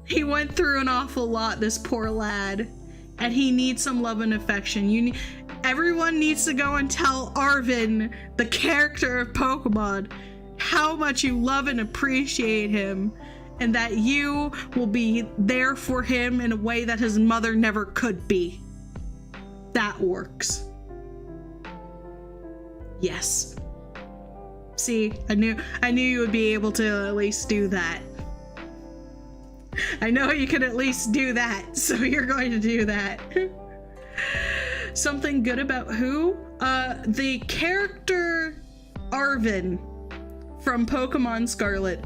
He went through an awful lot, this poor lad, and he needs some love and affection. Everyone needs to go and tell Arvin, the character of Pokemon, how much you love and appreciate him, and that you will be there for him in a way that his mother never could be. That works. Yes. See, I knew you would be able to at least do that. I know you can at least do that, so you're going to do that. Something good about who? The character Arvin from Pokemon Scarlet.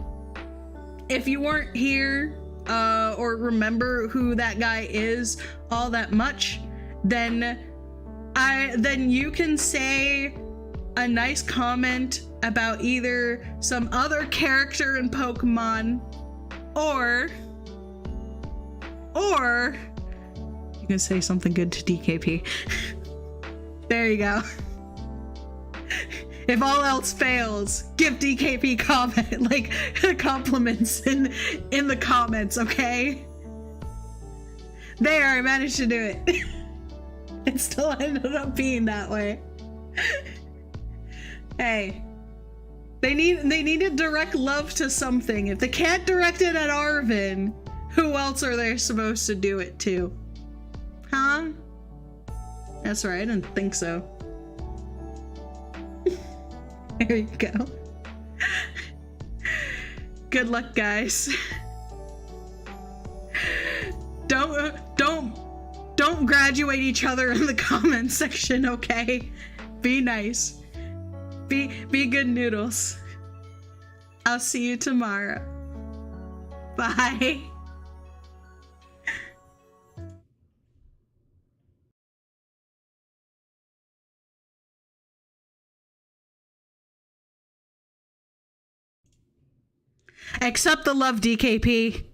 If you weren't here or remember who that guy is all that much, then you can say a nice comment about either some other character in Pokemon, or you can say something good to DKP. There you go. If all else fails, give DKP comment, like, compliments in the comments, okay? There, I managed to do it. It still ended up being that way. Hey, they need direct love to something. If they can't direct it at Arvin, who else are they supposed to do it to? Huh? That's right, I didn't think so. There you go. Good luck, guys. Don't graduate each other in the comment section, okay? Be nice. Be good noodles. I'll see you tomorrow. Bye. Accept the love, DKP.